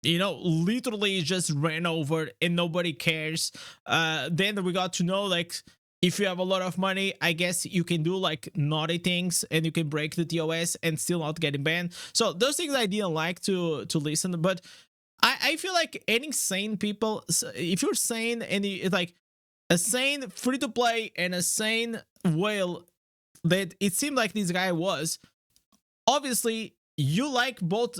you know, literally just ran over and nobody cares. Then we got to know, like, if you have a lot of money, I guess you can do like naughty things and you can break the TOS and still not getting banned. So those things I didn't like to listen, but I feel like any sane people, if you're sane and it's like a sane free-to-play and a sane whale that it seemed like this guy was, obviously you like both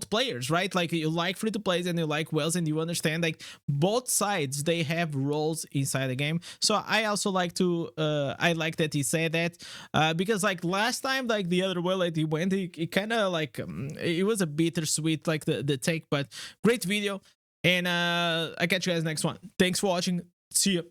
players, right? Like, you like free-to-plays and you like whales, and you understand like both sides, they have roles inside the game. So I also like to I like that he said that because like last time, like the other whale that he went, it kind of like it was a bittersweet like the take, but great video. And I catch you guys next one. Thanks for watching. See you.